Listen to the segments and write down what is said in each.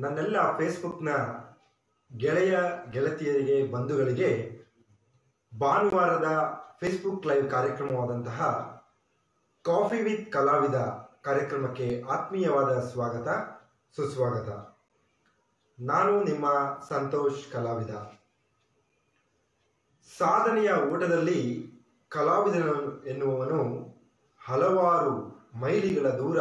ನನ್ನೆಲ್ಲ ಫೇಸ್ಬುಕ್ನ ಗೆಳೆಯ ಗೆಳತಿಯರಿಗೆ ಬಂಧುಗಳಿಗೆ ಭಾನುವಾರದ ಫೇಸ್ಬುಕ್ ಲೈವ್ ಕಾರ್ಯಕ್ರಮವಾದಂತಹ ಕಾಫಿ ವಿತ್ ಕಲಾವಿದ ಕಾರ್ಯಕ್ರಮಕ್ಕೆ ಆತ್ಮೀಯವಾದ ಸ್ವಾಗತ ಸುಸ್ವಾಗತ. ನಾನು ನಿಮ್ಮ ಸಂತೋಷ್ ಕಲಾವಿದ. ಸಾಧನೆಯ ಓಟದಲ್ಲಿ ಕಲಾವಿದನು ಎನ್ನುವವನು ಹಲವಾರು ಮೈಲಿಗಳ ದೂರ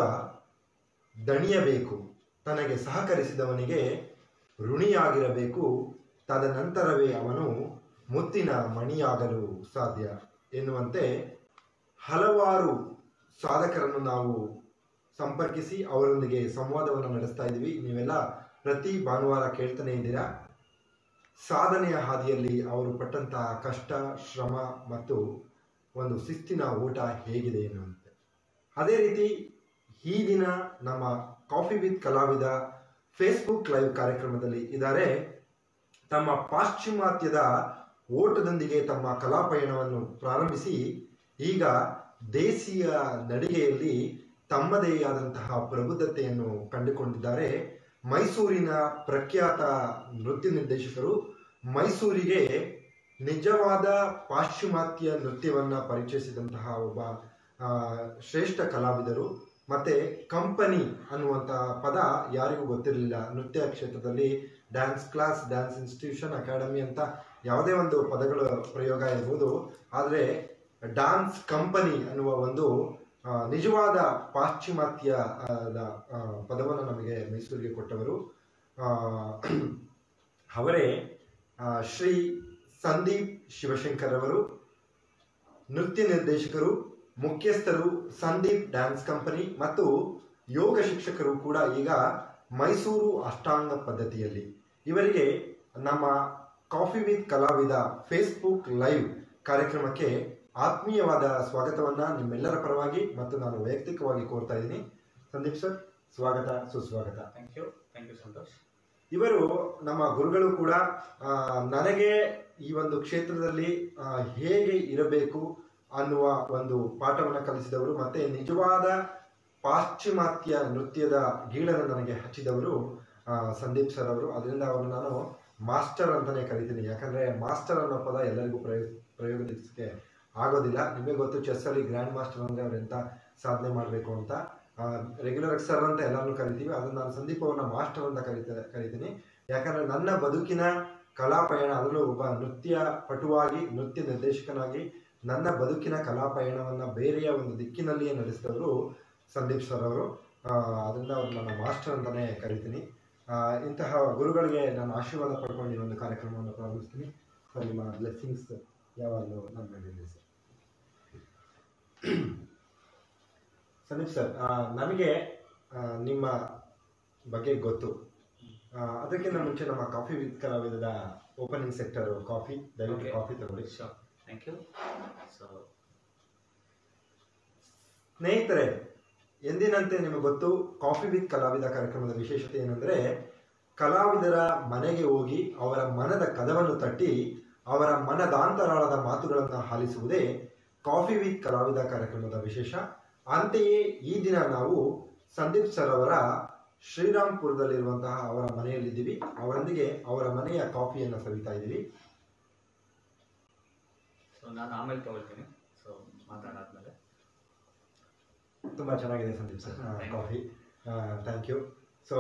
ದಣಿಯಬೇಕು. ತನಗೆ ಸಹಕರಿಸಿದವನಿಗೆ ಋಣಿಯಾಗಿರಬೇಕು. ತದನಂತರವೇ ಅವನು ಮುತ್ತಿನ ಮಣಿಯಾಗಲು ಸಾಧ್ಯ ಎನ್ನುವಂತೆ ಹಲವಾರು ಸಾಧಕರನ್ನು ನಾವು ಸಂಪರ್ಕಿಸಿ ಅವರೊಂದಿಗೆ ಸಂವಾದವನ್ನು ನಡೆಸ್ತಾ ಇದ್ದೀವಿ. ನೀವೆಲ್ಲ ಪ್ರತಿ ಭಾನುವಾರ ಕೇಳ್ತಾನೆ ಇದ್ದೀರಾ. ಸಾಧನೆಯ ಹಾದಿಯಲ್ಲಿ ಅವರು ಪಟ್ಟಂತಹ ಕಷ್ಟ, ಶ್ರಮ ಮತ್ತು ಒಂದು ಶಿಸ್ತಿನ ಓಟ ಹೇಗಿದೆ ಎನ್ನುವಂತೆ. ಅದೇ ರೀತಿ ಈ ದಿನ ನಮ್ಮ ಕಾಫಿ ವಿತ್ ಕಲಾವಿದ ಫೇಸ್ಬುಕ್ ಲೈವ್ ಕಾರ್ಯಕ್ರಮದಲ್ಲಿ ಇದ್ದಾರೆ. ತಮ್ಮ ಪಾಶ್ಚಿಮಾತ್ಯದ ಓಟದೊಂದಿಗೆ ತಮ್ಮ ಕಲಾಪಯಣವನ್ನು ಪ್ರಾರಂಭಿಸಿ ಈಗ ದೇಸಿಯ ನಡಿಗೆಯಲ್ಲಿ ತಮ್ಮದೇ ಆದಂತಹ ಪ್ರಬುದ್ಧತೆಯನ್ನು ಕಂಡುಕೊಂಡಿದ್ದಾರೆ. ಮೈಸೂರಿನ ಪ್ರಖ್ಯಾತ ನೃತ್ಯ ನಿರ್ದೇಶಕರು. ಮೈಸೂರಿಗೆ ನಿಜವಾದ ಪಾಶ್ಚಿಮಾತ್ಯ ನೃತ್ಯವನ್ನು ಪರಿಚಯಿಸಿದಂತಹ ಒಬ್ಬ ಶ್ರೇಷ್ಠ ಕಲಾವಿದರು. ಮತ್ತು ಕಂಪನಿ ಅನ್ನುವಂತಹ ಪದ ಯಾರಿಗೂ ಗೊತ್ತಿರಲಿಲ್ಲ. ನೃತ್ಯ ಕ್ಷೇತ್ರದಲ್ಲಿ dance class, dance institution, academy ಅಂತ ಯಾವುದೇ ಒಂದು ಪದಗಳ ಪ್ರಯೋಗ ಇರ್ಬೋದು. ಆದರೆ ಡ್ಯಾನ್ಸ್ ಕಂಪನಿ ಅನ್ನುವ ಒಂದು ನಿಜವಾದ ಪಾಶ್ಚಿಮಾತ್ಯ ಪದವನ್ನು ನಮಗೆ ಮೈಸೂರಿಗೆ ಕೊಟ್ಟವರು ಅವರೇ ಶ್ರೀ ಸಂದೀಪ್ ಶಿವಶಂಕರ್ ಅವರು. ನೃತ್ಯ ನಿರ್ದೇಶಕರು, ಮುಖ್ಯಸ್ಥರು ಸಂದೀಪ್ ಡ್ಯಾನ್ಸ್ ಕಂಪನಿ ಮತ್ತು ಯೋಗ ಶಿಕ್ಷಕರು ಕೂಡ ಈಗ ಮೈಸೂರು ಅಷ್ಟಾಂಗ ಪದ್ಧತಿಯಲ್ಲಿ. ಇವರಿಗೆ ನಮ್ಮ ಕಾಫಿ ವಿತ್ ಕಲಾವಿದ ಫೇಸ್ಬುಕ್ ಲೈವ್ ಕಾರ್ಯಕ್ರಮಕ್ಕೆ ಆತ್ಮೀಯವಾದ ಸ್ವಾಗತವನ್ನು ನಿಮ್ಮೆಲ್ಲರ ಪರವಾಗಿ ಮತ್ತು ನಾನು ವೈಯಕ್ತಿಕವಾಗಿ ಕೋರ್ತಾ ಇದ್ದೀನಿ. ಸಂದೀಪ್ ಸರ್, ಸ್ವಾಗತ ಸುಸ್ವಾಗತ. Thank you Santosh. ಇವರು ನಮ್ಮ ಗುರುಗಳು ಕೂಡ. ನನಗೆ ಈ ಒಂದು ಕ್ಷೇತ್ರದಲ್ಲಿ ಹೇಗೆ ಇರಬೇಕು ಅನ್ನುವ ಒಂದು ಪಾಠವನ್ನು ಕಲಿಸಿದವರು ಮತ್ತು ನಿಜವಾದ ಪಾಶ್ಚಿಮಾತ್ಯ ನೃತ್ಯದ ಗೀಳನ್ನು ನನಗೆ ಹಚ್ಚಿದವರು ಸಂದೀಪ್ ಸರ್ ಅವರು. ಅದರಿಂದ ಅವರು ನಾನು ಮಾಸ್ಟರ್ ಅಂತಲೇ ಕರಿತೀನಿ. ಯಾಕಂದರೆ ಮಾಸ್ಟರ್ ಅನ್ನೋ ಪದ ಎಲ್ಲರಿಗೂ ಪ್ರಯೋಗಿಸಕ್ಕೆ ಆಗೋದಿಲ್ಲ. ನಿಮಗೆ ಗೊತ್ತು, ಚೆಸ್ಸಲ್ಲಿ ಗ್ರ್ಯಾಂಡ್ ಮಾಸ್ಟರ್ ಅಂದರೆ ಅವ್ರು ಎಂಥ ಸಾಧನೆ ಮಾಡಬೇಕು ಅಂತ. ರೆಗ್ಯುಲರ್ ಸರ್ ಅಂತ ಎಲ್ಲರೂ ಕರಿತೀವಿ. ಅದನ್ನು ನಾನು ಸಂದೀಪ್ ಅವ್ರನ್ನ ಮಾಸ್ಟರ್ ಅಂತ ಕರಿತೀನಿ. ಯಾಕಂದರೆ ನನ್ನ ಬದುಕಿನ ಕಲಾಪಯಣ, ಅದರಲ್ಲೂ ಒಬ್ಬ ನೃತ್ಯ ಪಟುವಾಗಿ, ನೃತ್ಯ ನಿರ್ದೇಶಕನಾಗಿ ನನ್ನ ಬದುಕಿನ ಕಲಾಪಯಣವನ್ನು ಬೇರೆಯ ಒಂದು ದಿಕ್ಕಿನಲ್ಲಿಯೇ ನಡೆಸಿದವರು ಸಂದೀಪ್ ಸರ್ ಅವರು. ಅದರಿಂದ ಅವ್ರು ನನ್ನ ಮಾಸ್ಟರ್ ಅಂತಲೇ ಕರಿತೀನಿ. ಇಂತಹ ಗುರುಗಳಿಗೆ ನಾನು ಆಶೀರ್ವಾದ ಪಡ್ಕೊಂಡು ಈ ಒಂದು ಕಾರ್ಯಕ್ರಮವನ್ನು ಪ್ರಾರಂಭಿಸ್ತೀನಿ. ಸರ್, ನಿಮ್ಮ ಬ್ಲೆಸ್ಸಿಂಗ್ಸ್ ಯಾವಾಗಲೂ ನನ್ನ ಮೇಲೆ ಸರ್. ಸಂದೀಪ್ ಸರ್, ನಮಗೆ ನಿಮ್ಮ ಬಗ್ಗೆ ಗೊತ್ತು. ಅದಕ್ಕಿಂತ ಮುಂಚೆ ನಮ್ಮ ಕಾಫಿ ವಿತ್ ಕಲಾವಿದದ ಓಪನಿಂಗ್ ಸೆಕ್ಟರ್ ಕಾಫಿ, ದಯವಿಟ್ಟು ಕಾಫಿ ತಗೊಳ್ಳಿ. Thank you. ಸ್ನೇಹಿತರೆ, ಎಂದಿನಂತೆ ನಿಮಗೆ ಗೊತ್ತು, ಕಾಫಿ ವಿತ್ ಕಲಾವಿದ ಕಾರ್ಯಕ್ರಮದ ವಿಶೇಷತೆ ಏನಂದರೆ ಕಲಾವಿದರ ಮನೆಗೆ ಹೋಗಿ ಅವರ ಮನದ ಕದವನ್ನು ತಟ್ಟಿ ಅವರ ಮನದಾಂತರಾಳದ ಮಾತುಗಳನ್ನು ಆಲಿಸುವುದೇ ಕಾಫಿ ವಿತ್ ಕಲಾವಿದ ಕಾರ್ಯಕ್ರಮದ ವಿಶೇಷ. ಅಂತೆಯೇ ಈ ದಿನ ನಾವು ಸಂದೀಪ್ ಸರ್ ಅವರ ಶ್ರೀರಾಮ್ಪುರದಲ್ಲಿರುವಂತಹ ಅವರ ಮನೆಯಲ್ಲಿದ್ದೀವಿ. ಅವರೊಂದಿಗೆ ಅವರ ಮನೆಯ ಕಾಫಿಯನ್ನು ಸವಿತಾ ಇದ್ದೀವಿ. ನಾನು ಆಮೇಲೆ ತಗೊಳ್ತೀನಿ. ಸೊ ಮಾತಾಡಾದ್ಮೇಲೆ. ತುಂಬ ಚೆನ್ನಾಗಿದೆ Sandeep sir coffee. Thank you. So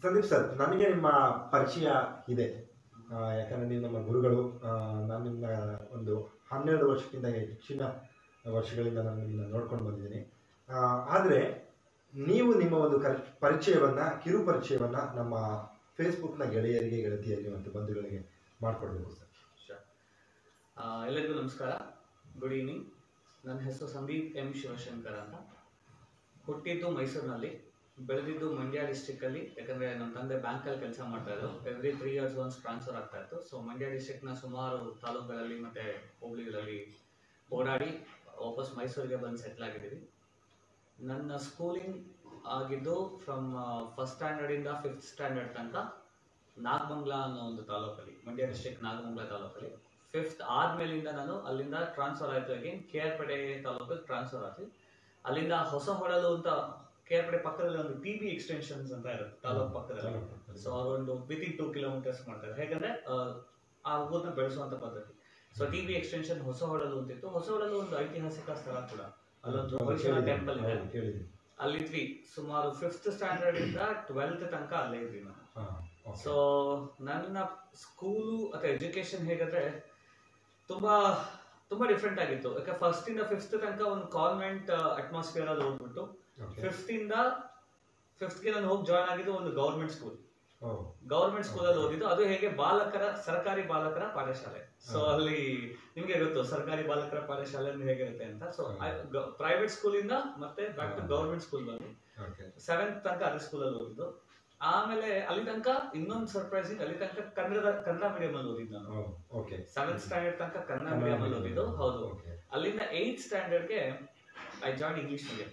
Sandeep sir, ನನಗೆ ನಿಮ್ಮ ಪರಿಚಯ ಇದೆ. ಯಾಕಂದರೆ ನೀವು ನಮ್ಮ ಗುರುಗಳು. ನಾನು ನಿಮ್ಮ ಒಂದು 12 ವರ್ಷಕ್ಕಿಂತ ಹೆಚ್ಚಿನ ವರ್ಷಗಳಿಂದ ನಾನು ನಿಮ್ಮನ್ನು ನೋಡ್ಕೊಂಡು ಬಂದಿದ್ದೀನಿ. ಆದರೆ ನೀವು ನಿಮ್ಮ ಒಂದು ಪರಿಚಯವನ್ನು, ಕಿರು ಪರಿಚಯವನ್ನು ನಮ್ಮ ಫೇಸ್ಬುಕ್ನ ಗೆಳೆಯರಿಗೆ, ಗೆಳತಿಯರಿಗೆ ಮತ್ತು ಬಂಧುಗಳಿಗೆ ಮಾಡಿಕೊಡ್ಬೇಕು ಸರ್. ಎಲ್ಲರಿಗೂ ನಮಸ್ಕಾರ, ಗುಡ್ ಈವ್ನಿಂಗ್. ನನ್ನ ಹೆಸರು ಸಂದೀಪ್ ಎಂ ಶಿವಶಂಕರ್ ಅಂತ. ಹುಟ್ಟಿದ್ದು ಮೈಸೂರಿನಲ್ಲಿ, ಬೆಳೆದಿದ್ದು ಮಂಡ್ಯ ಡಿಸ್ಟಿಕ್ಕಲ್ಲಿ. ಯಾಕಂದರೆ ನಮ್ಮ ತಂದೆ ಬ್ಯಾಂಕಲ್ಲಿ ಕೆಲಸ ಮಾಡ್ತಾಯಿದ್ರು. ಎವ್ರಿ 3 years ಒನ್ಸ್ ಟ್ರಾನ್ಸ್ಫರ್ ಆಗ್ತಾ ಇತ್ತು. ಸೊ ಮಂಡ್ಯ ಡಿಸ್ಟಿಕ್ನ ಸುಮಾರು ತಾಲೂಕುಗಳಲ್ಲಿ ಮತ್ತು ಹೋಬಳಿಗಳಲ್ಲಿ ಓಡಾಡಿ ವಾಪಸ್ ಮೈಸೂರಿಗೆ ಬಂದು ಸೆಟ್ಲ್ ಆಗಿದ್ದೀವಿ. ನನ್ನ ಸ್ಕೂಲಿಂಗ್ ಆಗಿದ್ದು ಫ್ರಮ್ ಫಸ್ಟ್ ಸ್ಟ್ಯಾಂಡರ್ಡಿಂದ 5th ಸ್ಟ್ಯಾಂಡರ್ಡ್ ತನಕ ನಾಗಮಂಗಲ ಅನ್ನೋ ಒಂದು ತಾಲೂಕಲ್ಲಿ, ಮಂಡ್ಯ ಡಿಸ್ಟಿಕ್ ನಾಗಮಂಗಲ ತಾಲೂಕಲ್ಲಿ. 5th ಆದಮೇಲಿಂದ ನಾನು ಅಲ್ಲಿಂದ ಟ್ರಾನ್ಸ್ಫರ್ ಆಯಿತು. ಅಗೇನ್ KR ಪೇಟೆ ತಾಲೂಕಿಗೆ ಟ್ರಾನ್ಸ್ಫರ್ ಆಯ್ತು. ಅಲ್ಲಿಂದ ಹೊಸ ಹೊಳಲು ಅಂತ KRPD ಪಕ್ಕದಲ್ಲಿ ಒಂದು TB ಎಕ್ಸ್ಟೆನ್ಷನ್ಸ್ ಅಂತ ಇರುತ್ತೆ ತಾಲೂಕು ಪಕ್ಕದಲ್ಲಿ. ಸೊ ಅವರೊಂದು ವಿತಿನ್ 2 ಕಿಲೋಮೀಟರ್ಸ್ ಮಾಡ್ತಾರೆ. ಹೇಗಂದ್ರೆ ಆ ಊರನ್ನ ಬೆಳೆಸುವಂತ ಪದ್ಧತಿ. ಸೊ TB ಎಕ್ಸ್ಟೆನ್ಷನ್ ಹೊಸಹೊಳಲು ಅಂತಿತ್ತು. ಹೊಸಹೊಳಲು ಒಂದು ಐತಿಹಾಸಿಕ ಸ್ಥಳ ಕೂಡ. ಅಲ್ಲೊಂದು ಹೊಯ್ಸಳ ಟೆಂಪಲ್ ಇದೆ. ಅಲ್ಲಿದ್ವಿ ಸುಮಾರು 5th ಸ್ಟ್ಯಾಂಡರ್ಡ್ ಇಂದ 12th ತನಕ ಅಲ್ಲೇ ಇದ್ವಿ ನಾನು. ಸೊ ನನ್ನ ಸ್ಕೂಲು ಅಥವಾ ಎಜುಕೇಶನ್ ಹೇಗಂದ್ರೆ ತುಂಬಾ ತುಂಬಾ ಡಿಫ್ರೆಂಟ್ ಆಗಿತ್ತು. ಯಾಕೆ ಫಸ್ಟ್ ಇಂದ 5th ತನಕ ಒಂದು ಕಾನ್ವೆಂಟ್ ಅಟ್ಮಾಸ್ಫಿಯರ್ ಅಲ್ಲಿ ಹೋಗ್ಬಿಟ್ಟು 5th ಇಂದ 5th ಗೆ ನಾನು ಹೋಗಿ ಜಾಯ್ನ್ ಆಗಿದ್ದು ಒಂದು ಗವರ್ಮೆಂಟ್ ಸ್ಕೂಲ್. ಗವರ್ಮೆಂಟ್ ಸ್ಕೂಲ್ ಅಲ್ಲಿ ಓದಿದ್ದು. ಅದು ಹೇಗೆ ಸರ್ಕಾರಿ ಬಾಲಕರ ಪಾಠಶಾಲೆ. ಸೊ ಅಲ್ಲಿ ನಿಮ್ಗೆ ಗೊತ್ತು ಸರ್ಕಾರಿ ಬಾಲಕರ ಪಾಠಶಾಲೆ ಹೇಗಿರುತ್ತೆ ಅಂತ. ಸೊ ಪ್ರೈವೇಟ್ ಸ್ಕೂಲ್ ಇಂದ ಮತ್ತೆ ಬ್ಯಾಕ್ ಟು ಗವರ್ಮೆಂಟ್ ಸ್ಕೂಲ್ ಬಂದು 7th ತನಕ ಅದೇ ಸ್ಕೂಲ್ ಅಲ್ಲಿ ಓದಿದ್ದು. ಆಮೇಲೆ ಅಲ್ಲಿ ತನಕ ಇನ್ನೊಂದು ಸರ್ಪ್ರೈಸಿಂಗ್, ಅಲ್ಲಿ ತನಕ ಕನ್ನಡ ಮೀಡಿಯಂ ಅಲ್ಲಿ ಓದಿದ್ದು ನಾನು. 7th ಸ್ಟ್ಯಾಂಡರ್ಡ್ ತನಕ ಕನ್ನಡ ಮೀಡಿಯಂ ಅಲ್ಲಿ ಓದಿದ್ದು. ಹೌದು. ಅಲ್ಲಿಂದ 8th ಸ್ಟ್ಯಾಂಡರ್ಡ್ ಗೆ I join English medium.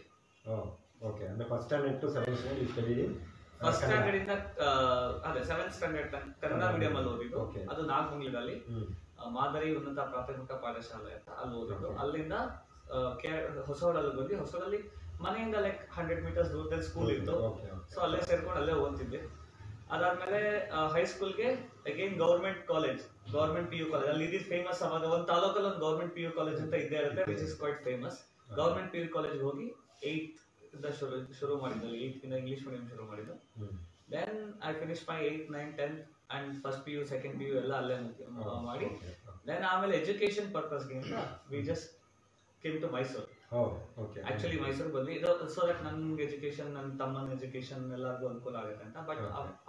First standard to 7th standard study first standard ಇಂದ ಅದೇ 7th ಸ್ಟ್ಯಾಂಡರ್ಡ್ ತನಕ ಕನ್ನಡ ಮೀಡಿಯಂ ಅಲ್ಲಿ ಓದಿದ್ದು. ಅದು ನಾಗಮಂಗಲದಲ್ಲಿ ಮಾದರಿ ಉನ್ನತ ಪ್ರಾಥಮಿಕ ಪಾಠಶಾಲೆ ಅಂತ ಅಲ್ಲಿ ಓದಿದ್ದು. ಅಲ್ಲಿಂದ ಹೊಸಹೊಳಲು ಬಂದು ಹೊಸಹೊಳಲ್ಲಿ ಮನೆಯಿಂದ ಲೈಕ್ 100 ಮೀಟರ್ಸ್ ದೂರದಲ್ಲಿ ಸ್ಕೂಲ್ ಇತ್ತು. ಸೊ ಅಲ್ಲೇ ಸೇರ್ಕೊಂಡು ಅಲ್ಲೇ ಓದ್ತಿದ್ದೆ. ಅದಾದ್ಮೇಲೆ ಹೈಸ್ಕೂಲ್ಗೆ ಅಗೇನ್ ಗೌರ್ಮೆಂಟ್ PU ಕಾಲೇಜ್. ಅಲ್ಲಿ ಇದು ಫೇಮಸ್. ಅವಾಗ ಒಂದು ತಾಲೂಕಲ್ಲಿ ಒಂದು ಗೌರ್ಮೆಂಟ್ PU ಕಾಲೇಜ್ ಅಂತ ಇದ್ದೇ ಇರುತ್ತೆ, which is quite famous. Government PU college ಹೋಗಿ 8th ಇಂದ ಶುರು ಮಾಡಿದ್ದು. 8th ಇಂದ ಇಂಗ್ಲಿಷ್ ಮೀಡಿಯಂ ಶುರು ಮಾಡಿದ್ದು. Then I finish my 8th 9th 10th and first PU second PU ಎಲ್ಲ ಅಲ್ಲೇ ಮಾಡಿ. ದೆನ್ ಆಮೇಲೆ ಎಜುಕೇಶನ್ ಪರ್ಪಸ್ಗೆ ಅಂತ we just came to Mysuru. Actually Mysuru ಬಂದ್ವಿ ಸೊ ದಟ್ ನನ್ಗೆ ಎಜುಕೇಶನ್, ನನ್ನ ತಮ್ಮನ ಎಜುಕೇಶನ್ ಎಲ್ಲರಿಗೂ ಅನುಕೂಲ ಆಗುತ್ತೆ ಅಂತ. ಬಟ್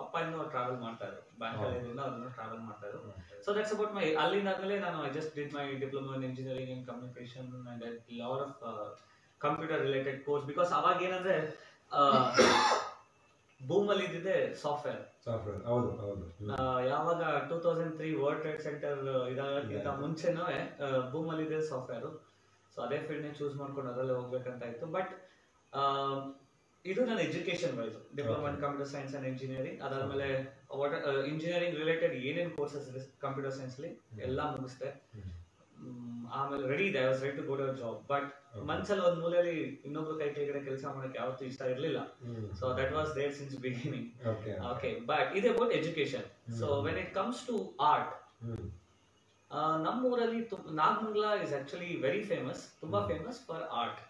ಅಪ್ಪ ಇನ್ನೂ ಟ್ರಾವೆಲ್ ಮಾಡ್ತಾ ಇದ್ರು, ಬ್ಯಾಂಕಲ್ಲಿಂದ ಅದನ್ನು ಟ್ರಾವೆಲ್ ಮಾಡ್ತಾ ಇದ್ರು. So that's about my. ಅಲ್ಲಿಂದಾದ್ಮೇಲೆ ನಾನು I just did my diploma in engineering and communication and lot of computer related course. Because ಅವಾಗ ಏನಂದ್ರೆ ಬೂಮ್ ಅಲ್ಲಿ ಇದ್ದಿದೆ ಸಾಫ್ಟ್ವೇರ್. ಯಾವಾಗ 2003 ವರ್ಲ್ಡ್ ಟ್ರೇಡ್ ಸೆಂಟರ್ ಇದಾಗಕ್ಕಿಂತ ಮುಂಚೆನೂ ಬೂಮ್ ಅಲ್ಲಿ ಇದೆ ಸಾಫ್ಟ್ವೇರ್. ಸೊ ಅದೇ ಫೀಲ್ಡ್ ಚೂಸ್ ಮಾಡ್ಕೊಂಡು ಅದರಲ್ಲೇ ಹೋಗ್ಬೇಕಂತ ಇತ್ತು. ಬಟ್ ಇದು ನನ್ನ education wise diploma in computer science and engineering. ಅದಾದ್ಮೇಲೆ ಇಂಜಿನಿಯರಿಂಗ್ ರಿಲೇಟೆಡ್ ಏನೇನು ಕೋರ್ಸಸ್ ಇದೆ ಕಂಪ್ಯೂಟರ್ ಸೈನ್ಸ್ ಅಲ್ಲಿ ಎಲ್ಲ ಮುಗಿಸ್ದೆ. ಆಮೇಲೆ ರೆಡಿ ಇದೆ, I was ready to go to job. But ಮನ್ಸಲ್ಲಿ ಒಂದ್ ಮೂಲೆಯಲ್ಲಿ ಇನ್ನೊಬ್ರು ಕೈ ಕೆಳಗಡೆ ಕೆಲಸ ಮಾಡಕ್ಕೆ ಯಾವತ್ತೂ ಇಷ್ಟ ಇರ್ಲಿಲ್ಲ. So that was there since beginning. Okay, but ಇದು about education. So when it comes to art, ನಮ್ಮೂರಲ್ಲಿ Nagamangala is actually very famous, ತುಂಬಾ ಫೇಮಸ್ ಫಾರ್ ಆರ್ಟ್.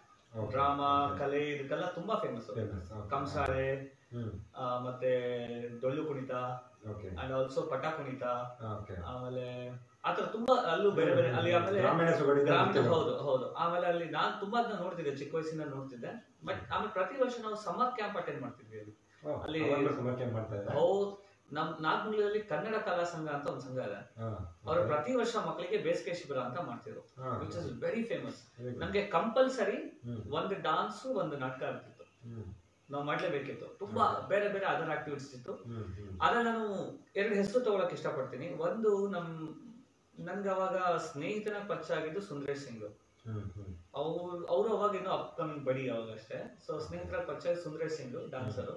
ಡ್ರಾಮಾ, ಕಲೆ, ಇದಕ್ಕೆಲ್ಲ ತುಂಬಾ ಫೇಮಸ್. ಕಂಸಾಳೆ, ಮತ್ತೆ ಡೊಳ್ಳು ಕುಣಿತ, ಅಂಡ್ ಆಲ್ಸೋ ಪಟ ಕುಣಿತ, ಆಮೇಲೆ ಆತರ ತುಂಬಾ ಅಲ್ಲೂ ಬೇರೆ ಬೇರೆ ಅಲ್ಲಿ. ಆಮೇಲೆ ಹೌದು. ಆಮೇಲೆ ಅಲ್ಲಿ ನಾನ್ ತುಂಬಾ ನೋಡ್ತಿದ್ದೆ, ಚಿಕ್ಕ ವಯಸ್ಸಿಂದ ನೋಡ್ತಿದ್ದೆ. ಬಟ್ ಆಮೇಲೆ ಪ್ರತಿ ವರ್ಷ ನಾವು ಸಮ್ಮರ್ ಕ್ಯಾಂಪ್ ಅಟೆಂಡ್ ಮಾಡ್ತಿದ್ವಿ ಅಲ್ಲಿ. ಹೌದು, ನಮ್ ನಾಗಮಂಗಲದಲ್ಲಿ ಕನ್ನಡ ಕಲಾ ಸಂಘ ಅಂತ ಒಂದು ಸಂಘ ಇದೆ. ಅವರು ಪ್ರತಿ ವರ್ಷ ಮಕ್ಕಳಿಗೆ ಬೇಸಿಗೆ ಶಿಬಿರ ಅಂತ ಮಾಡ್ತಿದ್ರು, ವಿಚ್ ಇಸ್ ವೆರಿ ಫೇಮಸ್. ನಮ್ಗೆ ಕಂಪಲ್ಸರಿ ಒಂದು ಡಾನ್ಸ್, ಒಂದು ನಾಟಕ ಇರ್ತಿತ್ತು, ನಾವು ಮಾಡ್ಲೇಬೇಕಿತ್ತು. ತುಂಬಾ ಬೇರೆ ಬೇರೆ ಅದರ್ ಆಕ್ಟಿವಿಟೀಸ್ ಇತ್ತು. ಅದ್ರಲ್ಲಿ ನಾನು 2 ಹೆಸರು ತಗೊಳಕ್ ಇಷ್ಟಪಡ್ತೀನಿ. ಒಂದು ನನ್ಗೆ ಅವಾಗ ಸ್ನೇಹಿತನ ಪರಿಚಯ ಆಗಿದ್ದು ಸುಂದರೇಶ್ ಸಿಂಗ್. ಅವರು ಅವಾಗ ಇನ್ನೂ ಅಪ್ಕಮಿಂಗ್ ಬಡಿ ಅವಾಗ ಅಷ್ಟೇ. ಸೊ ಸ್ನೇಹಿತರ ಪರಿಚಯ ಸುಂದರೇಶ್ ಸಿಂಗ್, ಡಾನ್ಸರು.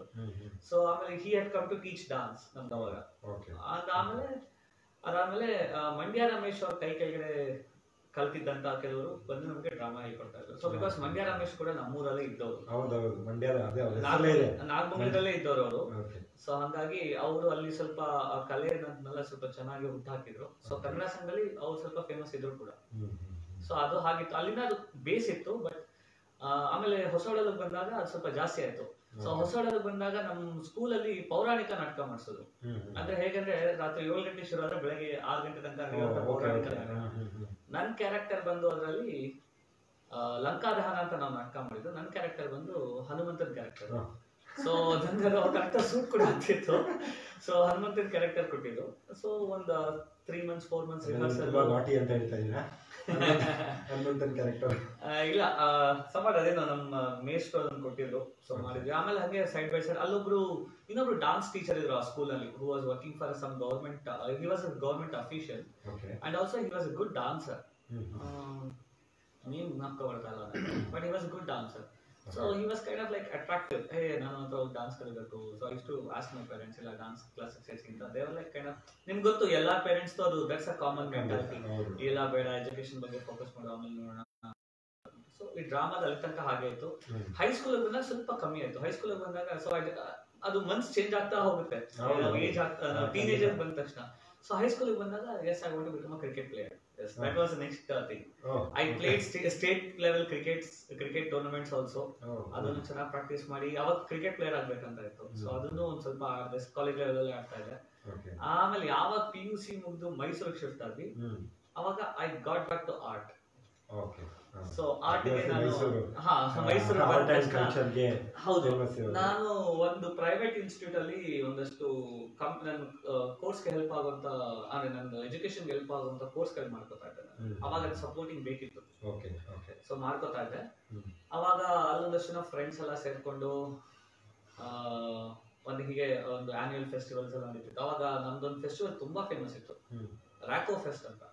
ಸೊ ಆಮೇಲೆ he had come to teach dance ನಮ್ದು ಅವಾಗ. ಅದಾದ್ಮೇಲೆ ಮಂಡ್ಯ ರಮೇಶ್ ಅವ್ರ ಕೈ ಕೆಳಗಡೆ ಕಲ್ತಿದ್ದಂತ ಕೆಲವರು ಬಂದು ನಮ್ಗೆ ಡ್ರಾಮಾ ಹೇಳ್ಕೊಡ್ತಾ ಇದ್ರು. ಸೊ ಬಿಕಾಸ್ ಮಂಡ್ಯ ರಮೇಶ್ ಕೂಡ ನಮ್ಮೂರಲ್ಲೇ ಇದ್ದವರು, ನಾಗಮಂಗಲದಲ್ಲೇ ಇದ್ದವರು ಅವರು. ಸೊ ಹಂಗಾಗಿ ಅವರು ಅಲ್ಲಿ ಸ್ವಲ್ಪ ಕಲೆಯನ್ನೆಲ್ಲ ಸ್ವಲ್ಪ ಚೆನ್ನಾಗಿ ಹುಟ್ಟಾಕಿದ್ರು. ಸೊ ಕನ್ನಡ ಸಂಘದಲ್ಲಿ ಅವ್ರು ಸ್ವಲ್ಪ ಫೇಮಸ್ ಇದ್ರು ಕೂಡ. ಸೊ ಅದು ಹಾಗಿತ್ತು, ಅಲ್ಲಿಂದ ಅದು ಬೇಸ್ ಇತ್ತು. ಬಟ್ ಆಮೇಲೆ ಹೊಸಹೊಳಲು ಬಂದಾಗ ಅದು ಸ್ವಲ್ಪ ಜಾಸ್ತಿ ಆಯ್ತು. ಸೊ ಹೊಸಹೊಳಲು ಬಂದಾಗ ನಮ್ ಸ್ಕೂಲಲ್ಲಿ ಪೌರಾಣಿಕ ನಾಟಕ ಮಾಡಿಸೋದು. ಅಂದ್ರೆ ಹೇಗಂದ್ರೆ ರಾತ್ರಿ 7 ಗಂಟೆ ಶುರು ಆದ್ರೆ ಬೆಳಗ್ಗೆ 6 ಗಂಟೆ ತನಕ ಪೌರಾಣಿಕ ನಾಟಕ. ನನ್ ಕ್ಯಾರೆಕ್ಟರ್ ಬಂದು ಅದರಲ್ಲಿ ಲಂಕಾದಹನ ಅಂತ ನಾವು ನಾಟಕ ಮಾಡಿದ್ದು. ನನ್ ಕ್ಯಾರೆಕ್ಟರ್ ಬಂದು ಹನುಮಂತನ ಕ್ಯಾರೆಕ್ಟರ್. ಸೊ ನಂಗೆ ಕರೆಕ್ಟ್ ಸೂಟ್ ಕೂಡ ಆಗ್ತಿತ್ತು. ಸೊ ಹನುಮಂತನ ಕ್ಯಾರೆಕ್ಟರ್ ಕೊಟ್ಟಿದ್ದು. ಸೊ ಒಂದು 3 months 4 months ರಿಹರ್ಸಲ್. ಇಲ್ಲ, ಸಮಾಟ್ ಅದೇನೋ ನಮ್ಮ ಮೇಷ್ಟ್ರು ಅದನ್ನ ಕೊಟ್ಟಿದ್ರು. ಸೊ ಮಾಡಿದ್ವಿ. ಆಮೇಲೆ ಹಾಗೆ ಸೈಡ್ ಬೈ ಸೈಡ್ ಇನ್ನೊಬ್ರು ಡಾನ್ಸ್ ಟೀಚರ್ ಇದ್ರು ಆ ಸ್ಕೂಲ್ ಅಲ್ಲಿ, who was working for some government. He was a government official and also he was a good dancer. ನೀವು ನಾಪ್ಕೊಳ್ತಾರಲ್ಲ, but he was a good dancer. So he was kind of like attractive. Hey, ನಾನು ಅಂತ dance ಕಲಿಬೇಕು. So I used to ask my parents ಇಲ್ಲ dance classes ಸೇರಿಸಿಂತ. They were like kind of, ನಿಮ್ಗೆ ಗೊತ್ತು ಎಲ್ಲಾ ಪೇರೆಂಟ್ಸ್ ಅದು ದಟ್ಸ್ ಅ ಕಾಮನ್ ಮೆಂಟಾಲಿಟಿ. ಇಲ್ಲ ಬೇಡ, ಎಜುಕೇಶನ್ ಬಗ್ಗೆ ಫೋಕಸ್ ಮಾಡು, ಆಮೇಲೆ ನೋಡೋಣ. ಸೊ ಈ ಡ್ರಾಮಾದಲ್ಲಿ ತನಕ ಹಾಗೆ ಇತ್ತು. ಹೈಸ್ಕೂಲ್ ಬಂದಾಗ ಸ್ವಲ್ಪ ಕಮ್ಮಿ ಆಯ್ತು. ಹೈಸ್ಕೂಲ್ ಬಂದಾಗ ಸೊ ಅದು ಮನ್ಸ್ ಚೇಂಜ್ ಆಗ್ತಾ ಹೋಗುತ್ತೆ, ಏಜ್ ಆಗ್ತಾ ಟೀನೇಜರ್ ಬಂದ ತಕ್ಷಣ. ಸೊ ಹೈಸ್ಕೂಲ್ ಬಂದಾಗ as I want to become a cricket player. Yes, that was the next thing. I played state level cricket tournaments also. ಅದನ್ನು ಚೆನ್ನಾಗಿ ಪ್ರಾಕ್ಟೀಸ್ ಮಾಡಿ ಅವಾಗ ಕ್ರಿಕೆಟ್ ಪ್ಲೇಯರ್ ಆಗ್ಬೇಕಂತ ಇತ್ತು. ಸೊ ಅದನ್ನು ಒಂದ್ ಸ್ವಲ್ಪ ಕಾಲೇಜ್ ಲೆವೆಲ್ ಅಲ್ಲಿ ಆಡ್ತಾ ಇದೆ. ಆಮೇಲೆ ಯಾವಾಗ PUC ಮುಗಿದು ಮೈಸೂರಿಗೆ ಶಿಫ್ಟ್ ಆದ್ವಿ, ಅವಾಗ I got back to art. So ಆರ್ಟ್ಗೆ ನಾನು ಮೈಸೂರು ಹೌದು, ನಾನು ಒಂದು ಪ್ರೈವೇಟ್ ಇನ್ಸ್ಟಿಟ್ಯೂಟ್ ಅಲ್ಲಿ ಒಂದಷ್ಟು ನನ್ನ ಕೋರ್ಸ್ಗೆ ಹೆಲ್ಪ್ ಆಗುವಂತ, ಅಂದ್ರೆ ನನ್ನ ಎಜುಕೇಶನ್ಗೆ ಹೆಲ್ಪ್ ಆಗುವಂತ ಕೋರ್ಸ್ಗಳು ಮಾಡ್ಕೋತಾ ಇದ್ದೆ. ಅವಾಗ ಅದು ಸಪೋರ್ಟಿಂಗ್ ಬೇಕಿತ್ತು, ಸೊ ಮಾಡ್ಕೋತಾ ಇದ್ದೆ. ಅವಾಗ ಅಲ್ಲೊಂದಷ್ಟು ಜನ ಫ್ರೆಂಡ್ಸ್ ಎಲ್ಲ ಸೇರ್ಕೊಂಡು ಒಂದು ಹೀಗೆ ಒಂದು ಆನ್ಯುವಲ್ ಫೆಸ್ಟಿವಲ್ಸ್ ಎಲ್ಲ ನಡೀತಿತ್ತು. ಅವಾಗ ನಮ್ದೊಂದು ಫೆಸ್ಟಿವಲ್ ತುಂಬಾ ಫೇಮಸ್ ಇತ್ತು, ರಾಕೋ ಫೆಸ್ಟ್ ಅಂತ.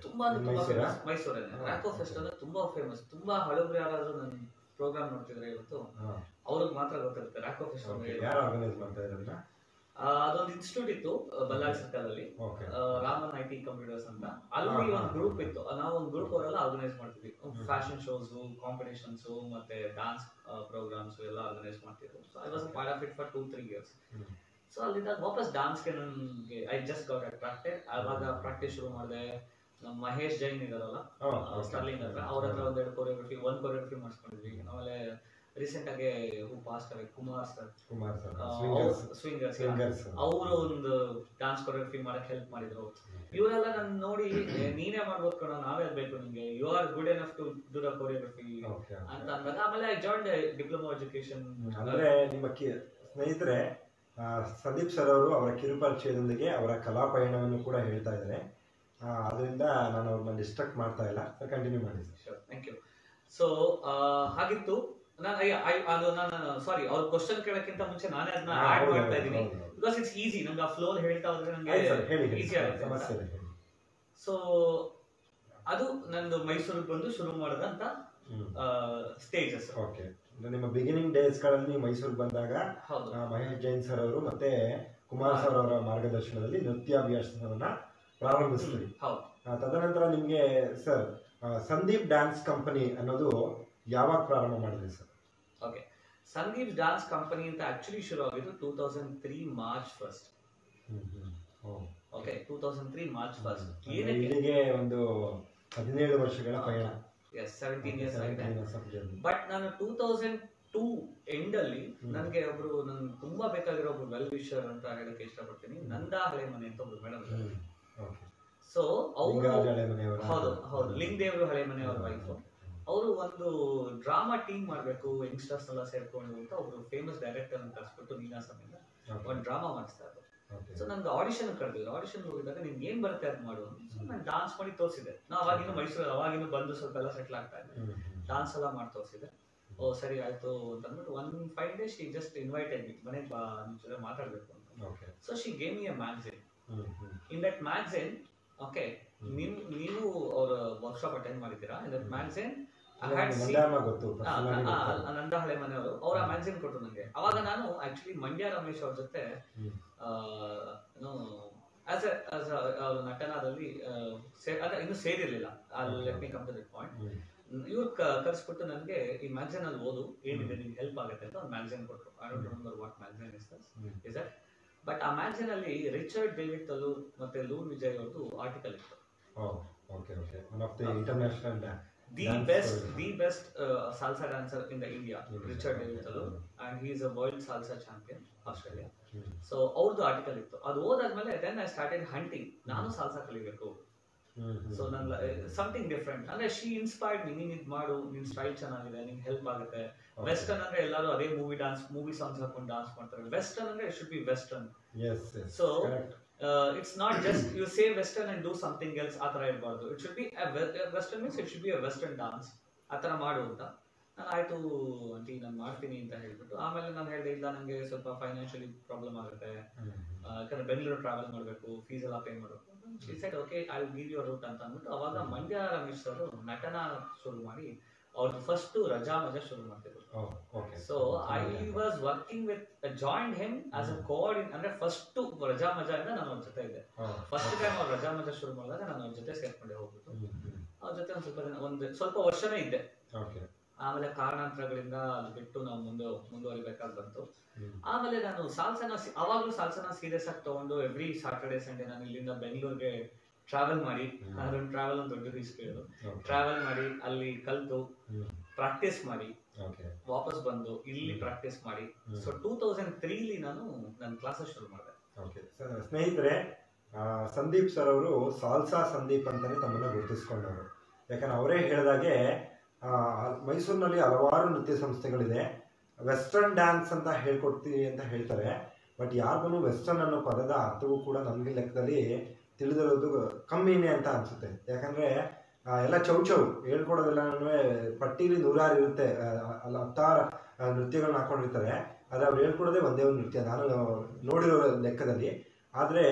ತುಂಬಾ ಫೇಮಸ್ ಮೈಸೂರಲ್ಲಿ. ರಾಕೋ ಫೆಸ್ಟ್ ಅಂದ್ರೆ ತುಂಬಾ ಫೇಮಸ್. ತುಂಬಾ ಹಳಬ್ರು ಯಾರಾದ್ರೂ ನನ್ನ ಪ್ರೋಗ್ರಾಮ್ ನೋಡ್ತಿದ್ರೆ ಇವತ್ತು ಅವ್ರಿಗೆ ಮಾತ್ರ ಗೊತ್ತಿರುತ್ತೆ ರಾಕೋ ಫೆಸ್ಟ್. ಅದೊಂದು ಇನ್ಸ್ಟಿಟ್ಯೂಟ್ ಇತ್ತು ಬಳ್ಳಾರಿ ಸರ್ಕಲ್ ಅಲ್ಲಿ, ರಾಮನ್ IT ಕಂಪ್ಯೂಟರ್ಸ್ ಅಂತ. ಅಲ್ಲಿ ಒಂದು ಗ್ರೂಪ್ ಇತ್ತು, ನಾವು ಒಂದು ಗ್ರೂಪ್ ಅವರೆಲ್ಲ ಆರ್ಗನೈಸ್ ಮಾಡ್ತಿದ್ವಿ. ಫ್ಯಾಷನ್ ಶೋಸ್, ಕಾಂಪಿಟೇಷನ್ಸ್ ಮತ್ತೆ ಡಾನ್ಸ್ ಪ್ರೋಗ್ರಾಮ್ಸ್ ಎಲ್ಲ ಆರ್ಗನೈಸ್ ಮಾಡ್ತಿದ್ರು. So I was a part of it for 2-3 years. So ಅಲ್ಲಿದ್ದಾಗ ವಾಪಸ್ ಡಾನ್ಸ್ಗೆ ನನಗೆ ಐ ಜಸ್ಟ್ ಗಾಟ್ ಅಟ್ರಾಕ್ಟೆಡ್. ಆವಾಗ ಪ್ರಾಕ್ಟೀಸ್ ಶುರು ಮಾಡಿದೆ. ನಮ್ಮ ಮಹೇಶ್ ಜೈನ್ ಇದಾರಲ್ಲ ಸ್ಟರ್ಲಿಂಗ್ ಹತ್ರ, ಅವ್ರ ಹತ್ರ ಒಂದೆರಡು ಕೊರಿಯೋಗ್ರಫಿ ಮಾಡಿಸ್ಕೊಂಡಿದ್ವಿ. ಆಮೇಲೆ ರೀಸೆಂಟ್ ಆಗಿ ಹೂ ಪಾಸ್ಟ್ ಆಗಿ ಕುಮಾರ್ ಸರ್ ಸ್ವಿಂಗರ್ಸ್ ಅವರು ಒಂದು ಡಾನ್ಸ್ ಕೊರಿಯೋಗ್ರಫಿ ಮಾಡಕ್ ಹೆಲ್ಪ್ ಮಾಡಿದ್ರು. ಇವರೆಲ್ಲ ನನ್ನ ನೋಡಿ ನೀನೇ ಮಾಡ್ಬೋದು ಕಣ, ನಾವೇ ಬೇಕು ನಿಮ್ಗೆ, you are good enough to do the choreography ಅಂತ ಅಂದಾಗ ಆಮೇಲೆ ಐ ಜಾಯ್ನ್ಡ್ ಡಿಪ್ಲೊಮಾ ಎಜುಕೇಶನ್. ಅಂದ್ರೆ ನಿಮ್ಮ ಸ್ನೇಹಿತರೆ ಸಂದೀಪ್ ಸರ್ ಅವರು ಅವರ ಕಿರುಪರಿಚಯದೊಂದಿಗೆ ಅವರ ಕಲಾ ಪಯಣವನ್ನು ಕೂಡ ಹೇಳ್ತಾ ಇದ್ದಾರೆ. ಅದರಿಂದ ನಾನು ಅವ್ರನ್ನ ಡಿಸ್ಟ್ರಾಕ್ಟ್ ಮಾಡ್ತಾ ಇಲ್ಲ, ಕಂಟಿನ್ಯೂ ಮಾಡಿ. Thank you. ಸೊ ಹಾಗಿತ್ತು. ನಾನು ಸಾರಿ, ಅವ್ರ ಕ್ವಶನ್ ಕೇಳಕ್ಕಿಂತ ಮುಂಚೆ ನಾನೇ ಅದನ್ನ ಆಡ್ ಮಾಡ್ತಾ ಇದ್ದೀನಿ, ಬಿಕಾಸ್ ಇಟ್ಸ್ ಈಸಿ. ನಂಗೆ ಆ ಫ್ಲೋ ಹೇಳ್ತಾ ಹೋದ್ರೆ ನಂಗೆ ಈಸಿ ಆಗುತ್ತೆ. ಸೊ ಅದು ನಂದು ಮೈಸೂರಿಗೆ ಬಂದು ಶುರು ಮಾಡಿದಂತ ಸ್ಟೇಜಸ್. ಓಕೆ, ನಿಮ್ಮ ಬಿಗಿನಿಂಗ್ ಡೇಸ್ ಗಳಲ್ಲಿ ಮೈಸೂರಿಗೆ ಬಂದಾಗ ಮಹೇಶ್ ಜೈನ್ ಸರ್ ಅವರು ಮತ್ತೆ ಕುಮಾರ್ ಸರ್ ಅವರ ಮಾರ್ಗದರ್ಶನದಲ್ಲಿ ನೃತ್ಯಾಭ್ಯಾಸವನ್ನ ಪ್ರಾರಂಭಿಸಿದ್ರಿ. ತದನಂತರ ನಿಮ್ಗೆ ಸರ್ ಸಂದೀಪ್ ಡ್ಯಾನ್ಸ್ ಕಂಪನಿ ಅನ್ನೋದು ಯಾವಾಗ ಪ್ರಾರಂಭ ಮಾಡಿದ್ರಿ sir? Okay, Sandeep dance company ಅಂತ ಆಕ್ಚುಲಿ ಶುರು ಆಗಿದ್ದು 2003 ಮಾರ್ಚ್ 1. Okay, 2003 March 1. ಇಲ್ಲಿಗೆ ಒಂದು 17 ವರ್ಷಗಳ ಪಯಣ. Yes, 17 years ಆಗಿದೆ. ಬಟ್ ನಾನು 2002 ಎಂಡ್ ಅಲ್ಲಿ ನನಗೆ ಒಬ್ರು ನನ್ಗೆ ತುಂಬಾ ಬೇಕಾಗಿರೋ ಒಬ್ರು ವೆಲ್ ವಿಶರ್ ಅಂತ ಹೇಳಕ್ಕೆ ಇಷ್ಟಪಡ್ತೀನಿ. ನಂದಾ ಹಳೆ ಮನೆ ಅಂತ ಒಬ್ರು ಮೇಡಮ್. ಸೊ ಅವರು ಹೌದು ಲಿಂಗದೇವ್ರು ಹಳೆ ಮನೆಯವ್ರ ವೈಫ್. ಅವರು ಒಂದು ಡ್ರಾಮಾ ಟೀಮ್ ಮಾಡ್ಬೇಕು ಯಂಗ್ಸ್ಟರ್ಸ್ ಎಲ್ಲ ಸೇರ್ಕೊಂಡು ಅಂತ ಒಬ್ರು ಫೇಮಸ್ ಡೈರೆಕ್ಟರ್ ಅಂತ ಕರ್ಸ್ಬಿಟ್ಟು ನೀನಾಸಮಿಂದ ಒಂದು ಡ್ರಾಮಾ ಮಾಡಿಸ್ತಾ ಇದ್ರು. ಸೊ ನನ್ಗೆ ಆಡಿಷನ್ ಕರೆದಿದ್ರು. ಆಡಿಷನ್ ಹೋಗಿದಾಗ ನಿಮ್ಗೆ ಏನ್ ಬರುತ್ತೆ ಅದು ಮಾಡು. ಸೊ ನಾನು ಡಾನ್ಸ್ ಮಾಡಿ ತೋರಿಸಿದೆ. ನಾವು ಅವಾಗಿನ್ನು ಮೈಸೂರಲ್ಲಿ ಅವಾಗಿನ್ನು ಬಂದು ಸ್ವಲ್ಪ ಎಲ್ಲ ಸೆಟ್ಲ್ ಆಗ್ತಾ ಇದ್ದೆ. ಡಾನ್ಸ್ ಎಲ್ಲ ಮಾಡಿ ತೋರಿಸಿದೆ. ಓ ಸರಿ ಆಯ್ತು ಅಂತ ಅಂದ್ಬಿಟ್ಟು 1 5 days ಶಿ ಜಸ್ಟ್ ಇನ್ವೈಟೆಡ್ ಮಿ, ಮನೆಗೆ ಬಾ ನಿಮ್ ಜೊತೆ ಮಾತಾಡ್ಬೇಕು ಅಂತ. So she gave me a magazine. In that magazine, okay, ನೀವು ಅವ್ರ ವರ್ಕ್ಶಾಪ್ ಅಟೆಂಡ್ ಮಾಡಿದ್ದೀರಾ? ಇನ್ ದಟ್ ಮ್ಯಾಗಝಿನ್ ನಂದಾ ಹಳೆ ಮನೆಯವರು ಅವ್ರ ಮ್ಯಾಗಝಿನ್ ಕೊಟ್ಟರು ನನಗೆ. ಅವಾಗ ನಾನು ಆಕ್ಚುಲಿ ಮಂಡ್ಯ ರಮೇಶ್ ಅವ್ರ ಜೊತೆ ನಟನಾದಲ್ಲಿ ಇನ್ನು ಸೇರಿರ್ಲಿಲ್ಲ. Let me come to that point. ಇವ್ರು ಕರ್ಸ್ಬಿಟ್ಟು ನನಗೆ ಈ ಮ್ಯಾಗಝಿನ್ ಅಲ್ಲಿ ಓದು, ಏನಿದೆ ನಿಮ್ಗೆ ಹೆಲ್ಪ್ ಆಗುತ್ತೆ ಅಂತ ಒಂದು ಮ್ಯಾಗಝಿನ್ ಕೊಟ್ಟರು. I don't remember what magazine is that. But ಆ ಮ್ಯಾಗಝಿನ್ ಅಲ್ಲಿ ರಿಚರ್ಡ್ ಡೇವಿಡ್ ತಲು ಮತ್ತೆ ಲೂನ್ ವಿಜಯ್ ಅವ್ರದ್ದು ಆರ್ಟಿಕಲ್ ಇತ್ತು. The best salsa dancer in the India, Richard David Talu, and he is a world salsa champion, Australia. So ಅವ್ರದ್ದು article ಇತ್ತು. ಅದು ಓದಾದ್ಮೇಲೆ then I started hunting. ನಾನು salsa ಕಲಿಬೇಕು. ಸೊ ನನ್ನ ಸಮಥಿಂಗ್ ಡಿಫ್ರೆಂಟ್. ಅಂದ್ರೆ ಶಿ ಇನ್ಸ್ಪೈರ್ಡ್ ಮಿ. ನೀನ್ ಇದ್ ಮಾಡು, ನಿನ್ ಸ್ಟೈಲ್ ಚೆನ್ನಾಗಿದೆ, ನಿಂಗೆ ಹೆಲ್ಪ್ ಆಗುತ್ತೆ. ವೆಸ್ಟರ್ನ್ ಅಂದ್ರೆ ಎಲ್ಲರೂ ಅದೇ ಮೂವಿ ಸಾಂಗ್ಸ್ ಹಾಕೊಂಡು ಡಾನ್ಸ್ ಮಾಡ್ತಾರೆ. ವೆಸ್ಟರ್ನ್ ಅಂದ್ರೆ it should be western. So it's not just you say western and do something else ಆತರ ಇರಬಾರ್ದು. It should be western means it should be a western dance ಆತರ ಮಾಡು ಅಂತ. ನಾನು ಆಯ್ತು ಆಂಟಿ ನಾನು ಮಾಡ್ತೀನಿ ಅಂತ ಹೇಳ್ಬಿಟ್ಟು ಆಮೇಲೆ ನಾನು ಹೇಳಿದೆ ಇಲ್ಲ ನನಗೆ ಸ್ವಲ್ಪ ಫೈನಾನ್ಷಿಯಲಿ ಪ್ರಾಬ್ಲಮ್ ಆಗುತ್ತೆ, ಯಾಕಂದ್ರೆ ಬೆಂಗಳೂರು ಟ್ರಾವೆಲ್ ಮಾಡಬೇಕು, ಫೀಸ್ ಎಲ್ಲ ಪೇ ಮಾಡಬೇಕು. She said okay I will give you route ಅಂತ ಅಂದ್ಬಿಟ್ಟು ಅವಾಗ ಮಂಡ್ಯ ರಮೇಶ್ ಅವರು ನಟನ ಶುರು ಮಾಡಿ ಅವ್ರದ್ದು ಫಸ್ಟ್ ರಜಾ ಮಜಾ ಶುರು ಮಾಡ್ತಿದ್ರು. So I was working with joined him as a coordinator. ಅಂದ್ರೆ ಫಸ್ಟ್ ರಜಾ ಮಜಾ ಇಂದ ನಾನು ಅವ್ರ ಜೊತೆ ಇದ್ದೆ. ಫಸ್ಟ್ ಟೈಮ್ ಅವ್ರು ರಜಾ ಮಜಾ ಶುರು ಮಾಡಿದಾಗ ನಾನು ಅವ್ರ ಜೊತೆ ಸೇರ್ಕೊಂಡೆ ಹೋಗ್ಬಿಟ್ಟು ಅವ್ರ ಜೊತೆ ಒಂದು ಸ್ವಲ್ಪ ವರ್ಷನೇ ಇದ್ದೆ. ಓಕೆ. ಆಮೇಲೆ ಕಾರಣಾಂತರಗಳಿಂದ ಅದು ಬಿಟ್ಟು ನಾವು ಮುಂದುವರಿಬೇಕಾಗಿ ಬಂತು. ಆಮೇಲೆ ನಾನು ಅವಾಗ್ಲೂ ಸಾಲ್ಸನ ಸೀರಿಯಸ್ ಆಗಿ ತಗೊಂಡು ಎವ್ರಿ ಸಾಟರ್ಡೆ ಸಂಡೇ ನಾನು ಇಲ್ಲಿಂದ ಬೆಂಗಳೂರಿಗೆ ಟ್ರಾವೆಲ್ ಮಾಡಿ, ಅದೊಂದು ಟ್ರಾವೆಲ್ ಒಂದು ದೊಡ್ಡ ಹಿಸ್ಟ್ರಿ ಅದು. ಟ್ರಾವೆಲ್ ಮಾಡಿ ಅಲ್ಲಿ ಕಲ್ತು ಪ್ರಾಕ್ಟೀಸ್ ಮಾಡಿ ವಾಪಸ್ ಬಂದು ಇಲ್ಲಿ ಪ್ರಾಕ್ಟೀಸ್ ಮಾಡಿ. ಸೊ 2003 ನಾನು ನನ್ನ ಕ್ಲಾಸಸ್ ಶುರು ಮಾಡಿದೆ. ಸ್ನೇಹಿತರೆ, ಸಂದೀಪ್ ಸರ್ ಅವರು ಸಾಲ್ಸಾ ಸಂದೀಪ್ ಅಂತಾನೆ ತಮ್ಮನ್ನ ಗುರುತಿಸ್ಕೊಂಡವರು. ಯಾಕಂದ್ರೆ ಅವರೇ ಹೇಳಿದಾಗೆ ಮೈಸೂರಿನಲ್ಲಿ ಹಲವಾರು ನೃತ್ಯ ಸಂಸ್ಥೆಗಳಿದೆ. ವೆಸ್ಟರ್ನ್ ಡ್ಯಾನ್ಸ್ ಅಂತ ಹೇಳ್ಕೊಡ್ತೀವಿ ಅಂತ ಹೇಳ್ತಾರೆ, ಬಟ್ ಯಾರಿಗೂ ವೆಸ್ಟರ್ನ್ ಅನ್ನೋ ಪದದ ಅರ್ಥವೂ ಕೂಡ ನಮಗೆ ಲೆಕ್ಕದಲ್ಲಿ ತಿಳಿದಿರೋದು ಕಮ್ಮಿನೇ ಅಂತ ಅನ್ಸುತ್ತೆ. ಯಾಕಂದ್ರೆ ಎಲ್ಲ ಚೌ ಹೇಳ್ಕೊಡೋದೆಲ್ಲ ಪಟ್ಟೀಲಿ 100 ಇರುತ್ತೆ, ಅಲ್ಲ 10 ನೃತ್ಯಗಳನ್ನ ಹಾಕೊಂಡಿರ್ತಾರೆ. ಆದರೆ ಅವ್ರು ಹೇಳ್ಕೊಡೋದೇ ಒಂದೇ ಒಂದು ನೃತ್ಯ ನಾನು ನೋಡಿರೋ ಲೆಕ್ಕದಲ್ಲಿ. ಆದರೆ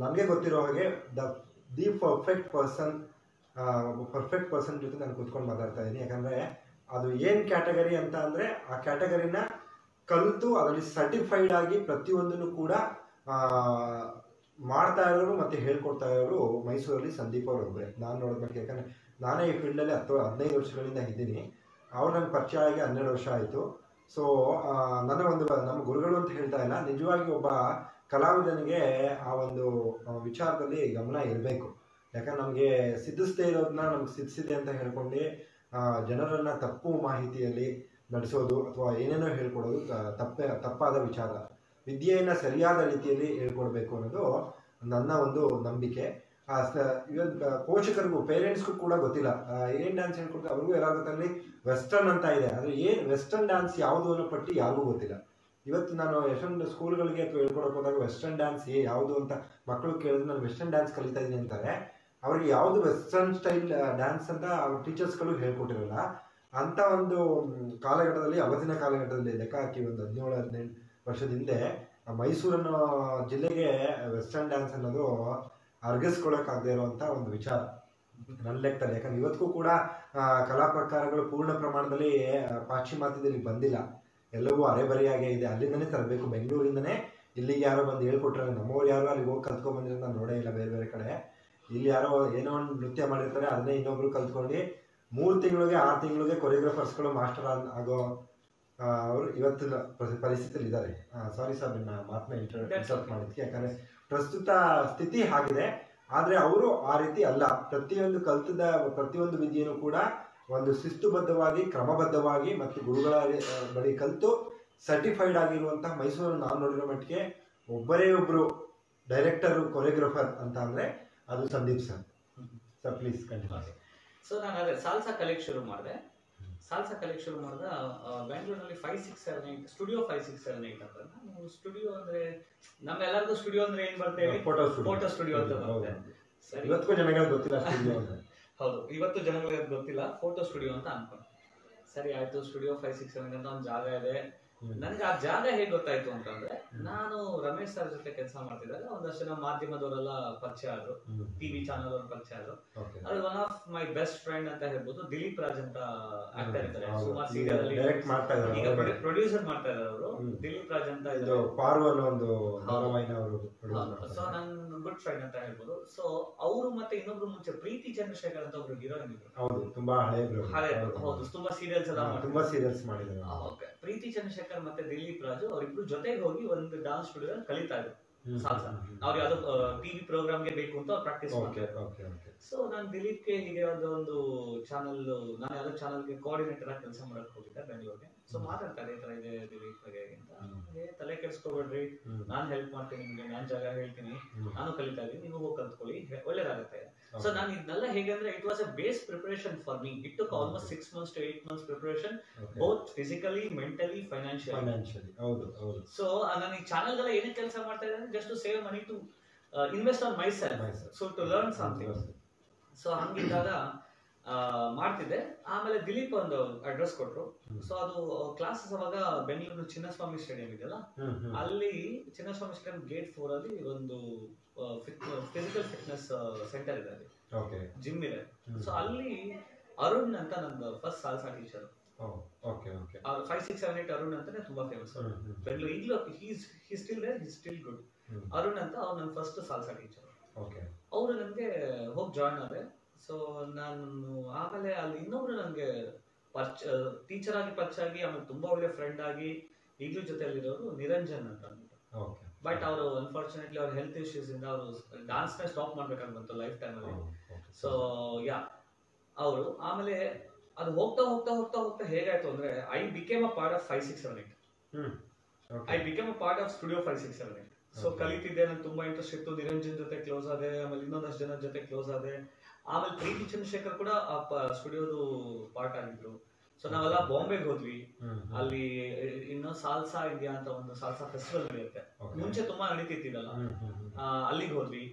ನನಗೆ ಗೊತ್ತಿರೋ ಹಾಗೆ ದಿ ಪರ್ಫೆಕ್ಟ್ ಪರ್ಸನ್ ಜೊತೆ ನಾನು ಕೂತ್ಕೊಂಡು ಮಾತಾಡ್ತಾ ಇದ್ದೀನಿ. ಯಾಕಂದರೆ ಅದು ಏನು ಕ್ಯಾಟಗರಿ ಅಂತ ಅಂದರೆ ಆ ಕ್ಯಾಟಗರಿನ ಕಲಿತು ಅದರಲ್ಲಿ ಸರ್ಟಿಫೈಡ್ ಆಗಿ ಪ್ರತಿಯೊಂದನ್ನು ಕೂಡ ಮಾಡ್ತಾ ಇರೋರು ಮತ್ತು ಹೇಳ್ಕೊಡ್ತಾ ಇರೋರು ಮೈಸೂರಲ್ಲಿ ಸಂದೀಪ್ ಅವರು ಒಬ್ಬರೇ ನಾನು ನೋಡಬೇಕು. ಯಾಕಂದರೆ ನಾನೇ ಈ ಫೀಲ್ಡಲ್ಲಿ 15 ವರ್ಷಗಳಿಂದ ಇದ್ದೀನಿ. ಅವ್ರು ನನಗೆ ಪರಿಚಯ ಆಗಿ 12 ವರ್ಷ ಆಯಿತು. ಸೊ ನಮ್ಮ ಗುರುಗಳು ಅಂತ ಹೇಳ್ತಾ ಇಲ್ಲ, ನಿಜವಾಗಿ ಒಬ್ಬ ಕಲಾವಿದನಿಗೆ ಆ ಒಂದು ವಿಚಾರದಲ್ಲಿ ಗಮನ ಇರಬೇಕು. ಯಾಕಂದ್ರೆ ನಮಗೆ ಸಿದ್ಧಿಸದೇ ಇರೋದನ್ನ ನಮ್ಗೆ ಸಿದ್ಧಿಸಿದೆ ಅಂತ ಹೇಳ್ಕೊಂಡು ಜನರನ್ನ ತಪ್ಪು ಮಾಹಿತಿಯಲ್ಲಿ ನಡೆಸೋದು ಅಥವಾ ಏನೇನೋ ಹೇಳ್ಕೊಡೋದು ತಪ್ಪಾದ ವಿಚಾರ. ವಿದ್ಯೆಯನ್ನು ಸರಿಯಾದ ರೀತಿಯಲ್ಲಿ ಹೇಳ್ಕೊಡ್ಬೇಕು ಅನ್ನೋದು ನನ್ನ ಒಂದು ನಂಬಿಕೆ. ಪೋಷಕರಿಗೂ ಪೇರೆಂಟ್ಸ್ಗೂ ಕೂಡ ಗೊತ್ತಿಲ್ಲ ಏನು ಡ್ಯಾನ್ಸ್ ಹೇಳ್ಕೊಡ್ತಾರೆ. ಅವ್ರಿಗೂ ಎಲ್ಲಾದ್ರಲ್ಲಿ ವೆಸ್ಟರ್ನ್ ಅಂತ ಇದೆ, ಆದರೆ ಏನು ವೆಸ್ಟರ್ನ್ ಡ್ಯಾನ್ಸ್ ಯಾವುದು ಅನ್ನೋ ಪಟ್ಟಿ ಯಾರಿಗೂ ಗೊತ್ತಿಲ್ಲ. ಇವತ್ತು ನಾನು ಎಷ್ಟೊಂದು ಸ್ಕೂಲ್ಗಳಿಗೆ ಅಥವಾ ಹೇಳ್ಕೊಡಕ್ಕೆ ಹೋದಾಗ ವೆಸ್ಟರ್ನ್ ಡ್ಯಾನ್ಸ್ ಯಾವುದು ಅಂತ ಮಕ್ಕಳು ಕೇಳಿದ್ರೆ ನಾನು ವೆಸ್ಟರ್ನ್ ಡ್ಯಾನ್ಸ್ ಕಲಿತಾ ಇದ್ದೀನಿ ಅಂತಾರೆ. ಅವ್ರಿಗೆ ಯಾವುದು ವೆಸ್ಟರ್ನ್ ಸ್ಟೈಲ್ ಡ್ಯಾನ್ಸ್ ಅಂತ ಅವ್ರ ಟೀಚರ್ಸ್ಗಳು ಹೇಳ್ಕೊಟ್ಟಿರಲ್ಲ. ಅಂಥ ಒಂದು ಕಾಲಘಟ್ಟದಲ್ಲಿ, ಅವತ್ತಿನ ಕಾಲಘಟ್ಟದಲ್ಲಿ ಲೆಕ್ಕ ಹಾಕಿ ಒಂದು 17-18 ವರ್ಷದ ಹಿಂದೆ ಮೈಸೂರನ್ನು ಜಿಲ್ಲೆಗೆ ವೆಸ್ಟರ್ನ್ ಡ್ಯಾನ್ಸ್ ಅನ್ನೋದು ಅರ್ಗಿಸ್ಕೊಳ್ಳೋಕ್ಕಾಗದೇ ಇರುವಂಥ ಒಂದು ವಿಚಾರ ನನ್ನ ಲೆಕ್ಕದಲ್ಲಿ. ಯಾಕಂದ್ರೆ ಇವತ್ತಿಗೂ ಕೂಡ ಕಲಾ ಪ್ರಕಾರಗಳು ಪೂರ್ಣ ಪ್ರಮಾಣದಲ್ಲಿ ಪಾಶ್ಚಿಮಾತ್ಯದಲ್ಲಿ ಬಂದಿಲ್ಲ, ಎಲ್ಲವೂ ಅರೆಬರಿಯಾಗೇ ಇದೆ. ಅಲ್ಲಿಂದನೇ ತರಬೇಕು, ಬೆಂಗಳೂರಿಂದನೇ ಇಲ್ಲಿಗೆ ಯಾರೋ ಬಂದು ಹೇಳ್ಕೊಟ್ರೆ. ನಮ್ಮವ್ರು ಯಾರೋ ಅಲ್ಲಿಗೆ ಹೋಗಿ ಕಲ್ತ್ಕೊಂಡ್ ಬಂದಿರೋ ನಾನು ನೋಡೇ ಇಲ್ಲ ಬೇರೆ ಬೇರೆ ಕಡೆ. ಇಲ್ಲಿ ಯಾರೋ ಏನೋ ಒಂದು ನೃತ್ಯ ಮಾಡಿರ್ತಾರೆ, ಅದನ್ನೇ ಇನ್ನೊಬ್ರು ಕಲ್ತ್ಕೊಂಡು 3 ತಿಂಗಳಿಗೆ 6 ತಿಂಗಳಿಗೆ ಕೊರಿಯೋಗ್ರಾಫರ್ಸ್ಗಳು ಮಾಸ್ಟರ್ ಆಗೋ ಅವರು ಇವತ್ತಿನ ಪರಿಸ್ಥಿತಿಯಲ್ಲಿ ಇದ್ದಾರೆ. ಸಾರಿ ಸರ್, ನನ್ನ ಮಾತನ್ನ ಇಂಟರ್ಪ್ಟ್ ಮಾಡಿದ್ಕೆ. ಯಾಕಂದ್ರೆ ಪ್ರಸ್ತುತ ಸ್ಥಿತಿ ಆಗಿದೆ. ಆದರೆ ಅವರು ಆ ರೀತಿ ಅಲ್ಲ. ಪ್ರತಿಯೊಂದು ಪ್ರತಿಯೊಂದು ವಿದ್ಯೆಯೂ ಕೂಡ ಒಂದು ಶಿಸ್ತುಬದ್ಧವಾಗಿ, ಕ್ರಮಬದ್ಧವಾಗಿ ಮತ್ತು ಗುರುಗಳ ಬಳಿ ಕಲಿತು ಸರ್ಟಿಫೈಡ್ ಆಗಿರುವಂತಹ ಮೈಸೂರಲ್ಲಿ ನಾನು ನೋಡಿರೋ ಮಟ್ಟಿಗೆ ಒಬ್ಬರೇ ಒಬ್ಬರು ಡೈರೆಕ್ಟರು, ಕೊರಿಯೋಗ್ರಾಫರ್ ಅಂತ ಅಂದರೆ ಅದು Sandeep sir. Sir please continue. So ನಾನು ಅದೇ ಸಾಲ್ಸಾ ಕಲಿಕ್ ಶುರು ಮಾಡಿದೆ. ಬೆಂಗಳೂರಿನಲ್ಲಿ 5678 ಸ್ಟುಡಿಯೋ 5678 ಅಂತ. ನಾವು ಸ್ಟುಡಿಯೋ ಅಂದ್ರೆ ನಮ್ಮೆಲ್ಲರಿಗೂ ಸ್ಟುಡಿಯೋ ಅಂದ್ರೆ ಏನ್ ಬರ್ತೇವೆ, ಫೋಟೋ ಸ್ಟುಡಿಯೋ ಅಂತ ಬರುತ್ತೆ. ಸರಿ, ಇವತ್ತು ಜನಗಳಿಗೆ ಗೊತ್ತಿಲ್ಲ ಸ್ಟುಡಿಯೋ ಅಂದ್ರೆ. ಹೌದು, ಇವತ್ತು ಜನಗಳಿಗೆ ಗೊತ್ತಿಲ್ಲ, ಫೋಟೋ ಸ್ಟುಡಿಯೋ ಅಂತ ಅನ್ಕೊಂಡು. ಸರಿ ಆಯ್ತು, ಸ್ಟುಡಿಯೋ 567 ಅಂತ ಒಂದು ಜಾಗ ಇದೆ. ನನಗೆ ಆ ಜಾಗ ಹೇಗೆ ಗೊತ್ತಾಯ್ತು ಅಂತಂದ್ರೆ, ನಾನು ರಮೇಶ್ ಸರ್ ಜೊತೆ ಕೆಲಸ ಮಾಡ್ತಿದ್ದಾಗ ಒಂದಷ್ಟು ಜನ ಮಾಧ್ಯಮದವರೆಲ್ಲ ಪರಿಚಯ ಆದ್ರು, ಟಿವಿ ಚಾನಲ್ ಅವ್ರ ಪರಿಚಯ ಆದ್ರು. ಅದು one of my best friend ಅಂತ ಹೇಳ್ಬೋದು, ದಿಲೀಪ್ ರಾಜ್ ಅಂತ ಆಕ್ಟರ್ ಇದ್ದಾರೆ, ಸುಮಾರು ಸೀರಿಯಲ್ ಅಲ್ಲಿ ಈಗ ಪ್ರೊಡ್ಯೂಸರ್ ಮಾಡ್ತಾ ಇದ್ದಾರೆ ಅವರು. ದಿಲೀಪ್ ರಾಜ್ ಅಂತ ಇದು ಪಾರ್ವಲ್ ಒಂದು ಧಾರಾವಾಹಿನ ಅವರು. ಸೊ ನನ್ನ ಗುಡ್ ಫ್ರೆಂಡ್ ಅಂತ ಹೇಳ್ಬೋದು. ಸೊ ಅವರು ಮತ್ತೆ ಇನ್ನೊಬ್ರು ಮುಂಚೆ ಪ್ರೀತಿ ಚಂದ್ರಶೇಖರ್ ಅಂತ ಒಬ್ರು ಹೀರೋಯಿನ್ ಇದ್ರು. ಹೌದು, ತುಂಬಾ ಹೌದು, ತುಂಬಾ ಸೀರಿಯಲ್ಸ್ ಎಲ್ಲ ಮಾಡಿದ್ದಾರೆ. ಓಕೆ, ಪ್ರೀತಿ ಚಂದ್ರಶೇಖರ್ ಮತ್ತೆ ದಿಲೀಪ್ ರಾಜು ಅವರಿಬ್ರು ಜೊತೆಗೆ ಹೋಗಿ ಒಂದು ಡಾನ್ಸ್ ಸ್ಟುಡಿಯೋ ಕಲಿತಾ ಇದ್ರು ಸಾಲ್ಸಾ. ಅವ್ರು ಯಾವ್ದೋ ಟಿವಿ ಪ್ರೋಗ್ರಾಮ್ಗೆ ಬೇಕು ಅಂತ ಪ್ರಾಕ್ಟೀಸ್ ಮಾಡ್ತಾರೆ. ಸೊ ನಾನು ದಿಲೀಪ್ಗೆ ಹೀಗೆ ಒಂದು ಚಾನಲ್, ನಾನು ಯಾವ್ದೋ ಚಾನಲ್ಗೆ ಕೋಆರ್ಡಿನೇಟರ್ ಆಗಿ ಕೆಲಸ ಮಾಡಕ್ ಹೋಗಿದ್ದೆ ಬೆಂಗಳೂರಿಗೆ. ಸೊ ಮಾತಾಡ್ತಾರೆ, ಈ ತರ ಇದೆ ದಿಲೀಪ್ ಬಗ್ಗೆ ಅಂತ. ತಲೆ ಕೆಡಿಸ್ಕೋಬೇಡ್ರಿ, ನಾನು ಹೆಲ್ಪ್ ಮಾಡ್ತೀನಿ ನಿಮ್ಗೆ, ನಾನು ಜಾಗ ಹೇಳ್ತೀನಿ, ನಾನು ಕಲಿತಾ ಇದ್ದೀನಿ, ನೀವು ಹೋಗಿ ಕಲ್ತ್ಕೊಳ್ಳಿ, ಒಳ್ಳೇದಾಗುತ್ತೆ. ಸೊ ನಾನು ಇದನ್ನೆಲ್ಲ ಹೇಗೆ ಅಂದ್ರೆ, it was a base preparation for me. It took almost 6 months to 8 months preparation, both physically, mentally, financially. So ನಾನು ಈ ಚಾನಲ್ ಗೆಲ್ಲ ಏನಕ್ಕೆ ಕೆಲಸ ಮಾಡ್ತಾ ಇದ್ದೇನೆ, just to save money, to invest on myself, so to learn something. So ಹಂಗಿದ್ದಾಗ ಮಾಡ್ತಿದ್ದೆ. ಆಮೇಲೆ ದಿಲೀಪ್ ಒಂದು ಅಡ್ರೆಸ್ ಕೊಟ್ರು. ಸೊ ಅದು ಕ್ಲಾಸಸ್ ಅವಾಗ ಬೆಂಗಳೂರು ಚಿನ್ನಸ್ವಾಮಿ ಸ್ಟೇಡಿಯಂ ಇದೆಯಲ್ಲ, ಅಲ್ಲಿ ಚಿನ್ನಸ್ವಾಮಿ ಸ್ಟೇಡಿಯಂ ಗೇಟ್ 4 ಅಲ್ಲಿ ಒಂದು ಫಿಸಿಕಲ್ ಫಿಟ್ನೆಸ್ ಸೆಂಟರ್ ಇದೆ, ಅಲ್ಲಿ ಜಿಮ್ ಇದೆ. ಸೊ ಅಲ್ಲಿ ಅರುಣ್ ಅಂತ ನನ್ನ ಫಸ್ಟ್ ಸಾಲ್ಸಾ ಟೀಚರ್. 5678 ಅರುಣ್ ಅಂತಾನೆ ತುಂಬಾ ಫೇಮಸ್ ಬೆಂಗಳೂರು. ಈಗಲೂ he still there, he still good. Arun ಅಂತ ಅವ್ರು ನನ್ನ ಫಸ್ಟ್ ಸಾಲ್ಸಾ ಟೀಚರ್. ಅವರು ನನಗೆ ಹೋಗಿ ಜಾಯ್ನ್ ಆದ್ರೆ ಸೊ ನಾನು ಆಮೇಲೆ ಅಲ್ಲಿ ಇನ್ನೊಬ್ರು ನನಗೆ ಟೀಚರ್ ಆಗಿ ಪರಿಚಯ ಆಗಿ ಆಮೇಲೆ ತುಂಬಾ ಒಳ್ಳೆ ಫ್ರೆಂಡ್ ಆಗಿ ಈಗಲೂ ಜೊತೆಲಿರೋರು ನಿರಂಜನ್ ಅಂತ ಅಂದ್ಬಿಟ್ಟು. ಓಕೆ. ಬಟ್ ಅವರು ಅನ್ಫಾರ್ಚುನೇಟ್ಲಿ ಅವ್ರ ಹೆಲ್ತ್ ಇಶ್ಯೂಸ್ ಇಂದ ಅವರು ಡಾನ್ಸ್ ನ ಸ್ಟಾಪ್ ಮಾಡ್ಬೇಕಾಗಿ ಬಂತು ಲೈಫ್ ಟೈಮ್ ಅಲ್ಲಿ. ಸೊ ಯಾ ಅವರು ಆಮೇಲೆ ಅದು ಹೋಗ್ತಾ ಹೋಗ್ತಾ ಹೋಗ್ತಾ ಹೋಗ್ತಾ ಹೇಗಾಯ್ತು ಅಂದ್ರೆ I became a part of 5678. I became a part of studio 5678. So ಕಲಿತಿದ್ದೆ, ನಂಗೆ ತುಂಬಾ ಇಂಟ್ರೆಸ್ಟ್ ಇತ್ತು. ನಿರಂಜನ್ ಜೊತೆ ಕ್ಲೋಸ್ ಆದೆ, ಆಮೇಲೆ ಇನ್ನೊಂದಷ್ಟು ಜನ ಜೊತೆ ಕ್ಲೋಸ್ ಆದೆ. ಆಮೇಲೆ ಪ್ರೀತಿ ಚಂದ್ರಶೇಖರ್ ಕೂಡ ಸ್ಟುಡಿಯೋದು ಪಾರ್ಟ್ ಆಗಿದ್ರು. ಸೊ ನಾವೆಲ್ಲ ಬಾಂಬೆಗೆ ಹೋದ್ವಿ. ಅಲ್ಲಿ ಇನ್ನು ಸಾಲ್ಸಾ ಇಂಡಿಯಾ ಅಂತ ಒಂದು ಸಾಲ್ಸಾ ಫೆಸ್ಟಿವಲ್ ನಡೆಯುತ್ತೆ, ಮುಂಚೆ ತುಂಬಾ ನಡೀತಿದ್ದಲ್ಲ, ಅಲ್ಲಿಗೆ ಹೋದ್ವಿ.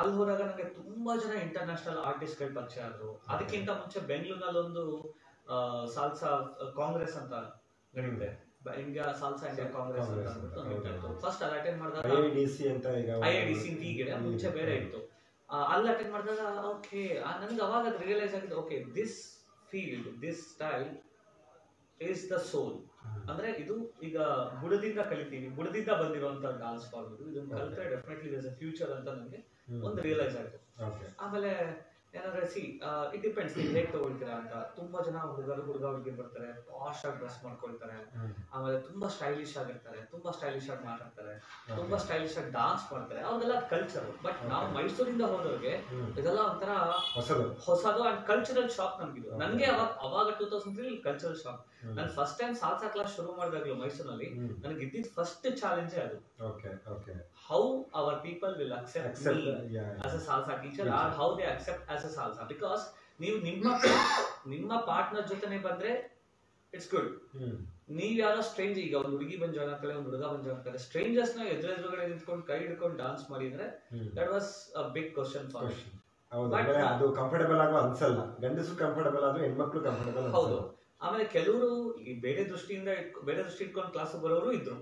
ಅಲ್ಲಿ ಹೋದಾಗ ನಂಗೆ ತುಂಬಾ ಜನ ಇಂಟರ್ನ್ಯಾಷನಲ್ ಆರ್ಟಿಸ್ಟ್ ಗಳು ಪರಿಚಯ ಆದ್ರು. ಅದಕ್ಕಿಂತ ಮುಂಚೆ ಬೆಂಗಳೂರಿನಲ್ಲಿ ಒಂದು ಸಾಲ್ಸಾ ಕಾಂಗ್ರೆಸ್ ಅಂತ ನಡೆಯುತ್ತೆ, ಇಂಡಿಯಾ ಸಾಲ್ಸಾ ಇಂಡಿಯಾ ಕಾಂಗ್ರೆಸ್ ಅಂತ ಅಂದ್ಬಿಟ್ಟು. ಫಸ್ಟ್ ಅಲ್ಲಿ ಅಟೆಂಡ್ ಮಾಡಿದಾಗ IIDC ಹೀಗಿದೆ, ಮುಂಚೆ ಬೇರೆ ಇತ್ತು. ಅಲ್ಲಿ ಅಟೆಂಡ್ ಮಾಡಿದಾಗ ಓಕೆ ನನ್ಗೆ ಅವಾಗ ಅದು ರಿಯಲೈಸ್ ಆಗಿದೆ, okay this field, this style is the soul. ಅಂದ್ರೆ ಇದು ಈಗ ಬುಡದಿಂದ ಕಲಿತೀವಿ, ಬುಡದಿಂದ ಬಂದಿರುವಂತ ಡಾನ್ಸ್ ಫಾರ್ಮ್ ಇದು. ಇದನ್ನ ಕಲಿತ್ರೆ ಡೆಫಿನೆಟ್ಲಿ ದೇರ್ಸ್ ಅ ಫ್ಯೂಚರ್ ಅಂತ ನನಗೆ ಒಂದು ರಿಯಲೈಸ್ ಆಯ್ತು. ಆಮೇಲೆ ಏನಂದ್ರೆ ಇಟ್ ಡಿಪೆಂಡ್ಸ್ ನೀವು ಹೇಗೆ ತಗೊಳ್ತೀರಾ ಅಂತ. ತುಂಬಾ ಜನ ಹುಡುಗಿರು ಬರ್ತಾರೆ, ಪಾಶ್ ಆಗಿ ಡ್ರೆಸ್ ಮಾಡ್ಕೊಳ್ತಾರೆ, ಆಮೇಲೆ ತುಂಬಾ ಸ್ಟೈಲಿಶ್ ಆಗಿರ್ತಾರೆ, ತುಂಬಾ ಸ್ಟೈಲಿಶ್ ಆಗಿ ಮಾತಾಡ್ತಾರೆ, ತುಂಬಾ ಸ್ಟೈಲಿಶ್ ಆಗಿ ಡಾನ್ಸ್ ಮಾಡ್ತಾರೆ. ಅವ್ರಿಗೆಲ್ಲ ಕಲ್ಚರ್. ಬಟ್ ನಾವು ಮೈಸೂರಿಂದ ಹೋದವ್ರಿಗೆ ಇದೆಲ್ಲ ಒಂಥರ ಹೊಸದು ಅಂಡ್ ಕಲ್ಚರಲ್ ಶಾಕ್ ನಮ್ಗಿದು. ನನ್ಗೆ ಅವಾಗ 2003 ಕಲ್ಚರಲ್ ಶಾಕ್. ನಾನು ಫಸ್ಟ್ ಟೈಮ್ ಸಾಲ್ಸಾ ಕ್ಲಾಸ್ ಶುರು ಮಾಡಿದಾಗ್ಲೂ ಮೈಸೂರಿನಲ್ಲಿ ನನಗೆ ಇದ್ದಿದ್ದು ಫಸ್ಟ್ ಚಾಲೆಂಜ್ ಅದು. How our people will accept me as a salsa teacher or how they accept as a salsa, because ನೀವು ನಿಮ್ಮ ಪಾರ್ಟ್ನರ್ ಜೊತೆನೆ ಬಂದ್ರೆ ಇಟ್ಸ್ ಗುಡ್. ನೀವ್ ಯಾರೋ ಸ್ಟ್ರೇಂಜ್, ಈಗ ಒಂದು ಹುಡುಗಿ ಬಂದ್ ಜಾಯ್ನ್ ಆಗ್ತಾರೆ, ಒಂದು ಹುಡುಗ ಬಂದ್ ಜಾಯ್ನ್ ಆಗ್ತಾರೆ, ಸ್ಟ್ರೇಂಜರ್ಸ್ ನ ಎದುರುಗಡೆ ನಿಂತ್ಕೊಂಡು ಕೈ ಹಿಡ್ಕೊಂಡು ಡಾನ್ಸ್ ಮಾಡಿದ್ರೆ that was a big question for me. ಅದು ಕಂಫರ್ಟಬಲ್ ಆಗೋ ಅನ್ಸಲ್ಲ, ಗಂಡಸು ಕಂಫರ್ಟಬಲ್ ಆದ್ರೆ ಹೆಣ್ಮಕ್ಳು ಕಂಫರ್ಟಬಲ್. ಹೌದು. ಆಮೇಲೆ ಕೆಲವರು ಈ ಬೇರೆ ದೃಷ್ಟಿ ಇಟ್ಕೊಂಡು ಕ್ಲಾಸ್ ಬರೋರು ಇದ್ರು.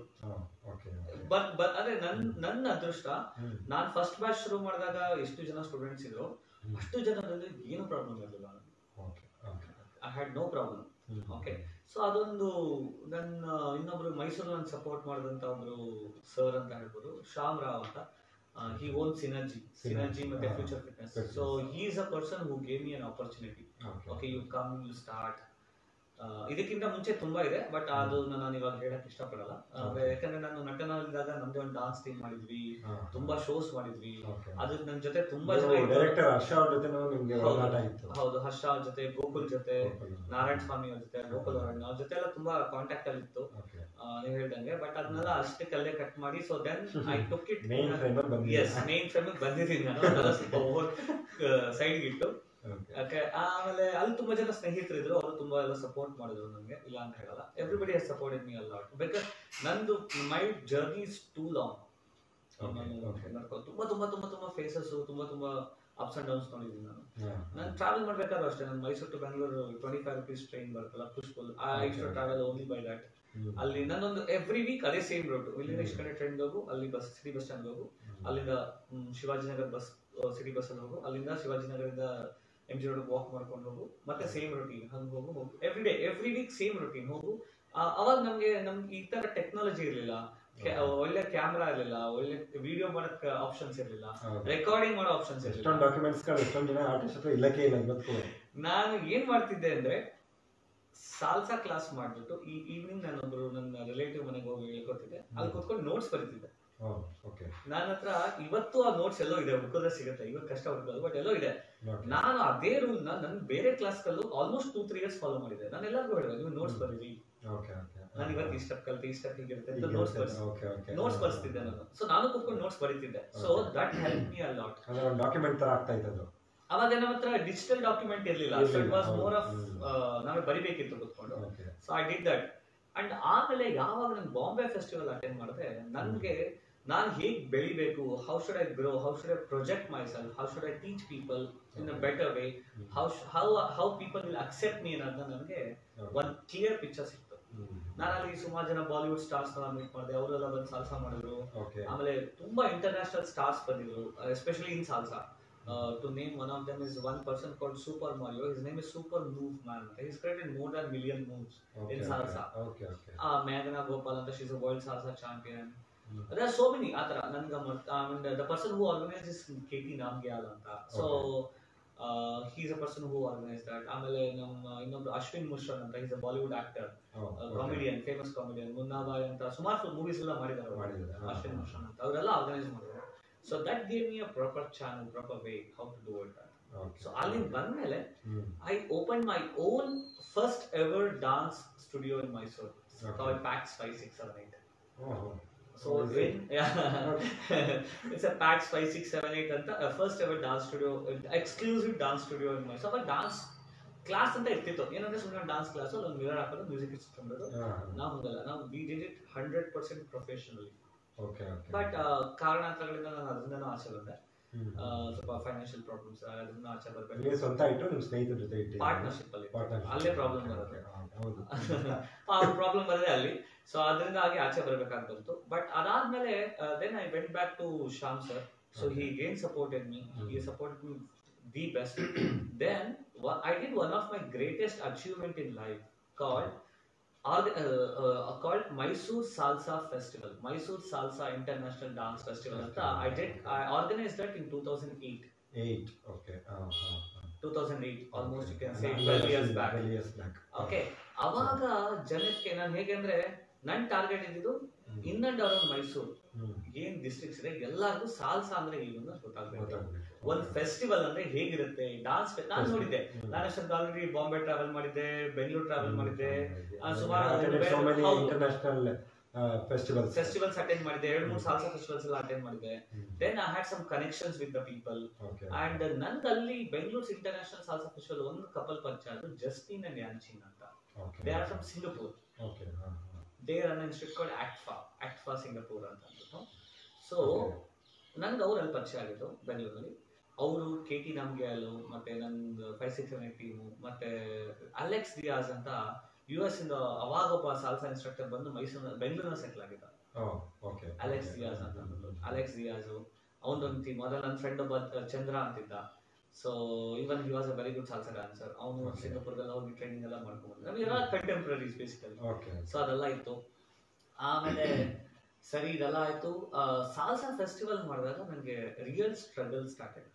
ಬಟ್ ಅದೇ ನನ್ನ ಅದೃಷ್ಟ, ನಾನ್ ಫಸ್ಟ್ ಬ್ಯಾಚ್ ಶುರು ಮಾಡಿದಾಗ ಎಷ್ಟು ಜನ ಸ್ಟೂಡೆಂಟ್ಸ್ ಇದ್ರು, ಅಷ್ಟು ಜನರಲ್ಲಿ ಏನು ಪ್ರಾಬ್ಲಮ್ ಇರಲಿಲ್ಲ. I had no problem. Okay. So ಅದೊಂದು ನನ್ನ ಇನ್ನೊಬ್ರು ಮೈಸೂರು ನಾನು ಸಪೋರ್ಟ್ ಮಾಡಿದಂತ ಒಬ್ರು ಸರ್ ಅಂತ ಹೇಳ್ಬೋದು, ಶ್ಯಾಮ್ ರಾವ್ ಅಂತ. he owns synergy ಮತ್ತೆ future fitness. So he is a person who gave me an opportunity. Okay, you come, you start. ಇದಕ್ಕಿಂತ ಮುಂಚೆ ತುಂಬಾ ಇದೆ, ಬಟ್ ಅದು ನಾನು ಇವಾಗ ಹೇಳಕ್ ಇಷ್ಟಪಡಲ್ಲ. ಯಾಕಂದ್ರೆ ನಾನು ನಟನಲ್ಲಿದ್ದಾಗ ನಮ್ದೇ ಒಂದು ಡಾನ್ಸ್ ಟೀಮ್ ಮಾಡಿದ್ವಿ, ತುಂಬಾ ಶೋಸ್ ಮಾಡಿದ್ವಿ. ಅದು ನನ್ನ ಜೊತೆ ತುಂಬಾ ಜನ, ಹೌದು, ಹರ್ಷ ಅವ್ರ ಜೊತೆ, ಗೋಕುಲ್ ಜೊತೆ, ನಾರಾಯಣ ಸ್ವಾಮಿ ಅವ್ರ ಜೊತೆ, ಗೋಕುಲ್ ಅವ್ರ ಜೊತೆ ಎಲ್ಲ ತುಂಬಾ ಕಾಂಟ್ಯಾಕ್ಟ್ ಅಲ್ಲಿ ಇತ್ತು, ನೀವ್ ಹೇಳ್ದಂಗೆ. ಬಟ್ ಅದನ್ನೆಲ್ಲ ಅಷ್ಟಕ್ಕಲ್ಲೇ ಕಟ್ ಮಾಡಿ, so then I took it main frame ಬಂದಿದ್ದೀನಿ ನಾನು, ಸ್ವಲ್ಪ ಸೈಡ್ ಇಟ್ಟು. ಆಮೇಲೆ ಅಲ್ಲಿ ತುಂಬಾ ಜನ ಸ್ನೇಹಿತರಿದ್ರು, ಅವರು ತುಂಬಾ ಎಲ್ಲ ಸಪೋರ್ಟ್ ಮಾಡಿದ್ರು ನನಗೆ, ಇಲ್ಲ ಅಂತ ಹೇಳಲ್ಲ. Everybody has supported me a lot, because ನಂದು my journey is too long. ತುಂಬಾ ತುಂಬಾ ತುಂಬಾ ತುಂಬಾ ಫೇಸಸ್, ತುಂಬಾ ಅಪ್ಸ್ ಅಂಡ್ ಡೌನ್ಸ್ ನೋಡಿದ್ದೀನಿ ನಾನು ಟ್ರಾವೆಲ್ ಮಾಡ್ಬೇಕಾದ್ರೂ ಅಷ್ಟೇ. ನಾನು Mysuru to Bengaluru 25 rupees train ಬರುತ್ತಲ್ಲ, push pull, I should travel only by that. ಅಲ್ಲಿ ನಾನೊಂದು ಎವ್ರಿ ವೀಕ್ ಅದೇ ಸೇಮ್ ರೂಟ್, ಇಲ್ಲಿಂದ ಇಷ್ಟು ಕಡೆ ಟ್ರೈನ್ ಹೋಗು, ಅಲ್ಲಿ ಬಸ್ ಸಿಟಿ ಬಸ್ ಸ್ಟ್ಯಾಂಡ್ ಹೋಗು, ಅಲ್ಲಿಂದ ಶಿವಾಜಿನಗರ್ ಬಸ್ ಸಿಟಿ ಬಸ್ ಅಲ್ಲಿ ಹೋಗು, ಅಲ್ಲಿಂದ ಶಿವಾಜಿನಗರಿಂದ MG ರೋಡ್ ವಾಕ್ ಮಾಡ್ಕೊಂಡು ಹೋಗು, ಮತ್ತೆ ಸೇಮ್ ರೂಟೀನ್ ಹಂಗೆ ಹೋಗು ಎವ್ರಿ ವೀಕ್ ಸೇಮ್ ರೂಟೀನ್ ಹೋಗು. ಅವಾಗ ನಮ್ಗೆ ಈ ತರ ಟೆಕ್ನಾಲಜಿ ಇರ್ಲಿಲ್ಲ, ಒಳ್ಳೆ ಕ್ಯಾಮ್ರಾ ಇರಲಿಲ್ಲ, ಒಳ್ಳೆ ವಿಡಿಯೋ ಮಾಡಕ್ ಆಪ್ಷನ್ಸ್ ಇರಲಿಲ್ಲ, ರೆಕಾರ್ಡಿಂಗ್ ಮಾಡೋ ಆಪ್ಷನ್ಸ್ ಇರಲಿಲ್ಲ. ನಾನು ಏನ್ ಮಾಡ್ತಿದ್ದೆ ಅಂದ್ರೆ ಸಾಲ್ಸಾ ಕ್ಲಾಸ್ ಮಾಡ್ಬಿಟ್ಟು ಈ ಈವ್ನಿಂಗ್ ನಾನೊಬ್ರು ನನ್ನ ರಿಲೇಟಿವ್ ಮನೆಗೆ ಹೋಗಿ ಹೇಳ್ಕೊತಿದ್ದೆ, ಅಲ್ಲಿ ಕೂತ್ಕೊಂಡು ನೋಟ್ಸ್ ಬರೀತಿದ್ದೆ. ನನ್ನ ಹತ್ರ ಇವತ್ತು ಆ ನೋಟ್ಸ್ ಎಲ್ಲೋ ಇದೆ, ಹುಡುಕೋದ್ರೆ ಸಿಗುತ್ತೆ, ಇವಾಗ ಕಷ್ಟ ಹುಡುಕೋದು, ಬಟ್ ಎಲ್ಲೋ ಇದೆ. ನಾನು ಅದೇ ರೂಲ್ ನನ್ ಬೇರೆ ಕ್ಲಾಸ್ ಕಲ್ಲು ಆಲ್ಮೋಸ್ಟ್ 2-3 years ಫಾಲೋ ಮಾಡಿದೆ. ನಾನು ಎಲ್ಲರಿಗೂ ಹೇಳಿದೆ, ನೀವು ನೋಟ್ಸ್ ಬರೀರಿ, ನಾನು ಇವತ್ತು ಈ ಸ್ಟೆಪ್ ಕಲ್ತೆ, ಈ ಸ್ಟೆಪ್ ಹೀಗಿರುತ್ತೆ ಅಂತ ನೋಟ್ಸ್ ಬರ್ಸ್ತಿದ್ದೆ ನಾನು. ಸೊ ನಾನು ಕೂತ್ಕೊಂಡು ನೋಟ್ಸ್ ಬರೀತಿದ್ದೆ. So that help me a lot. Document ತರ ಆಗ್ತಾ ಇತ್ತು. ಅವಾಗ ನಮ್ಮ ಹತ್ರ ಡಿಜಿಟಲ್ ಡಾಕ್ಯುಮೆಂಟ್ ಇರಲಿಲ್ಲ, so it was more of ನಾವೇ ಬರಿಬೇಕಿತ್ತು ಕೂತ್ಕೊಂಡು. So I did that. And ಆಮೇಲೆ ಯಾವಾಗ ನಾನು ಬಾಂಬೆ ಫೆಸ್ಟಿವಲ್ ಅಟೆಂಡ್ ಮಾಡಿದೆ, ನನಗೆ ನಾನು ಹೇಗೆ ಬೆಳಿಬೇಕು, how should I grow, how should I project my self, how should I teach people in a better way, how people will accept me ಅನ್ನೋದನ್ನ ನನಗೆ ಒಂದು ಕ್ಲಿಯರ್ ಪಿಕ್ಚರ್ ಸಿಕ್ತು. ನಾನು ಅಲ್ಲಿ ಸುಮಾರು ಜನ ಬಾಲಿವುಡ್ ಸ್ಟಾರ್ಸ್ ಮೀಟ್ ಮಾಡಿದೆ, ಅವರೆಲ್ಲ ಬಂದು ಸಾಲ್ಸಾ ಮಾಡಿದ್ರು. ಆಮೇಲೆ ತುಂಬಾ ಇಂಟರ್ನ್ಯಾಷನಲ್ ಸ್ಟಾರ್ಸ್ ಬಂದಿದ್ರು, especially in salsa. To name one of them is one person called Super Mario. His name is Super Move Man. He's created more than 1 million moves in salsa. Meghna Gopal anta, she's a world salsa champion. There are so many. Atara nanga and the person who organizes is KT Namgyal anta. So he's a person who organise that. ಆಮೇಲೆ ನಮ್ಮ ಇನ್ನೊಬ್ರು ಅಶ್ವಿನ್ ಮುಶ್ರನ್ ಅಂತ, is a Bollywood actor, comedian, famous comedian, Munnabhai ಅಂತ ಸುಮಾರು movies ಎಲ್ಲ ಮಾಡಿದ್ದಾರೆ ಅಶ್ವಿನ್ ಮುಶ್ರನ್ ಅಂತ, ಅವರೆಲ್ಲ ಆರ್ಗನೈಸ್ ಮಾಡಿದ್ರು. So that gave me a proper channel, proper way how to do it. So ಅಲ್ಲಿಂದ ಬಂದ್ಮೇಲೆ I open my own first ever dance studio in Mysuru, called PAX 5678. So it's a PAX 5678 ಅಂತ first ever dance studio, exclusive dance studio in Mysuru. ಅವಾಗ dance class ಅಂತ ಇರ್ತಿತ್ತು, ಏನಂದ್ರೆ ಸುಮ್ಮನೆ dance class, ಒಂದು mirror ಹಾಕೋದು, ಮ್ಯೂಸಿಕ್ ಇಟ್ಕೊಂಡ್ಬಿಡೋದು. ನಾವು ಹಂಗಲ್ಲ, ನಾವು we did it 100% professionally. But ಕಾರಣಾಂತರಗಳಿಂದ ನಾನು ಅದರಿಂದನೂ ಆಚೆ ಬಂದೆ. ಸ್ವಲ್ಪ ಫೈನಾನ್ಷಿಯಲ್ ಪ್ರಾಬ್ಲಮ್ಸ್, ಅದನ್ನ ಆಚೆ ಬರ್ಬೇಕು. ಸ್ವಂತ ಇಟ್ಟು ನಿಮ್ಮ ಸ್ನೇಹಿತರ ಜೊತೆ ಇಟ್ಟು ಪಾರ್ಟ್ನರ್ಶಿಪ್ ಅಲ್ಲಿ ಅಲ್ಲೇ ಪ್ರಾಬ್ಲಮ್ ಬರುತ್ತೆ. ಪ್ರಾಬ್ಲಮ್ ಬರದೆ ಅಲ್ಲಿ. ಸೊ ಅದರಿಂದಾಗಿ ಆಚೆ ಬರ್ಬೇಕಾಗಿ ಬಂತು. ಬಟ್ ಅದಾದ್ಮೇಲೆ then I went back to Shyam sir. So he gain supported me, he supported me the best. Then I did one of my greatest achievement in life called Mysore Salsa Festival, Mysore Salsa International Dance Festival. I organized that in 2008. 2008, almost you can say 12 years back. Okay, ಅವಾಗ ಜನಕ್ಕೆ ನಾನು ಹೇಗೆ ಅಂದ್ರೆ ನನ್ನ target ಇದ್ದಿದ್ದು in and around Mysuru ಏನ್ districts ಇದೆ ಎಲ್ಲರಿಗೂ ಸಾಲ್ಸಾ ಅಂದ್ರೆ ಏನು ಅಂತ ಗೊತ್ತಾಗ್ಬೇಕು. ಒಂದು ಫೆಸ್ಟಿವಲ್ ಅಂದ್ರೆ ಹೇಗಿರುತ್ತೆ, ಡಾನ್ಸ್. ನಾನು ನೋಡಿದ್ದೆ, ನಾನು ಅಷ್ಟೊಂದು ಆಲ್ರೆಡಿ ಬಾಂಬೆ ಟ್ರಾವೆಲ್ ಮಾಡಿದ್ದೆ, ಬೆಂಗಳೂರು ಟ್ರಾವೆಲ್ ಮಾಡಿದ್ದೆ, ಸುಮಾರು ಫೆಸ್ಟಿವಲ್ಸ್ ಅಟೆಂಡ್ ಮಾಡಿದ್ದೆ, 2-3 ಸಾಲ್ಸಾ ಫೆಸ್ಟಿವಲ್ಸ್ ಎಲ್ಲ ಅಟೆಂಡ್ ಮಾಡಿದ್ದೆ. Then I had some connections with the people. And ನಂದಲ್ಲಿ ಬೆಂಗಳೂರು ಇಂಟರ್ನ್ಯಾಷನಲ್ ಸಾಲ್ಸಾ ಫೆಸ್ಟಿವಲ್ ಒಂದು ಕಪಲ್ ಪರಿಚಯ ಆದ್ರು, ಜಸ್ಟಿನ್ ಅಂಡ್ ಯಾನ್ಚಿನ್ ಅಂತ. They are from Singapore. They run an institute called ACTFA Singapore ಅಂತ ಅಂದ್ಬಿಟ್ಟು. ಸೊ ನನ್ಗೆ ಅವ್ರಲ್ಲಿ ಪರಿಚಯ ಆಗಿದ್ದು ಬೆಂಗಳೂರಲ್ಲಿ. ಅವರು KT ನಮ್ಗ್ಯಾಲು, ಮತ್ತೆ ನಂದು 5678 ಟೀಮು, ಮತ್ತೆ ಅಲೆಕ್ಸ್ ದಿಯಾಸ್ ಅಂತ US ಇಂದ ಅವಾಗ ಒಬ್ಬ ಸಾಲ್ಸಾ ಇನ್ಸ್ಟ್ರಕ್ಟರ್ ಬಂದು ಬೆಂಗಳೂರಿನ ಸೆಟ್ಲ್ ಆಗಿದ್ದ. ಅಲೆಕ್ಸ್ ದಿಯಾಸ್ ಅಂತ ಅಂದ್ಬಿಟ್ಟು. ಅಲೆಕ್ಸ್ ದಿಯಾಸ್ ಅವನದೊಂದು ಟೀಮ್. ಅದ ನನ್ನ ಫ್ರೆಂಡ್ ಒಬ್ಬ ಚಂದ್ರ ಅಂತಿದ್ದ. So even he was a very good salsa dancer. ಅವನು ಸಿಂಗಾಪುರದಲ್ಲಿ ಹೋಗಿ ಟ್ರೈನಿಂಗ್ ಎಲ್ಲ ಮಾಡ್ಕೊಂಡು ನಮಗೆಲ್ಲ ಕಂಟೆಂಪ್ರರೀಸ್ ಬೇಸಿಕಲಿ. ಸೊ ಅದೆಲ್ಲ ಇತ್ತು. ಆಮೇಲೆ ಸರಿ ಇದೆಲ್ಲ ಆಯ್ತು. ಸಾಲ್ಸಾ ಫೆಸ್ಟಿವಲ್ ಮಾಡಿದಾಗ ನನಗೆ ರಿಯಲ್ ಸ್ಟ್ರಗಲ್ ಸ್ಟಾರ್ಟ್ ಆಯ್ತು.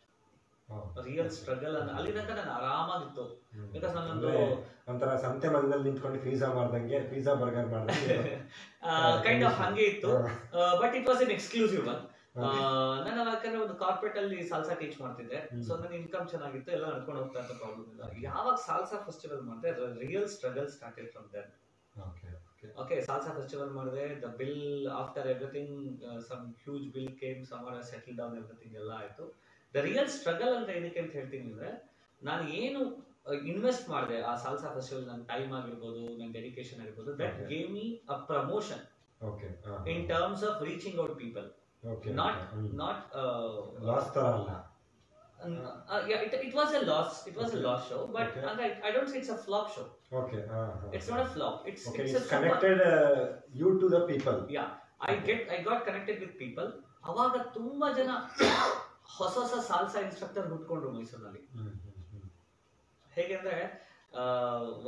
ರಿಯಲ್ ಸ್ಟ್ರಗಲ್ ಅಂದ್ರೆ ಅಲ್ಲಿ ತನಕ ನಾನು ಆರಾಮಾಗಿತ್ತು. ಬಿಕಾಸ್ ನಾನೊಂದು ಒಂಥರ ಸಂತೆ ಮಧ್ಯದಲ್ಲಿ ನಿಂತ್ಕೊಂಡು ಪಿಜ್ಜಾ ಮಾಡ್ದಂಗೆ, ಪಿಜ್ಜಾ ಬರ್ಗರ್ ಮಾಡ್ದಂಗೆ ಕೈಂಡ್ ಆಫ್ ಹಂಗೆ ಇತ್ತು. But it was an exclusive one. ನಾನು ಯಾಕಂದ್ರೆ ಒಂದು ಕಾರ್ಪೊರೇಟ್ ಅಲ್ಲಿ ಸಾಲ್ಸಾ ಟೀಚ್ ಮಾಡ್ತಿದ್ದೆ. ಸೊ ನನ್ನ ಇನ್ಕಮ್ ಚೆನ್ನಾಗಿತ್ತು, ಎಲ್ಲ ನಡ್ಕೊಂಡು ಹೋಗ್ತಾ ಅಂತ ಪ್ರಾಬ್ಲಮ್ ಇಲ್ಲ. ಯಾವಾಗ ಸಾಲ್ಸಾ ಫೆಸ್ಟಿವಲ್ ಮಾಡಿದೆ, real struggle started from then. Okay, salsa festival ಮಾಡಿದೆ. The bill after everything, some huge bill came, somewhere I settled down, everything ಎಲ್ಲ ಆಯ್ತು. The real struggle ಅಂತ ಏನಕ್ಕೆ ಅಂತ ಹೇಳ್ತೀನಿ ಅಂದ್ರೆ, ನಾನು ಏನು ಇನ್ವೆಸ್ಟ್ ಮಾಡಿದೆ ಆ ಸಾಲ್ಸಾ ಫೆಸ್ಟಿವಲ್, ನನ್ನ ಟೈಮ್ ಆಗಿರ್ಬೋದು, ನನ್ನ ಡೆಡಿಕೇಶನ್ ಆಗಿರ್ಬೋದು, that gave me a promotion in terms of reaching out people. Not loss ತರ ಅಲ್ಲ. Yeah, it was a loss. It was a loss show, but I don't say it's a flop show. It's not a flop. It's connected you to the people. Yeah, I got connected with people. ಅವಾಗ ತುಂಬಾ ಜನ ಹೊಸ salsa instructor ಹುಟ್ಕೊಂಡ್ರು ಮೈಸೂರಿನಲ್ಲಿ. ಹೇಗೆಂದ್ರೆ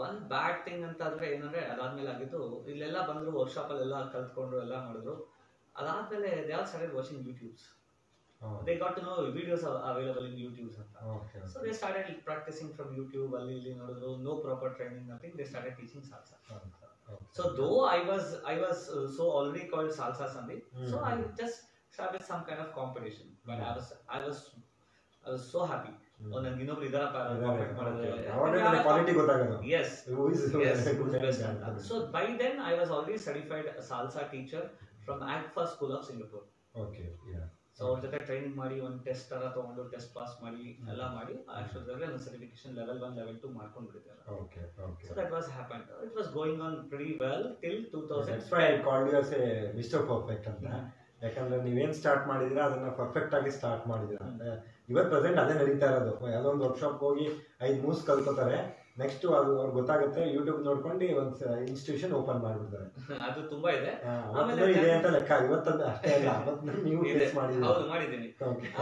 one bad thing ಅಂತ ಅಂದ್ರೆ ಏನಂದ್ರೆ, ಅದಾದ್ಮೇಲೆ ಆಗಿದ್ದು ಇಲ್ಲೆಲ್ಲ ಬಂದ್ರು, ವರ್ಕ್ಶಾಪ್ ಅಲ್ಲೆಲ್ಲ ಕಲ್ತ್ಕೊಂಡ್ರು, ಎಲ್ಲ ಮಾಡಿದ್ರು. ಅದಾದ್ಮೇಲೆ they all started watching YouTubes. They got to know videos are available in YouTube anta. So they started practicing from YouTube. Alli illi nodidru, no proper training, nothing. They started teaching salsa. So though I was so already called Salsa Sandeep, so I just started some kind of competition. But I was so happy. ನನಗೆ ಇನ್ನೊಬ್ರು ಇದರ compete ಮಾಡಿದ್ರೆ quality ಗೊತ್ತಾಗೋದು. Yes, who's best ಅಂತ. So by then I was already certified salsa teacher from ACTFA School of Singapore. So ಅವ್ರ ಜೊತೆ training ಮಾಡಿ, ಒಂದು ಟೆಸ್ಟ್ ತರ ತಗೊಂಡು ಟೆಸ್ಟ್ ಪಾಸ್ ಮಾಡಿ ಎಲ್ಲ ಮಾಡಿ ಅಷ್ಟೊತ್ತಲ್ಲಿ ಒಂದು ಸರ್ಟಿಫಿಕೇಶನ್ ಲೆವೆಲ್ 1 ಲೆವೆಲ್ 2 ಮಾಡ್ಕೊಂಡು ಬಿಟ್ಟಿದ್ದಾರೆ. So that was happened. It was going on pretty well till 2005. Called you as a mister perfect ಅಂತ. ಯಾಕಂದ್ರೆ ನೀವೇನ್ ಸ್ಟಾರ್ಟ್ ಮಾಡಿದಿರಾ ಅದನ್ನ ಪರ್ಫೆಕ್ಟ್ ಆಗಿ ಸ್ಟಾರ್ಟ್ ಮಾಡಿದಿರಾ. ಇವತ್ತು ಪ್ರೆಸೆಂಟ್ ಅದೇ ನಡೀತಾ ಇರೋದು. ಯಾವುದೋ ಒಂದು ವರ್ಕ್ಶಾಪ್ ಹೋಗಿ 5 ಮೂಸ್ ಕಲ್ಕೋತಾರೆ, ನೆಕ್ಸ್ಟ್ ಅದು ಅವ್ರಿಗೆ ಗೊತ್ತಾಗುತ್ತೆ, ಯೂಟ್ಯೂಬ್ ನೋಡ್ಕೊಂಡು ಒಂದು ಇನ್ಸ್ಟಿಟ್ಯೂಷನ್ ಓಪನ್ ಮಾಡ್ಬಿಡ್ತಾರೆ. ಅದು ತುಂಬಾ ಇದೆ ಅಂತ ಲೆಕ್ಕ. ಇವತ್ತಂದ್ರೆ ಅಷ್ಟೇ ಅಲ್ಲ, ನೀವು ಮಾಡಿದ್ದೀನಿ.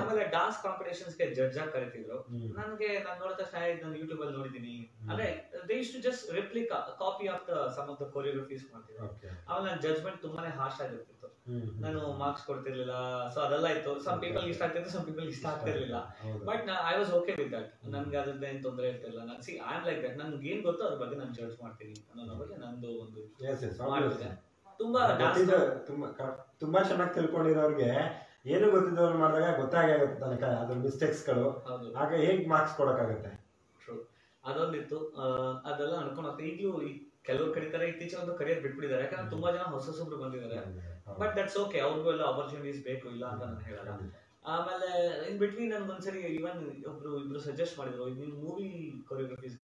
ಆಮೇಲೆ ಡಾನ್ಸ್ ಕಾಂಪಿಟೇಷನ್ಸ್ ಗೆ ಜಡ್ಜ್ ಆಗಿ ಕರೀತಿದ್ರು. ನನಗೆ ನಾನು ನೋಡಿದ ತಕ್ಷಣ ನಾನು ಯೂಟ್ಯೂಬ್ ಅಲ್ಲಿ ನೋಡಿದೀನಿ ಅಂದ್ರೆ they use to just replica copy of the some of the choreographies ಮಾಡ್ತಿದ್ರು. ಆಮೇಲೆ ನನ್ನ ಜಡ್ಜ್ಮೆಂಟ್ ತುಂಬಾನೇ ಹಾರ್ಶ್ ಆಗಿರ್ತಿತ್ತು. ನಾನು ಮಾರ್ಕ್ಸ್ ಕೊಡ್ತಿರ್ಲಿಲ್ಲ. ಸೊ ಅದೆಲ್ಲ ಇತ್ತು. ಸಮ್ ಪೀಪಲ್ ಇಷ್ಟ ಆಗ್ತಿತ್ತು, ಸಮ್ ಪೀಪಲ್ ಇಷ್ಟ ಆಗ್ತಿರ್ಲಿಲ್ಲ. But I was okay with that. ನನ್ಗೆ ಅದ್ರದ್ದು ಏನು ತೊಂದರೆ ಇರ್ತಿಲ್ಲ. I am like that. ನನ್ಗೆ ಏನ್ ಗೊತ್ತೋ ಅದ್ರ ಬಗ್ಗೆ ನಾನು ಜಡ್ಜ್ ಮಾಡ್ತೀನಿ ಅನ್ನೋ ಬಗ್ಗೆ ನಂದು ಒಂದು ಮಾಡಿದೆ. ತುಂಬಾ ತುಂಬಾ ಚೆನ್ನಾಗಿ ತಿಳ್ಕೊಂಡಿರೋರ್ಗೆ ಏನು ಗೊತ್ತಿದ್ದವ್ರು ಮಾಡಿದಾಗ ಗೊತ್ತಾಗುತ್ತೆ ತನಕ ಅದ್ರ ಮಿಸ್ಟೇಕ್ಸ್ಗಳು, ಆಗ ಹೇಗ್ ಮಾರ್ಕ್ಸ್ ಕೊಡಕ್ಕಾಗತ್ತೆ. ಟ್ರೂ, ಅದೊಂದಿತ್ತು. ಅದೆಲ್ಲ ಅನ್ಕೊಂಡು ಹೋಗ್ತಾ ಈಗಲೂ ಕೆಲವ್ರು ಕರೀತಾರೆ, ಇತ್ತೀಚೆಗೆ ಒಂದು ಕರಿಯರ್ ಬಿಟ್ಬಿಟ್ಟಿದ್ದಾರೆ. ಯಾಕಂದ್ರೆ ತುಂಬಾ ಜನ ಹೊಸಬ್ರು ಬಂದಿದ್ದಾರೆ. ಬಟ್ ದಟ್ಸ್ ಓಕೆ, ಅವ್ರಿಗೂ ಎಲ್ಲ ಆಪರ್ಚುನಿಟೀಸ್ ಬೇಕು, ಇಲ್ಲ ಅಂತ ನಾನು ಹೇಳಲ್ಲ. ಆಮೇಲೆ ಇನ್ ಬಿಟ್ವೀನ್ ನನ್ಗೊಂದ್ಸರಿ ಇವನ್ ಇಬ್ರು ಸಜೆಸ್ಟ್ ಮಾಡಿದ್ರು, ನೀನು ಮೂವಿ ಕೊರಿಯೋಗ್ರಫೀಸ್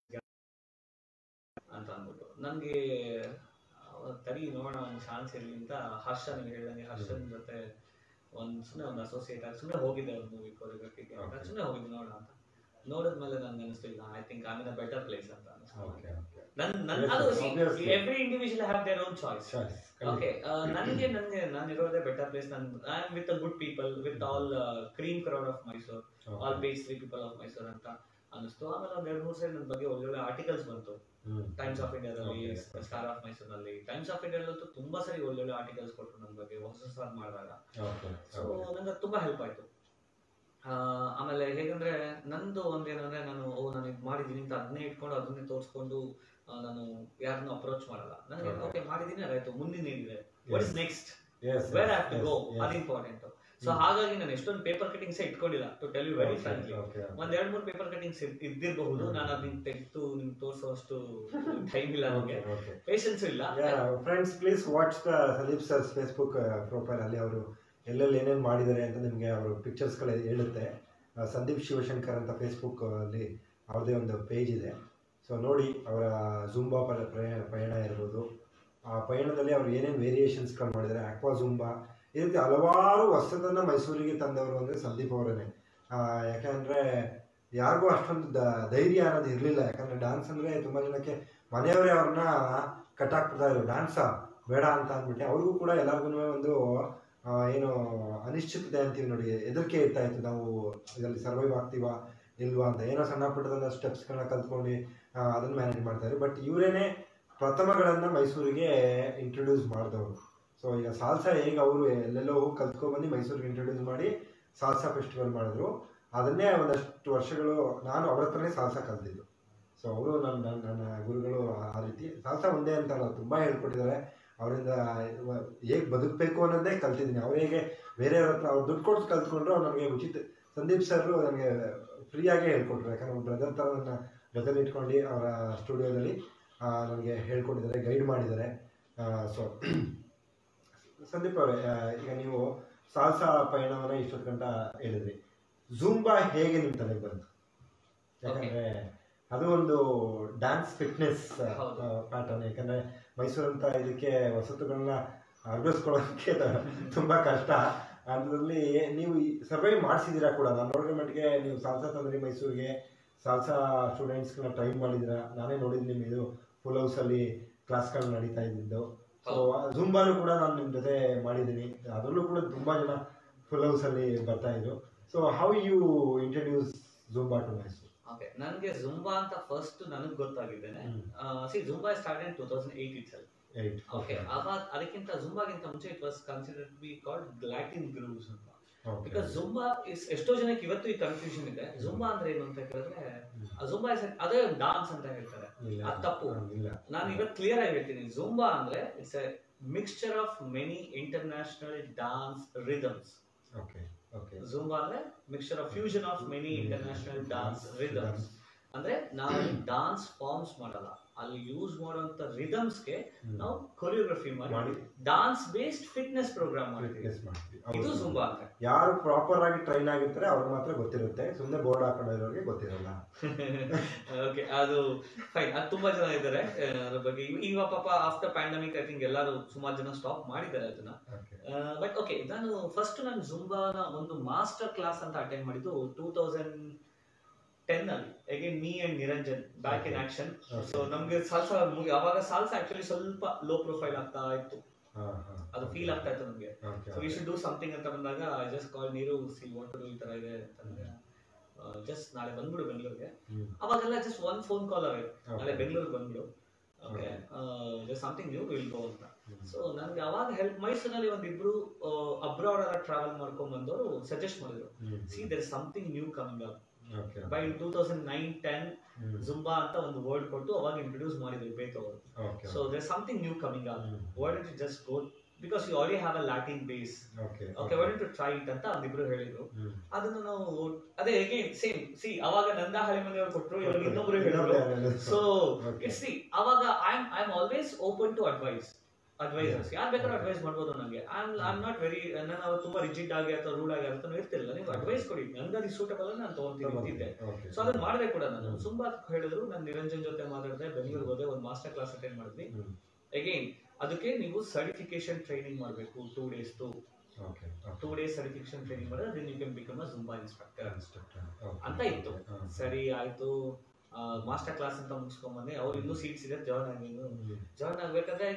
ಅಂತ ಅಂದ್ಬಿಟ್ಟು. ನನ್ಗೆ ತಡಿ ನೋಡೋಣ ಒಂದು ಚಾನ್ಸ್ ಇರಲಿ ಅಂತ ಹರ್ಷ ನಿಮ್ಗೆ ಹೇಳ್ದಂಗೆ ಹರ್ಷನ್ ಜೊತೆ ಸುಮ್ಮನೆ ಒಂದು ಅಸೋಸಿಯೇಟ್ ಆಗಿ ಸುಮ್ಮನೆ ಹೋಗಿದ್ದೆ ಒಂದು ಮೂವಿ ಕೊರಿಯೋಗ್ರಫಿಗೆ. ಸುಮ್ಮನೆ ಹೋಗಿದ್ದೆ ನೋಡೋಣ ಅಂತ. ನೋಡಿದ್ಮೇಲೆ ನನ್ಗೆ ಅನಿಸ್ತು, ಇಲ್ಲ I think I am in a better place ಅಂತ ಅನಿಸ್ತು. Every individual have their own choice. Okay, ನನಗೆ ನಾನು ಇರೋದೇ better place. I am with a good people, with all cream crowd of Mysore, all ಬೇಸ್ಲಿ people of Mysore ಅಂತ ಅನಿಸ್ತು. ಆಮೇಲೆ ಒಂದ್ 2-3 ಸರಿ ನನ್ನ ಬಗ್ಗೆ ಒಳ್ಳೊಳ್ಳೆ ಆರ್ಟಿಕಲ್ಸ್ ಬಂತು. ಟೈಮ್ಸ್ ಆಫ್ ಇಂಡಿಯಾದಲ್ಲಿ, ಸ್ಟಾರ್ ಆಫ್ ಮೈಸೂರಿನಲ್ಲಿ. ಟೈಮ್ಸ್ ಆಫ್ ಇಂಡಿಯಾದಲ್ಲೂ ತುಂಬಾ ಸರಿ ಒಳ್ಳೊಳ್ಳೆ ಆರ್ಟಿಕಲ್ಸ್ ಕೊಟ್ಟರು ನನ್ನ ಬಗ್ಗೆ ಹೊಸ ಮಾಡಿದಾಗ. ಸೊ ನಂಗೆ ತುಂಬಾ ಹೆಲ್ಪ್ ಆಯ್ತು. ಆಮೇಲೆ ಹೇಗಂದ್ರೆ ನಂದು ಒಂದೇನಂದ್ರೆ, ನಾನು ಇದು ಮಾಡಿದೀನಿ ಅಂತ ಅದನ್ನೇ ಇಟ್ಕೊಂಡು ಅದನ್ನೇ ತೋರಿಸ್ಕೊಂಡು ನಾನು ಯಾರನ್ನು ಅಪ್ರೋಚ್ ಮಾಡಲ್ಲ. ನನಗೆ ಓಕೆ ಮಾಡಿದೀನಿ, ಆಯ್ತು, ಮುಂದಿನ ಏನಿದೆ, what is next, where have to go, ಅದು ಇಂಪಾರ್ಟೆಂಟ್. ಸೊ ಹಾಗಾಗಿ ನಾನು ಎಷ್ಟೊಂದು ಪೇಪರ್ ಕಟಿಂಗ್ಸ್ ಇಟ್ಕೊಂಡಿಲ್ಲ, to tell you very frankly. ಒಂದ್ 2-3 ಪೇಪರ್ ಕಟಿಂಗ್ಸ್ ಇದ್ದಿರಬಹುದು. ನಾನು ಅದನ್ನ ತೆಗೆದು ನಿಮ್ಗೆ ತೋರಿಸೋಷ್ಟು ಟೈಮ್ ಇಲ್ಲ, ನನಗೆ ಪೇಷನ್ಸ್ ಇಲ್ಲ. Friends, please watch the Sandeep sir's Facebook profile. ಅಲ್ಲಿ ಅವರು ಎಲ್ಲೆಲ್ಲಿ ಏನೇನು ಮಾಡಿದ್ದಾರೆ ಅಂತ ನಿಮಗೆ ಅವರು ಪಿಕ್ಚರ್ಸ್ಗಳು ಹೇಳುತ್ತೆ. ಸಂದೀಪ್ ಶಿವಶಂಕರ್ ಅಂತ ಫೇಸ್ಬುಕ್ ಅಲ್ಲಿ ಅವ್ರದ್ದೇ ಒಂದು ಪೇಜ್ ಇದೆ. ಸೊ ನೋಡಿ, ಅವರ ಜುಂಬಾ ಪಯಣ ಇರ್ಬೋದು. ಆ ಪಯಣದಲ್ಲಿ ಅವರು ಏನೇನು ವೇರಿಯೇಷನ್ಸ್ಗಳು ಮಾಡಿದ್ದಾರೆ, ಆಕ್ವಾ ಜುಂಬಾ, ಈ ರೀತಿ ಹಲವಾರು ಹೊಸದನ್ನು ಮೈಸೂರಿಗೆ ತಂದವರು ಅಂದರೆ ಸಂದೀಪ್ ಅವರೇ. ಯಾಕಂದರೆ ಯಾರಿಗೂ ಅಷ್ಟೊಂದು ಧೈರ್ಯ ಅನ್ನೋದು ಇರಲಿಲ್ಲ. ಯಾಕಂದರೆ ಡ್ಯಾನ್ಸ್ ಅಂದರೆ ತುಂಬ ಜನಕ್ಕೆ ಮನೆಯವರೇ ಅವ್ರನ್ನ ಕಟ್ಟಾಕ್ಬಿಡ್ತಾ ಇದ್ರು, ಡ್ಯಾನ್ಸಾ ಬೇಡ ಅಂತ ಅಂದ್ಬಿಟ್ಟು. ಅವ್ರಿಗೂ ಕೂಡ ಎಲ್ಲರಿಗೂ ಒಂದು ಏನು ಅನಿಶ್ಚಿತತೆ ಅಂತೀವಿ ನೋಡಿ, ಹೆದರಿಕೆ ಇರ್ತಾ ಇತ್ತು, ನಾವು ಇದರಲ್ಲಿ ಸರ್ವೈವ್ ಆಗ್ತೀವಾ ಇಲ್ವಾ ಅಂತ. ಏನೋ ಸಣ್ಣ ಪುಟ್ಟದನ್ನ ಸ್ಟೆಪ್ಸ್ಗಳನ್ನ ಕಲ್ತ್ಕೊಂಡು ಅದನ್ನು ಮ್ಯಾನೇಜ್ ಮಾಡ್ತಾರೆ. ಬಟ್ ಇವರೇನೆ ಪ್ರಥಮಗಳನ್ನು ಮೈಸೂರಿಗೆ ಇಂಟ್ರೊಡ್ಯೂಸ್ ಮಾಡಿದವರು. ಸೊ ಈಗ ಸಾಲ್ಸಾ ಹೇಗೆ ಅವರು ಎಲ್ಲೆಲ್ಲೋ ಹೋಗಿ ಕಲ್ತ್ಕೊಬಂದು ಮೈಸೂರಿಗೆ ಇಂಟ್ರೊಡ್ಯೂಸ್ ಮಾಡಿ ಸಾಲ್ಸಾ ಫೆಸ್ಟಿವಲ್ ಮಾಡಿದ್ರು, ಅದನ್ನೇ ಒಂದಷ್ಟು ವರ್ಷಗಳು ನಾನು ಅವ್ರ ಹತ್ರನೇ ಸಾಲ್ಸಾ ಕಲ್ತಿದ್ದು. ಸೊ ಅವರು ನನ್ನ ಗುರುಗಳು. ಆ ರೀತಿ ಸಾಲ್ಸಾ ಒಂದೇ ಅಂತಲ್ಲ, ತುಂಬ ಹೇಳ್ಕೊಟ್ಟಿದ್ದಾರೆ. ಅವರಿಂದ ಹೇಗೆ ಬದುಕಬೇಕು ಅನ್ನೋದೇ ಕಲ್ತಿದ್ದೀನಿ. ಅವ್ರು ಹೇಗೆ ಬೇರೆಯವ್ರ ಹತ್ರ ಅವ್ರು ದುಡ್ಡು ಕೊಟ್ಟು ಕಲ್ತ್ಕೊಂಡ್ರು, ಅವ್ರು ನನಗೆ ಉಚಿತ. ಸಂದೀಪ್ ಸರ್ ನನಗೆ ಫ್ರೀಯಾಗೇ ಹೇಳ್ಕೊಟ್ರು. ಯಾಕಂದ್ರೆ ಅವ್ರ ಬ್ರದರ್ ಥರ ನನ್ನ ಜೊತೆಲಿ ಇಟ್ಕೊಂಡು ಅವರ ಸ್ಟುಡಿಯೋದಲ್ಲಿ ನನಗೆ ಹೇಳ್ಕೊಟ್ಟಿದ್ದಾರೆ, ಗೈಡ್ ಮಾಡಿದ್ದಾರೆ. ಸೊ ಸಂದೀಪ್ ಅವರೇ, ಈಗ ನೀವು ಸಾಲ್ಸಾ ಪಯಣವನ್ನು ಇಷ್ಟೊತ್ತು ಗಂಟ ಹೇಳಿದ್ರಿ. ಜುಂಬಾ ಹೇಗೆ ನಿಮ್ಮ ತಲೆಗೆ ಬಂತು? ಯಾಕಂದರೆ ಅದು ಒಂದು ಡ್ಯಾನ್ಸ್ ಫಿಟ್ನೆಸ್ ಪ್ಯಾಟರ್ನ್. ಯಾಕಂದರೆ ಮೈಸೂರಂತ ಇದಕ್ಕೆ ವಸತಿಗಳನ್ನ ಅರ್ಗಿಸ್ಕೊಳ್ಳೋದಕ್ಕೆ ತುಂಬ ಕಷ್ಟ. ಅದರಲ್ಲಿ ನೀವು ಸರ್ವೈವ್ ಮಾಡಿಸಿದ್ದೀರಾ ಕೂಡ. ನಾನು ನೋಡಿರೋ ಮಟ್ಟಿಗೆ ನೀವು ಸಾಲ್ಸಾ ತಂದ್ರಿ ಮೈಸೂರಿಗೆ, ಸಾಲ್ಸಾ ಸ್ಟೂಡೆಂಟ್ಸ್ಗಳನ್ನ ಟ್ರೈನ್ ಮಾಡಿದ್ದೀರಾ. ನಾನೇ ನೋಡಿದ್ದೀನಿ, ನಿಮ್ಮ ಇದು ಫುಲ್ ಹೌಸಲ್ಲಿ ಕ್ಲಾಸ್ಗಳು ನಡೀತಾ ಇದ್ದಿದ್ದು. ಸೊ ಜುಂಬಾನು ಕೂಡ ನಾನು ನಿಮ್ಮ ಜೊತೆ ಮಾಡಿದ್ದೀನಿ, ಅದರಲ್ಲೂ ಕೂಡ ತುಂಬ ಜನ ಫುಲ್ ಹೌಸಲ್ಲಿ ಬರ್ತಾ ಇದ್ರು. So how you introduce Zumba to Mysuru? Okay, ನನಗೆ ಜುಂಬಾ ಅಂತ ಫಸ್ಟ್ ನನಗೆ ಗೊತ್ತಾಗಿದ್ದೇನೆ. Zumba start in 2008 itself. Okay, ಅವಾಗ ಅದಕ್ಕಿಂತ ಜುಂಬಾಗಿಂತ ಮುಂಚೆ it was considered be called Latin grooves ಅಂತ. ಬಿಕಾಸ್ ಜುಂಬಾ ಎಷ್ಟೋ ಜನಕ್ಕೆ ಇವತ್ತು ಈ ಕನ್ಫ್ಯೂಷನ್ ಇದೆ. ಜುಂಬಾ ಅಂದ್ರೆ ಏನು ಅಂತ ಕೇಳಿದ್ರೆ, ಜುಂಬಾ ಅದೇ ಡಾನ್ಸ್ ಅಂತ ಹೇಳ್ತಾರೆ, ಅದು ತಪ್ಪು. ನಾನು ಇವತ್ತು ಕ್ಲಿಯರ್ ಆಗಿ ಹೇಳ್ತೀನಿ, ಜುಂಬಾ ಅಂದ್ರೆ it's a mixture of many international dance rhythms. Zumba ಅಂದ್ರೆ mixture of fusion of many international dance rhythms. ಅಂದ್ರೆ ನಾವು ಡಾನ್ಸ್ ಫಾರ್ಮ್ಸ್ ಮಾಡಲ್ಲ, ಅಲ್ಲಿ ಯೂಸ್ ಮಾಡುವಂತ ರಿದಮ್ಸ್ಗೆ ನಾವು ಕೊರಿಯೋಗ್ರಫಿ ಮಾಡಿ ಡಾನ್ಸ್ ಬೇಸ್ಡ್ ಫಿಟ್ನೆಸ್ ಪ್ರೋಗ್ರಾಮ್ ಮಾಡ್ತೀವಿ. ಇದು ಜುಂಬಾ ಅಂತ. ಯಾರು ಪ್ರಾಪರ್ ಆಗಿ ಟ್ರೈನ್ ಆಗಿರ್ತಾರೆ ಅವ್ರಿಗೆ ಮಾತ್ರ ಗೊತ್ತಿರುತ್ತೆ, ಸುಮ್ಮನೆ ಬೋರ್ಡ್ ಹಾಕೊಂಡಿರೋರಿಗೆ ಗೊತ್ತಿರಲ್ಲ. ಓಕೆ, ಅದು ಫೈನ್. ಅದು ತುಂಬಾ ಜನ ಇದ್ದಾರೆ ಅದ್ರ ಬಗ್ಗೆ. ಈಗ ಪಾಪ ಆಫ್ಟರ್ ಪ್ಯಾಂಡಮಿಕ್ ಐ ಥಿಂಕ್ ಎಲ್ಲರೂ ಸುಮಾರು ಜನ ಸ್ಟಾಪ್ ಮಾಡಿದ್ದಾರೆ ಅದನ್ನ. ಬಟ್ ಓಕೆ, ನಾನು ಫಸ್ಟ್ ನಾನು ಜುಂಬಾನ ಒಂದು ಮಾಸ್ಟರ್ ಕ್ಲಾಸ್ ಅಂತ ಅಟೆಂಡ್ ಮಾಡಿದ್ದು 2010 ಅಲ್ಲಿ. Again me and Niranjan back in action. So ನಮ್ಗೆ ಸಾಲ್ಸಾ ಅವಾಗ ಸಾಲ್ಸಾ ಆಕ್ಚುಲಿ ಸ್ವಲ್ಪ ಲೋ ಪ್ರೊಫೈಲ್ ಆಗ್ತಾ ಇತ್ತು, ಅದು ಫೀಲ್ ಆಗ್ತಾ ಇತ್ತು ನಮ್ಗೆ. So we should do something ಅಂತ ಬಂದಾಗ ಐ ಜಸ್ಟ್ ಕಾಲ್ ನೀರು, ಸಿ ವಾಟ್ ಟು ಡೂ, ಈ ತರ ಇದೆ ಅಂತಂದ್ರೆ ಜಸ್ಟ್ ನಾಳೆ ಬಂದ್ಬಿಡು ಬೆಂಗಳೂರಿಗೆ. ಅವಾಗೆಲ್ಲ ಜಸ್ಟ್ ಒನ್ ಫೋನ್ ಕಾಲ್ ಅವೇ, ನಾಳೆ ಬೆಂಗಳೂರಿಗೆ ಬಂದ್ಬಿಡು, okay just something new will go ಅಂತ. ಸೊ ನನಗೆ ಅವಾಗ ಹೆಲ್ಪ್ ಮೈಸೂರಲ್ಲಿ ಒಂದಿಬ್ರು ಅಬ್ರಾಡ್ ಎಲ್ಲ ಟ್ರಾವೆಲ್ ಮಾಡ್ಕೊಂಡ್ ಬಂದವರು ಸಜೆಸ್ಟ್ ಮಾಡಿದ್ರು, see there something new coming up by 2009-10 Zumba ಅಂತ ಒಂದು ವರ್ಡ್ ಕೊಟ್ಟು ಅವಾಗ ಇಂಟ್ರೊಡ್ಯೂಸ್ ಮಾಡಿದ್ರು ಬೇಕವರು. So there something new coming up, why don't you just go because you already have a Latin base, okay why don't you try it ಅಂತ ಒಂದಿಬ್ರು ಹೇಳಿದ್ರು. ಅದನ್ನು ನಾವು ಅದೇ ಹೇಗೆ ಸೇಮ್ ಸಿ ಅವಾಗ ನಂದ ಹಳೆಮನೆಯವರು ಕೊಟ್ಟರು, ಇವಾಗ ಇನ್ನೊಬ್ರು ಹೇಳಿದ್ರು. ಸೊ ಇಟ್ಸ್ ಸಿ ಅವಾಗ I am always open to advisers, ಯಾರು ಬೇಕಾದ್ರೂ ಅಡ್ವೈಸ್ ಮಾಡ್ಬೋದು ನನಗೆ. ಐ ಆಮ್ ನಾಟ್ ವೆರಿ, ನಾನು ತುಂಬಾ ರಿಜಿಡ್ ಆಗಿ ಅಥವಾ ರೂಲ್ ಆಗಿ ಅಂತ ಇರ್ತಿಲ್ಲ. ನೀವು ಅಡ್ವೈಸ್ ಕೊಡಿ, ನನಗೆ ಅದು ಸೂಟಬಲ್ ನಾನು ತಗೊಂತೀನಿ ಅಂತಿದ್ದೆ. ಸೊ ಅದನ್ನ ಮಾಡಿದೆ ಕೂಡ. ನಾನು ತುಂಬಾ ಹೇಳಿದ್ರು, ನಾನು ನಿರಂಜನ್ ಜೊತೆ ಮಾತಾಡಿದೆ, ಬೆಂಗಳೂರಿಗೆ ಹೋದೆ, ಒಂದು ಮಾಸ್ಟರ್ ಕ್ಲಾಸ್ ಅಟೆಂಡ್ ಮಾಡಿದ್ವಿ. ಅಗೈನ್ ಅದಕ್ಕೆ ನೀವು ಸರ್ಟಿಫಿಕೇಶನ್ ಟ್ರೈನಿಂಗ್ ಮಾಡಬೇಕು, 2 days 2 days ಸರ್ಟಿಫಿಕೇಶನ್ ಟ್ರೈನಿಂಗ್ ಮಾಡಿದ್ರೆ then you can become a Zumba instructor ಅಂತ ಇತ್ತು. ಸರಿ ಆಯ್ತು, ಮಾಸ್ಟರ್ ಕ್ಲಾಸ್ ಅಂತ ಮುಗಿಸ್ಕೊಂಡ್ ಬಂದೆ. ಅವ್ರು ಇನ್ನೂ ಸೀಟ್ಸ್ ಇದೆ, ಜಾಯ್ನ್ ಆಗ್ಬೇಕಂದ್ರೆ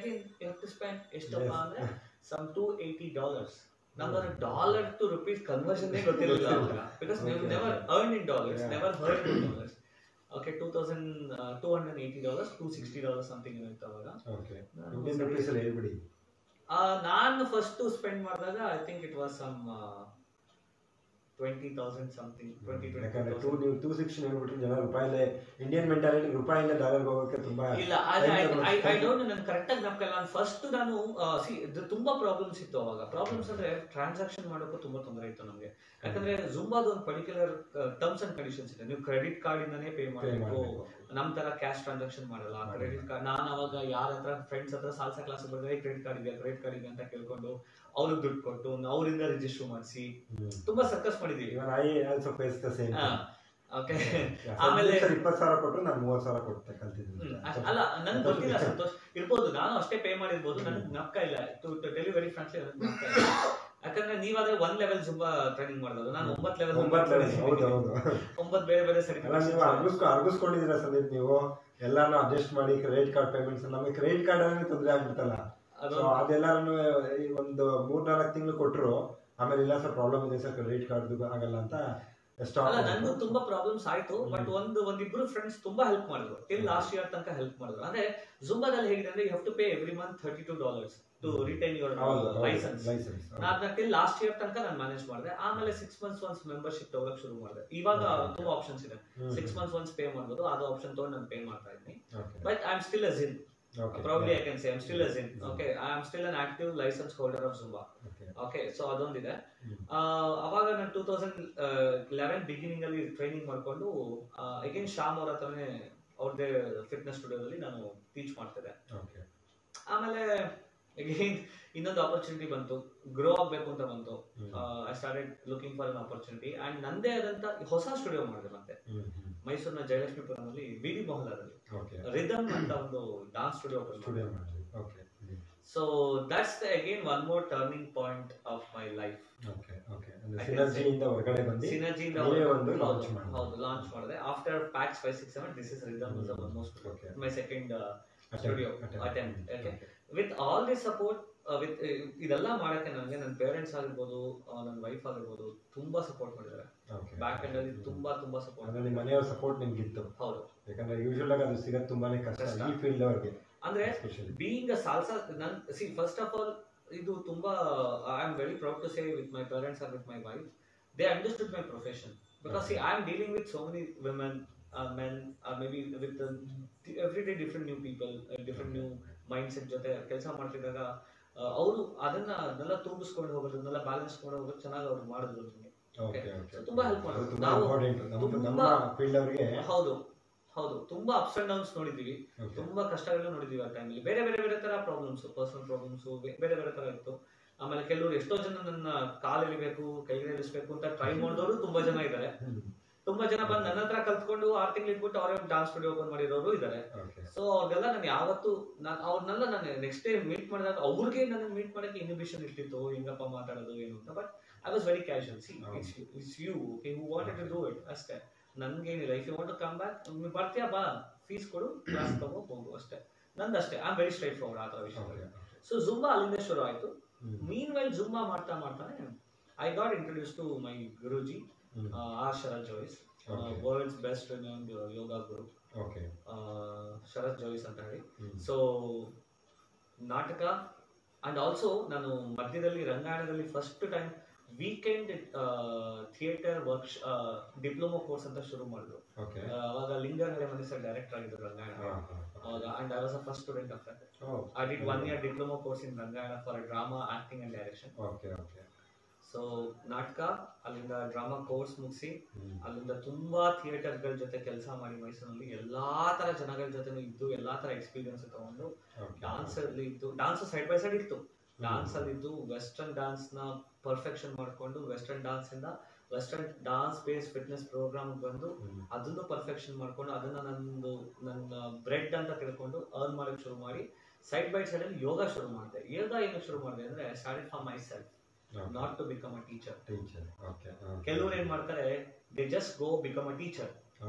ಸ್ಪೆಂಡ್ ಎಷ್ಟಪ್ಪ ಅಂದ್ರೆ ಸಮ್ $280. ನಮ್ಗೆ $1 to rupees ಕನ್ವರ್ಷನ್ ಗೊತ್ತಿರಲಿಲ್ಲ ಅವಾಗ, because never earn in dollars, never heard in dollars. Okay, $280, $260 something ಇತ್ತು ಅವಾಗ. ನಾನು ಫಸ್ಟ್ ಸ್ಪೆಂಡ್ ಮಾಡಿದಾಗ I think it was some 20,000 something, 260 ಹೇಳ್ಬಿಟ್ರೆ ಜನ ರೂಪಾಯಿಲೆ ಇಂಡಿಯನ್ ಮೆಂಟಾಲಿಟಿ ರೂಪಾಯಿಂದ ಡಾಲರ್ಗೆ ಹೋಗೋಕೆ ತುಂಬಾ ಇಲ್ಲ. ಐ ಡೋಂಟ್ ನನ್ ಕರೆಕ್ಟ್ ಆಗಿ ಜ್ಞಾಪಕ ಇಲ್ಲ. ನಾನು ಫಸ್ಟ್ ನಾನು ತುಂಬಾ ಪ್ರಾಬ್ಲಮ್ಸ್ ಇತ್ತು ಅವಾಗ. ಪ್ರಾಬ್ಲಮ್ಸ್ ಅಂದ್ರೆ ಟ್ರಾನ್ಸಾಕ್ಷನ್ ಮಾಡೋಕ್ಕೂ ತುಂಬಾ ತೊಂದರೆ ಇತ್ತು ನಮಗೆ. ಯಾಕಂದ್ರೆ ಜುಂಬಾದ ಒಂದು ಪರ್ಟಿಕ್ಯುಲರ್ ಟರ್ಮ್ಸ್ ಅಂಡ್ ಕಂಡೀಷನ್ಸ್ ಇದೆ. ನೀವು ಕ್ರೆಡಿಟ್ ಕಾರ್ಡ್ ಇಂದಾನೇ ಪೇ ಮಾಡಬೇಕು, ನಮ್ ತರ ಕ್ಯಾಶ್ ಟ್ರಾನ್ಸಾಕ್ಷನ್ ಮಾಡಲ್ಲ. ಕ್ರೆಡಿಟ್ ಕಾರ್ಡ್ ನಾನು ಅವಾಗ ಯಾರ ಹತ್ರ ಫ್ರೆಂಡ್ಸ್ ಹತ್ರ ಸಾಲ್ಸಾ ಕ್ಲಾಸ್ ಬಂದ್ರೆ ಕ್ರೆಡಿಟ್ ಕಾರ್ಡ್ ಇದೆ ಅಂತ ಕೇಳ್ಕೊಂಡು ಅವ್ರಿಗೆ ದುಡ್ಡು ಕೊಟ್ಟು ಅವರಿಂದ ರಿಜಿಸ್ಟರ್ ಮಾಡಿಸಿ ತುಂಬಾ ಸರ್ಕಸ್ ಮಾಡಿದೀವಿ. ಆಮೇಲೆ 20,000 ಕೊಟ್ಟರು ನಾನು 30,000 ಕೊಟ್ಟೆ ಕಲ್ತಿದ್ದೀನಿ. ಅಲ್ಲ, ನನ್ಗೆ ಗೊತ್ತಿಲ್ಲ ಸಂತೋಷ್, ಇರ್ಬೋದು ನಾನು ಅಷ್ಟೇ ಪೇ ಮಾಡಿರ್ಬೋದು, ನನಗೆ ಜ್ಞಾಪಕ ಇಲ್ಲ. To tell you very frankly ನನಗೆ ಜ್ಞಾಪಕ ಇಲ್ಲ. ಯಾಕಂದ್ರೆ ನೀವಾದ್ರೆ 1 level ಜುಂಬಾ ಟ್ರೈನಿಂಗ್ ಮಾಡಿದ್ರು, ನಾನು 9 level 9 ಬೇರೆ ಬೇರೆ ಅರ್ಗಿಸ್ಕೊಂಡಿದ್ದೀರಾ ಸಂದೀಪ್ ನೀವು ಎಲ್ಲಾನು ಅಡ್ಜಸ್ಟ್ ಮಾಡಿ. ಕ್ರೆಡಿಟ್ ಕಾರ್ಡ್ ಪೇಮೆಂಟ್ಸ್, ನಮಗೆ ಕ್ರೆಡಿಟ್ ಕಾರ್ಡ್ ಅಂದ್ರೆ ತೊಂದರೆ ಆಗ್ಬಿಡ್ತಲ್ಲ. ಅದೆಲ್ಲಾನು ಒಂದು 3-4 ತಿಂಗಳು ಕೊಟ್ಟರು, ಆಮೇಲೆ ಇಲ್ಲ ಸರ್ ಪ್ರಾಬ್ಲಮ್ ಇದೆ ಸರ್ ಕ್ರೆಡಿಟ್ ಕಾರ್ಡ್ ಆಗಲ್ಲ ಅಂತ. ಅಲ್ಲ, ನನಗೂ ತುಂಬಾ ಪ್ರಾಬ್ಲಮ್ಸ್ ಆಯ್ತು. ಬಟ್ ಒಂದಿಬ್ರು ಫ್ರೆಂಡ್ಸ್ ತುಂಬಾ ಹೆಲ್ಪ್ ಮಾಡಿದ್ರು, ಟಿಲ್ ಲಾಸ್ಟ್ ಇಯರ್ ತನಕ ಹೆಲ್ಪ್ ಮಾಡಿದ್ರು. ಅಂದ್ರೆ ಜುಂಬಾದಲ್ಲಿ ಹೇಗಿದೆ ಅಂದ್ರೆ you have to pay every month $32 to retain your licence. ನಾನು ಟಿಲ್ ಲಾಸ್ಟ್ ಇಯರ್ ತನಕ ನಾನು ಮ್ಯಾನೇಜ್ ಮಾಡಿದೆ. ಆಮೇಲೆ 6 months ಒನ್ಸ್ ಮೆಂಬರ್ಶಿಪ್ ತಗೊಳಕ್ ಶುರು ಮಾಡಿದೆ. ಇವಾಗ ತುಂಬಾ ಆಪ್ಷನ್ಸ್ ಇದೆ, 6 months ಒನ್ಸ್ ಪೇ ಮಾಡ್ಬೋದು. ಅದು ಆಪ್ಷನ್ ತಗೊಂಡು ನಾನು ಪೇ ಮಾಡ್ತಾ ಇದ್ದೀನಿ. But I am still a Jin. Probably I can say I'm still a Zin. Okay, I am still an active license holder of Zumba. Okay, so ಅದೊಂದಿದೆ. ಅವಾಗ ನಾನು 2011 beginning ಅಲ್ಲಿ training ಮಾಡ್ಕೊಂಡು ಅಗೇನ್ ಶ್ಯಾಮ್ ಅವ್ರ ಹತ್ರನೇ ಅವ್ರದ್ದೇ ಫಿಟ್ನೆಸ್ ಸ್ಟುಡಿಯೋದಲ್ಲಿ ನಾನು ಟೀಚ್ ಮಾಡ್ತಿದ್ದೆ. ಆಮೇಲೆ ಅಗೇನ್ ಇನ್ನೊಂದು ಆಪರ್ಚುನಿಟಿ ಬಂತು, ಗ್ರೋ ಆಗ್ಬೇಕು ಅಂತ ಬಂತು. I started looking for an opportunity and ನಂದೇ ಆದಂತ ಹೊಸ ಸ್ಟುಡಿಯೋ ಮಾಡಿದೆ ಮತ್ತೆ ಮೈಸೂರಿನ ಜಯಲಕ್ಷ್ಮೀಪುರದಲ್ಲಿ ಬಿಡಿ ಮೊಹಲ್ಲಾದಲ್ಲಿ ರಿದಮ್ ಅಂತ ಒಂದು dance studio. So that's again one more turning point of my life. ಸಿನರ್ಜಿಯಿಂದ ಹೊರಗಡೆ ಬಂದು ಸಿನರ್ಜಿಯಿಂದ ಹೌದು ಲಾಂಚ್ ಮಾಡಿದೆ. After PAX 567 this is rhythm is almost my second studio attempt. Okay, with all the support, with ಇದೆಲ್ಲ ಮಾಡಕ್ಕೆ ನನಗೆ ನನ್ನ ಪೇರೆಂಟ್ಸ್ ಆಗಿರ್ಬೋದು, ನನ್ನ ವೈಫ್ ಆಗಿರ್ಬೋದು ತುಂಬಾ ಸಪೋರ್ಟ್ ಮಾಡಿದ್ದಾರೆ. ಬ್ಯಾಕ್ ಎಂಡ್ ಅಲ್ಲಿ ತುಂಬಾ ಸಪೋರ್ಟ್. ನಿಮ್ಮ ಮನೆಯವರ ಸಪೋರ್ಟ್ ನಿಮ್ಗಿತ್ತು? ಹೌದು, ಯಾಕಂದ್ರೆ ಯೂಶುವಲ್ ಆಗಿ ಅದು ಸಿಗೋದು ತುಂಬಾನೇ ಕಷ್ಟ ಈ ಫೀಲ್ಡ್ ಅವ್ರಿಗೆ. ಅಂದ್ರೆ being a salsa, first of all ಇದು ತುಂಬಾ I am very proud to say with my parents or with my wife, they understood my profession. Because I am dealing with so many women, men, maybe with everyday different new people, different new mindset ಜೊತೆ ಕೆಲಸ ಮಾಡ್ತಿದ್ದಾಗ ಅವರು ಅದನ್ನೆಲ್ಲ ತುಂಬಿಸ್ಕೊಂಡು ಹೋಗೋದನ್ನೆಲ್ಲ balance ಮಾಡಿ ಹೋಗೋದು ಚೆನ್ನಾಗಿ ಅವ್ರು ಮಾಡಿದ್ರು. ತುಂಬಾ ಹೆಲ್ಪ್ ಮಾಡಿದ್ರು. ಹೌದು ತುಂಬಾ ಅಪ್ಸ್ ಅಂಡ್ ಡೌನ್ಸ್ ನೋಡಿದೀವಿ, ತುಂಬಾ ಕಷ್ಟಗಳನ್ನ ನೋಡಿದೀವಿ. ಆ ಟೈಮಲ್ಲಿ ಬೇರೆ ತರ ಪ್ರಾಬ್ಲಮ್ಸ್, ಪರ್ಸನಲ್ ಪ್ರಾಬ್ಲಮ್ಸ್ ಬೇರೆ ತರ ಇತ್ತು. ಆಮೇಲೆ ಕೆಲವರು ಎಷ್ಟೋ ಜನ ನನ್ನ ಕಾಲೆಳಿಬೇಕು, ಕೈಗೆಳಿಸ್ಬೇಕು ಅಂತ ಟ್ರೈ ಮಾಡಿದವರು ತುಂಬಾ ಜನ ಇದ್ದಾರೆ. ತುಂಬಾ ಜನ ಬಂದು ನನ್ನ ಹತ್ರ ಕಲ್ತ್ಕೊಂಡು 6 ತಿಂಗಳು ಇಟ್ಬಿಟ್ಟು ಅವರೇ ಡಾನ್ಸ್ ಸ್ಟುಡಿಯೋ ಓಪನ್ ಮಾಡಿರೋರು ಇದ್ದಾರೆ. ಸೊ ಅವ್ರಿಗೆಲ್ಲ ನಾನು ಯಾವತ್ತು ಅವ್ರನ್ನೆಲ್ಲ ನಾನು ನೆಕ್ಸ್ಟ್ ಡೇ ಮೀಟ್ ಮಾಡಿದಾಗ ಅವ್ರಿಗೆ ನನಗೆ ಮೀಟ್ ಮಾಡಕ್ಕೆ ಇನ್ಹಿಬಿಷನ್ ಇರ್ತಿತ್ತು, ಹೆಂಗಪ್ಪ ಮಾತಾಡೋದು ಏನು ಅಂತ. But I was very casual. See it's you who wanted to do it ಅಷ್ಟೇ. ನನ್ಗೇನಿಲ್ಲ, if you want to come back ಬರ್ತೀಯಾ ಬಾ, ಫೀಸ್ ಕೊಡು, ಕ್ಲಾಸ್ ತಗೋ ಹೋಗು ಅಷ್ಟೇ. ನಂದಷ್ಟೇ, I am very straightforward ಆ ತರ ವಿಷಯ. ಸೊ ಜುಂಬಾ ಅಲ್ಲಿಂದ ಶುರು ಆಯ್ತು. ಮೀನ್ ವೈಲ್ ಜುಂಬಾ ಮಾಡ್ತಾನೆ I got introduce to my Guruji R Sharath Jois, world's best renowned yoga guru Sharath Jois ಅಂತ ಹೇಳಿ. ಸೊ ನಾಟಕ ಅಂಡ್ ಆಲ್ಸೋ ನಾನು ಮಧ್ಯದಲ್ಲಿ ರಂಗಾಯಣದಲ್ಲಿ first time weekend theatre work diploma course ಅಂತ ಶುರು ಮಾಡಿದ್ರು. ಅವಾಗ ಲಿಂಗನಹಳ್ಳಿ ಮನೆ ಸರ್ ಡೈರೆಕ್ಟರ್ ಆಗಿದ್ರು ರಂಗಾಯಣ ಅವಾಗ. And I was a first student of that. I did 1 year diploma course in Rangayana for drama acting and direction. So ನಾಟಕ, ಅಲ್ಲಿಂದ ಡ್ರಾಮಾ ಕೋರ್ಸ್ ಮುಗಿಸಿ ಅಲ್ಲಿಂದ ತುಂಬಾ ಥಿಯೇಟರ್ಗಳ ಜೊತೆ ಕೆಲಸ ಮಾಡಿ ಮೈಸೂರಿನಲ್ಲಿ ಎಲ್ಲಾ ತರ ಜನಗಳ ಜೊತೆ ಇದ್ದು ಎಲ್ಲಾ ತರ ಎಕ್ಸ್ಪೀರಿಯನ್ಸ್ ತಗೊಂಡು ಡಾನ್ಸ್ ಅಲ್ಲಿ ಇದ್ದು, ಡಾನ್ಸ್ ಸೈಡ್ ಬೈ ಸೈಡ್ ಇತ್ತು, ಡಾನ್ಸ್ ಅಲ್ಲಿ ಇದ್ದು ವೆಸ್ಟರ್ನ್ ಡಾನ್ಸ್ ನ ಪರ್ಫೆಕ್ಷನ್ ಮಾಡ್ಕೊಂಡು ವೆಸ್ಟರ್ನ್ ಡಾನ್ಸ್ ಇಂದ western dance base fitness programme ಬಂದು ಅದನ್ನು ಪರ್ಫೆಕ್ಷನ್ ಮಾಡ್ಕೊಂಡು ಅದನ್ನ ನನ್ನ ಬ್ರೆಡ್ ಅಂತ ತಿಳ್ಕೊಂಡು ಅರ್ನ್ ಮಾಡಕ್ ಶುರು ಮಾಡಿ ಸೈಡ್ ಬೈ ಸೈಡ್ ಅಲ್ಲಿ ಯೋಗ ಶುರು ಮಾಡಿದೆ. ಯೋಗ ಏನು ಶುರು ಮಾಡಿದೆ ಅಂದ್ರೆ started for my self, not to become a teacher. ಕೆಲವರು ಏನ್ ಮಾಡ್ತಾರೆ, they just go become a teacher.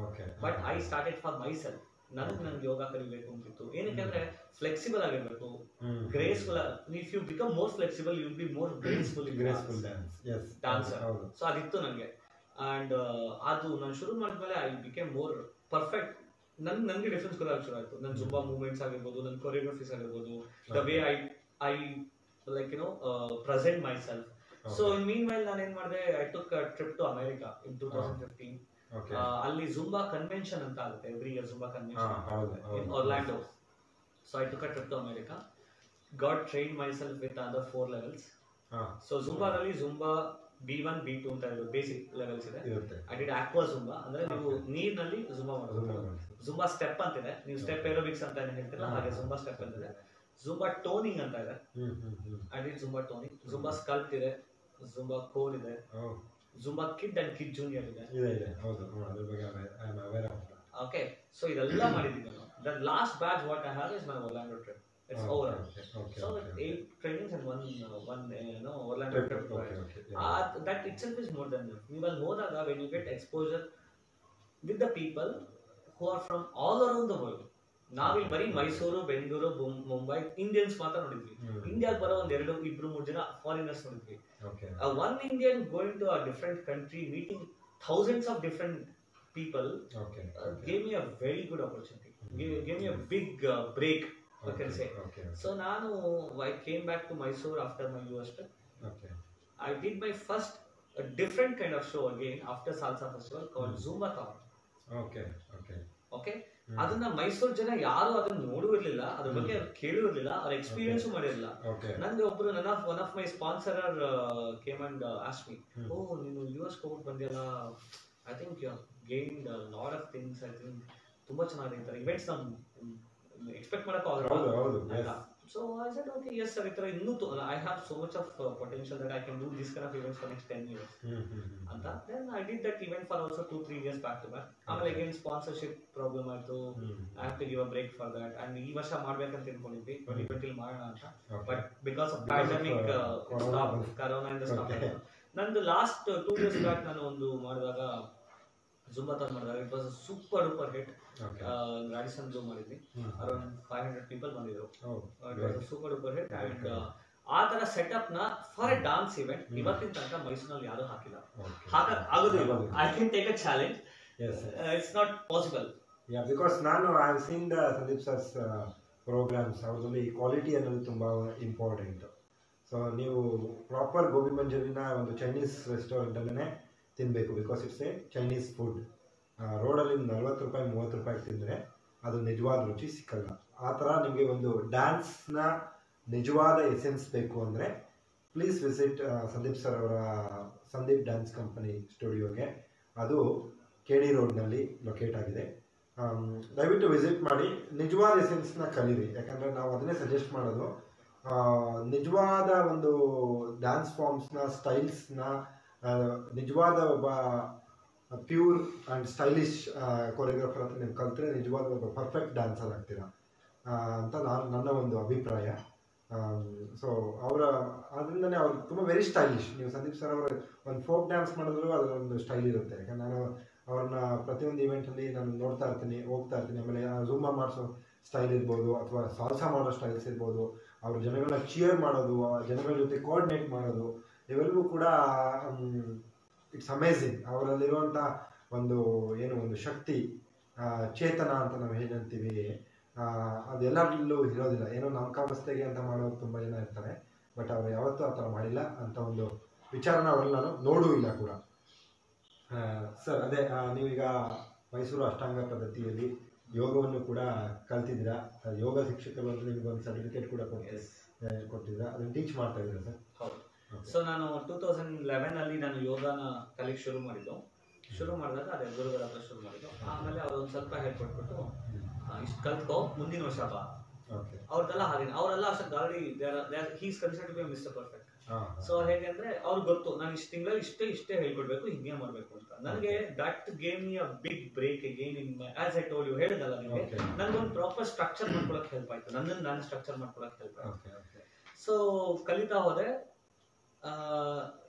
But I started for myself. ನನ್ಗೆ ಯೋಗ ಕಲಿಬೇಕು ಅಂತಿತ್ತು. ಏನಕ್ಕೆ ಅಂದ್ರೆ ಫ್ಲೆಕ್ಸಿಬಲ್ ಆಗಿರ್ಬೇಕು, graceful. If you become more flexible you will be more graceful dancer. So ಅದಿತ್ತು ನಂಗೆ. ಅಂಡ್ ಅದು ನಾನು ಶುರು ಮಾಡಿದ್ಮೇಲೆ ಐ ಬಿಕೇಮ್ ಮೋರ್ ಪರ್ಫೆಕ್ಟ್. ನನ್ಗೆ ಡಿಫ್ರೆನ್ಸ್ ಗೊತ್ತಾಗ ಶುರು ಆಯ್ತು. ನನ್ನ ಜುಂಬಾ ಮೂವ್ಮೆಂಟ್ಸ್ ಆಗಿರ್ಬೋದು, ನನ್ನ ಕೊರಿಯೋಗ್ರಫೀಸ್ ಆಗಿರ್ಬೋದು, the way I like present myself. So in meanwhile ನಾನು ಏನ್ ಮಾಡಿದೆ, I took a trip to America in 2015. ಅಲ್ಲಿ Zumba convention ಅಂತ ಆಗುತ್ತೆ, every year Zumba convention in Orlando. So I took a trip to America, got trained myself with another 4 levels. So Zumba ರಲ್ಲಿ Zumba B1 B2 ಅಂತ ಇರೋ basic levels ಇದೆ. I did aqua Zumba, ಅಂದ್ರೆ ನೀವು ನೀರಿನಲ್ಲಿ Zumba ಮಾಡೋದು. Zumba step ಅಂತಿದೆ, ನೀವು ಸ್ಟೆಪ್ ಏರೋಬಿಕ್ಸ್ ಅಂತ ಏನ್ ಹೇಳ್ತೀರಾ ಹಾಗೆ Zumba step ಅಂತಿದೆ. Zumba toning ಅಂತ ಇದೆ. I did Zumba toning. Zumba sculpt ಇದೆ, Zumba core ಇದೆ, Zumba kid and kid junior ಇದೆ. Okay, so ಇದೆಲ್ಲ ಮಾಡಿದ್ದೀನಿ ನಾನು. The last batch what I have is my Orlando trip. It's over. So 8 trainings and one Orlando trip. That itself is more than enough. ನೀವು ಅಲ್ಲಿ ಹೋದಾಗ when you get exposure with the people who are from all around the world. ನಾವಿಲ್ಲಿ ಬರೀ Mysuru, Bengaluru, Mumbai Indians ಮಾತ್ರ ನೋಡಿದ್ವಿ. ಇಂಡಿಯಾಗೆ ಬರೋ ಒಂದ್ 2-3 ಜನ ಫಾರಿನರ್ಸ್ ನೋಡಿದ್ವಿ. One Indian going to a different country, meeting thousands of different people gave me a very good opportunity, gave me a big break you can say. So ನಾನು I came back to Mysuru after my US trip. I did my first different kind of show again after Salsa Festival called Zumbathon. Okay. ಅದನ್ನ ಮೈಸೂರು ಜನ ಯಾರು ಅದನ್ನ ನೋಡಿರ್ಲಿಲ್ಲ, ಅದ್ರ ಬಗ್ಗೆ ಅವ್ರು ಕೇಳಿರ್ಲಿಲ್ಲ, ಅವ್ರ experience ಮಾಡಿರಲಿಲ್ಲ. ನನ್ಗೆ ಒಬ್ರು one of my sponsor came and ask me, oh ನೀನು US ಹೋಗ್ಬಿಟ್ಟು ಬಂದಿಯಲ್ಲ, I think you gained lot of things, I think ತುಂಬಾ ಚೆನ್ನಾಗಿರ್ತಾರೆ ಇವೆಂಟ್ಸ್, ನಮ್ ಎಕ್ಸ್ಪೆಕ್ಟ್ ಮಾಡಕ್ ಆಗಲ್ಲ. So I said, okay, yes sir, I have so much of potential that I can do this kind of events for next 10 years. Anta then I did that event for also 2-3 years back to back. Amale again sponsorship problem ಆಯ್ತು, I have to give a break for that. And ಈ ವರ್ಷ ಮಾಡ್ಬೇಕಂತ ಅನ್ಕೊಂಡಿದ್ವಿ 2020 ಮಾಡೋಣ ಅಂತ, but because of pandemic corona and stuff. ನಂದು last 2 years back ನಾನು ಒಂದು ಮಾಡಿದಾಗ Zumbathon ಮಾಡಿದಾಗ it was super duper hit. Radisson zoo ಮಾಡಿದ್ವಿ, ಅರೌಂಡ್ 500 people ಬಂದಿದ್ರು. It was super duper hit. And ಆ ತರ ಸೆಟಪ್ ನ ಫಾರ್ ಎ ಡಾನ್ಸ್ ಇವೆಂಟ್ ಇವತ್ತಿನ ತನಕ ಮೈಸೂರಿನಲ್ಲಿ ಯಾರು ಹಾಕಿಲ್ಲ, ಹಾಕಕ್ ಆಗೋದಿಲ್ಲ. I can take a challenge, it's not possible. Because ನಾನು I have seen the Sandeep sir's programmes, ಅವರಲ್ಲಿ ಕ್ವಾಲಿಟಿ ಅನ್ನೋದು ತುಂಬಾ ಇಂಪಾರ್ಟೆಂಟ್. ಸೊ ನೀವು ಪ್ರಾಪರ್ ಗೋಬಿ ಮಂಚೂರಿನ ಒಂದು ಚೈನೀಸ್ ರೆಸ್ಟೋರೆಂಟ್ ಅಲ್ಲೇ ತಿನ್ನಬೇಕು, because it's a Chinese food. ರೋಡಲ್ಲಿ 40 ರೂಪಾಯಿ 30 ರೂಪಾಯಿ ತಿಂದರೆ ಅದು ನಿಜವಾದ ರುಚಿ ಸಿಕ್ಕಲ್ಲ. ಆ ಥರ ನಿಮಗೆ ಒಂದು ಡ್ಯಾನ್ಸ್ನ ನಿಜವಾದ ಎಸೆನ್ಸ್ ಬೇಕು ಅಂದರೆ ಪ್ಲೀಸ್ ವಿಸಿಟ್ ಸಂದೀಪ್ ಸರ್ ಅವರ ಸಂದೀಪ್ ಡ್ಯಾನ್ಸ್ ಕಂಪನಿ ಸ್ಟುಡಿಯೋಗೆ. ಅದು KD ರೋಡ್ನಲ್ಲಿ ಲೊಕೇಟ್ ಆಗಿದೆ. ದಯವಿಟ್ಟು ವಿಸಿಟ್ ಮಾಡಿ, ನಿಜವಾದ ಎಸೆನ್ಸ್ನ ಕಲೀರಿ. ಯಾಕಂದರೆ ನಾವು ಅದನ್ನೇ ಸಜೆಸ್ಟ್ ಮಾಡೋದು. ನಿಜವಾದ ಒಂದು ಡ್ಯಾನ್ಸ್ ಫಾರ್ಮ್ಸ್ನ, ಸ್ಟೈಲ್ಸ್ನ, ನಿಜವಾದ ಒಬ್ಬ ಪ್ಯೂರ್ ಆ್ಯಂಡ್ ಸ್ಟೈಲಿಶ್ ಕೊರಿಯೋಗ್ರಾಫರ್ ಅಂತ ನೀವು ಕಲ್ತ್ರೆ ನಿಜವಾದ ಒಬ್ಬ ಪರ್ಫೆಕ್ಟ್ ಡ್ಯಾನ್ಸರ್ ಆಗ್ತೀರಾ ಅಂತ ನನ್ನ ಒಂದು ಅಭಿಪ್ರಾಯ. ಸೊ ಅದರಿಂದನೇ ಅವ್ರು ತುಂಬ ವೆರಿ ಸ್ಟೈಲಿಶ್. ನೀವು ಸಂದೀಪ್ ಸರ್ ಅವರ ಒಂದು ಫೋಕ್ ಡ್ಯಾನ್ಸ್ ಮಾಡಿದ್ರು ಅದರೊಂದು ಸ್ಟೈಲ್ ಇರುತ್ತೆ. ಯಾಕಂದ್ರೆ ನಾನು ಅವ್ರನ್ನ ಪ್ರತಿಯೊಂದು ಇವೆಂಟಲ್ಲಿ ನಾನು ನೋಡ್ತಾ ಇರ್ತೀನಿ, ಹೋಗ್ತಾ ಇರ್ತೀನಿ. ಆಮೇಲೆ ಝೂಮಾ ಮಾಡಿಸೋ ಸ್ಟೈಲ್ ಇರ್ಬೋದು, ಅಥವಾ ಸಾಲ್ಸಾ ಮಾಡೋ ಸ್ಟೈಲ್ಸ್ ಇರ್ಬೋದು, ಅವ್ರ ಜನಗಳನ್ನ ಚಿಯರ್ ಮಾಡೋದು, ಜನಗಳ ಜೊತೆ ಕೋಆರ್ಡಿನೇಟ್ ಮಾಡೋದು, ಇವೆಲ್ಲವೂ ಕೂಡ ಇಟ್ಸ್ ಅಮೇಝಿಂಗ್. ಅವರಲ್ಲಿರುವಂಥ ಒಂದು ಒಂದು ಶಕ್ತಿ, ಚೇತನ ಅಂತ ನಾವು ಏನಂತೀವಿ, ಅದೆಲ್ಲರಲ್ಲೂ ಇರೋದಿಲ್ಲ. ಏನೋ ನಾಮಕಾವಸ್ಥೆಗೆ ಅಂತ ಮಾಡೋರು ತುಂಬ ಜನ ಇರ್ತಾರೆ. ಬಟ್ ಅವರು ಯಾವತ್ತೂ ಆ ಥರ ಮಾಡಿಲ್ಲ ಅಂತ ಒಂದು ವಿಚಾರನ ಅವರಲ್ಲಿ ನಾನು ನೋಡೂ ಇಲ್ಲ ಕೂಡ. ಸರ್ ಅದೇ ನೀವೀಗ ಮೈಸೂರು ಅಷ್ಟಾಂಗ ಪದ್ಧತಿಯಲ್ಲಿ ಯೋಗವನ್ನು ಕೂಡ ಕಲ್ತಿದ್ದೀರಾ, ಯೋಗ ಶಿಕ್ಷಕರು ಅಂತ ನಿಮ್ಗೆ ಒಂದು ಸರ್ಟಿಫಿಕೇಟ್ ಕೂಡ ಕೊಟ್ಟಿದ್ದೀರಾ, ಅದನ್ನು ಟೀಚ್ ಮಾಡ್ತಾ ಇದ್ದೀರಾ ಸರ್? ಹೌದು. ಸೊ ನಾನು 2011 ನಾನು ಯೋಗನ ಕಲಿಕ್ ಶುರು ಮಾಡಿದಾಗ ಅದೇ ಗುರುಗಳ ಹತ್ರ ಶುರು ಮಾಡಿದ್ದು. ಆಮೇಲೆ ಅವರು ಒಂದು ಸ್ವಲ್ಪ ಹೇಳ್ಕೊಟ್ಬಿಟ್ಟು ಇಷ್ಟು ಕಲ್ತ್ಕೋ, ಮುಂದಿನ ವರ್ಷ ಬಾ. ಅವ್ರದ್ದೆಲ್ಲ ಹಾಗೆ, ಅವರೆಲ್ಲ ಅಷ್ಟು already he's considered to be mister perfect. So ಹೇಗೆ ಅಂದ್ರೆ ಅವ್ರಿಗೆ ಗೊತ್ತು ನಾನು ಇಷ್ಟು ತಿಂಗಳಲ್ಲಿ ಇಷ್ಟೇ ಹೇಳ್ಕೊಡ್ಬೇಕು, ಹಿಂಗೆ ಮಾಡ್ಬೇಕು ಅಂತ. ನನಗೆ that game me a big break again in as I told you, ಹೇಳಿದಲ್ಲ ನಿಮಗೆ, ನನ್ಗೊಂದು ಪ್ರಾಪರ್ ಸ್ಟ್ರಕ್ಚರ್ ಮಾಡ್ಕೊಳಕ್ ಹೆಲ್ಪ್ ಆಯ್ತು, ನಾನು ಸ್ಟ್ರಕ್ಚರ್ ಮಾಡ್ಕೊಳಕ್ ಹೆಲ್ಪ್ ಆಯ್ತು. ಸೊ ಕಲಿತಾ ಹೋದೆ.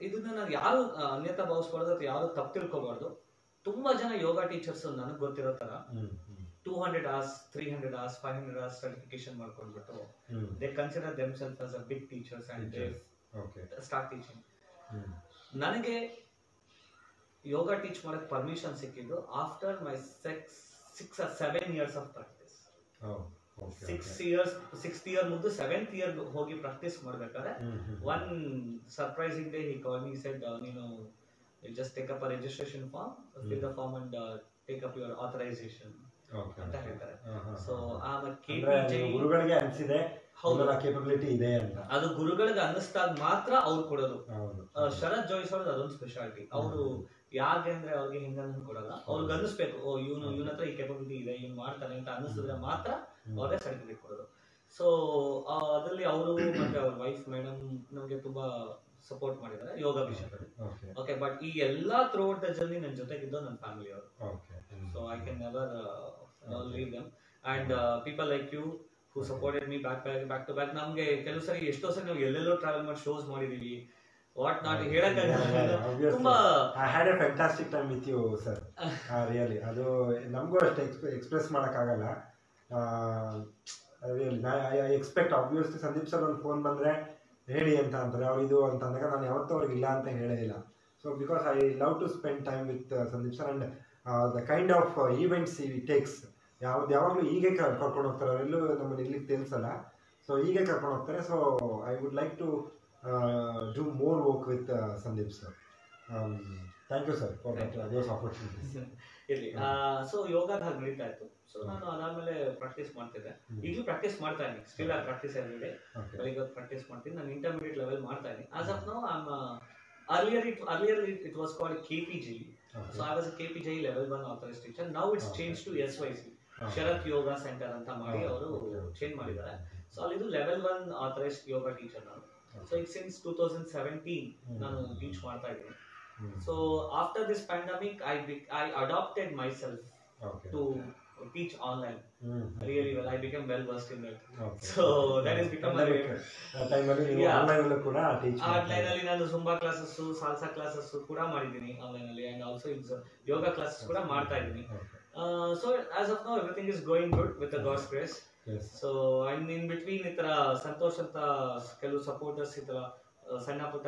ಇದನ್ನ ನಾನು ಯಾರು ಅನ್ಯತಾ ಭಾವಿಸ್ಬಾರ್ದು ಅಥವಾ ಯಾರು ತಪ್ಪು ತಿಳ್ಕೊಬಾರ್ದು. ತುಂಬಾ ಜನ ಯೋಗ ಟೀಚರ್ಸ್ ನನಗೆ ಗೊತ್ತಿರೋ ತರ 200 hours, 300 hours, 500 hours ಸರ್ಟಿಫಿಕೇಶನ್ ಮಾಡ್ಕೊಂಡ್ಬಿಟ್ಟು they consider themselves as a big teachers and they start teaching. ನನಗೆ ಯೋಗ ಟೀಚ್ ಮಾಡಕ್ ಪರ್ಮಿಷನ್ ಸಿಕ್ಕಿದ್ದು after my 6 or 7 years of practice. 6th year ಮುಗಿದು 7th year ಹೋಗಿ ಪ್ರಾಕ್ಟೀಸ್ ಮಾಡ್ಬೇಕಾದ್ರೆ one surprising day he called me, said ನೀನು just take up a registration form, fill the form and take up your authorization ಅಂತ ಹೇಳ್ತಾರೆ. So ಗುರುಗಳಿಗೆ ಅನಿಸಿದೆ capability ಇದೆ ಅಂತ, ಅದು ಗುರುಗಳಿಗೆ ಅನ್ನಿಸ್ದಾಗ ಮಾತ್ರ ಅವ್ರು ಕೊಡೋದು. ಶರತ್ ಜೋಯಿಸ್ ಅವ್ರದ್ದು ಅದೊಂದು ಸ್ಪೆಷಾಲಿಟಿ. ಅವರು ಯಾಕೆ ಅಂದ್ರೆ ಅವ್ರಿಗೆ ಹಿಂಗ ಕೊಡಲ್ಲ, ಅವ್ರಿಗೆ ಅನ್ನಿಸ್ಬೇಕು ಓ ಇವನ ಹತ್ರ ಈ ಕೇಪಬಿಲಿಟಿ ಇದೆ, ಇವ್ನು ಮಾಡ್ತಾನೆ ಅಂತ ಅನ್ನಿಸಿದ್ರೆ ಮಾತ್ರ ಅವ್ರಿಗೆ ಸರ್ಟಿಫಿಕೇಟ್ ಕೊಡೋದು. ಸೊ ಅದರಲ್ಲಿ ಅವರು ಮತ್ತೆ ಅವ್ರ ವೈಫ್ ಮೇಡಮ್ ನಮಗೆ ತುಂಬಾ ಸಪೋರ್ಟ್ ಮಾಡಿದ್ದಾರೆ ಯೋಗ ವಿಷಯದಲ್ಲಿ. ಓಕೆ, ಬಟ್ ಈ ಎಲ್ಲಾ ಥ್ರೂಔಟ್ ದ ಜರ್ನಿ ನನ್ನ ಜೊತೆಗಿದ್ದು ನನ್ನ ಫ್ಯಾಮಿಲಿ ಅವರು. So I can never leave them and people like you who supported me back to back. ನಮ್ಗೆ ಕೆಲವು ಸರಿ ಎಷ್ಟೋ ಸರಿ ನಾವು ಎಲ್ಲೆಲ್ಲೋ ಟ್ರಾವೆಲ್ ಮಾಡಿ ಶೋಸ್ ಮಾಡಿದೀವಿ, ವಾಟ್ ನಾಟ್ ಹೇಳಕ್ಕಾಗಲ್ಲ. ತುಂಬಾ I had a fantastic time with you sir, really. ಅದು ನಮಗೂ ಅಷ್ಟು ಎಕ್ಸ್ಪ್ರೆಸ್ ಮಾಡೋಕ್ಕಾಗಲ್ಲ. Really I expect obviously Sandeep sir ಒಂದು ಫೋನ್ ಬಂದರೆ ಹೇಳಿ ಅಂತ ಅಂತಾರೆ, ಅವ್ರು ಇದು ಅಂತ ಅಂದಾಗ ನಾನು ಯಾವತ್ತೂ ಅವ್ರಿಗೆ ಇಲ್ಲ ಅಂತ ಹೇಳೋದಿಲ್ಲ. So because I love to spend time with Sandeep sir and the kind of events ಈ ಟೇಕ್ಸ್ ಯಾವಾಗಲೂ ಹೀಗೆ ಕರ್ಕೊಂಡು ಹೋಗ್ತಾರೆ, ಅವರೆಲ್ಲೂ ನಮ್ಮನ್ನು ಇಲ್ಲಿಗೆ ತಿಳಿಸಲ್ಲ. ಸೊ ಹೀಗೆ ಕರ್ಕೊಂಡು ಹೋಗ್ತಾರೆ. So I would like to do more work with Sandeep sir. Thank you sir for those opportunities. ಇರಲಿ. ಸೊ ಯೋಗದ ಹಾಗೆ ನಡೀತಾ ಇತ್ತು. ಸೊ ನಾನು ಅದಾದ್ಮೇಲೆ ಪ್ರಾಕ್ಟೀಸ್ ಮಾಡ್ತಿದ್ದೆ, ಈಗಲೂ ಪ್ರಾಕ್ಟೀಸ್ ಮಾಡ್ತಾ ಇದ್ದೀನಿ. ಸ್ಟಿಲ್ ಆ ಪ್ರಾಕ್ಟೀಸ್ ಎವ್ರಿ ಡೇ, ಬೆಳಿಗ್ಗೆ ಪ್ರಾಕ್ಟೀಸ್ ಮಾಡ್ತೀನಿ. ನಾನು ಇಂಟರ್ಮೀಡಿಯೇಟ್ ಲೆವೆಲ್ ಮಾಡ್ತಾ ಇದ್ದೀನಿ. As of now I am earlier it was called KPG. So I was a KPG level 1 authorized teacher. Now it's changed to SYC, Sharat Yoga Center ಅಂತ ಮಾಡಿ ಅವರು change ಮಾಡಿದ್ದಾರೆ. So ಅಲ್ಲಿದು level 1 authorized yoga teacher ನಾನು. So ಈಗ since 2017 ನಾನು teach ಮಾಡ್ತಾ ಇದ್ದೀನಿ. So after this pandemic I adopted myself to teach online really well. I became well versed in that. So that has become my time ಅಲ್ಲಿ ನೀವು online ಅಲ್ಲೂ ಕೂಡ teach online ಅಲ್ಲಿ ನಾನು ಜುಂಬಾ ಕ್ಲಾಸಸ್, ಸಾಲ್ಸಾ ಕ್ಲಾಸಸ್ ಕೂಡ ಮಾಡಿದ್ದೀನಿ online ಅಲ್ಲಿ, and also yoga classes ಕೂಡ ಮಾಡ್ತಾ ಇದ್ದೀನಿ. So as of now everything is going good with the God's grace. So and in between ಈ ತರ ಸಂತೋಷ್ ಅಂತ ಕೆಲವು ಸಪೋರ್ಟರ್ಸ್ ಈ ತರ ಸಣ್ಣ ಪುಟ್ಟ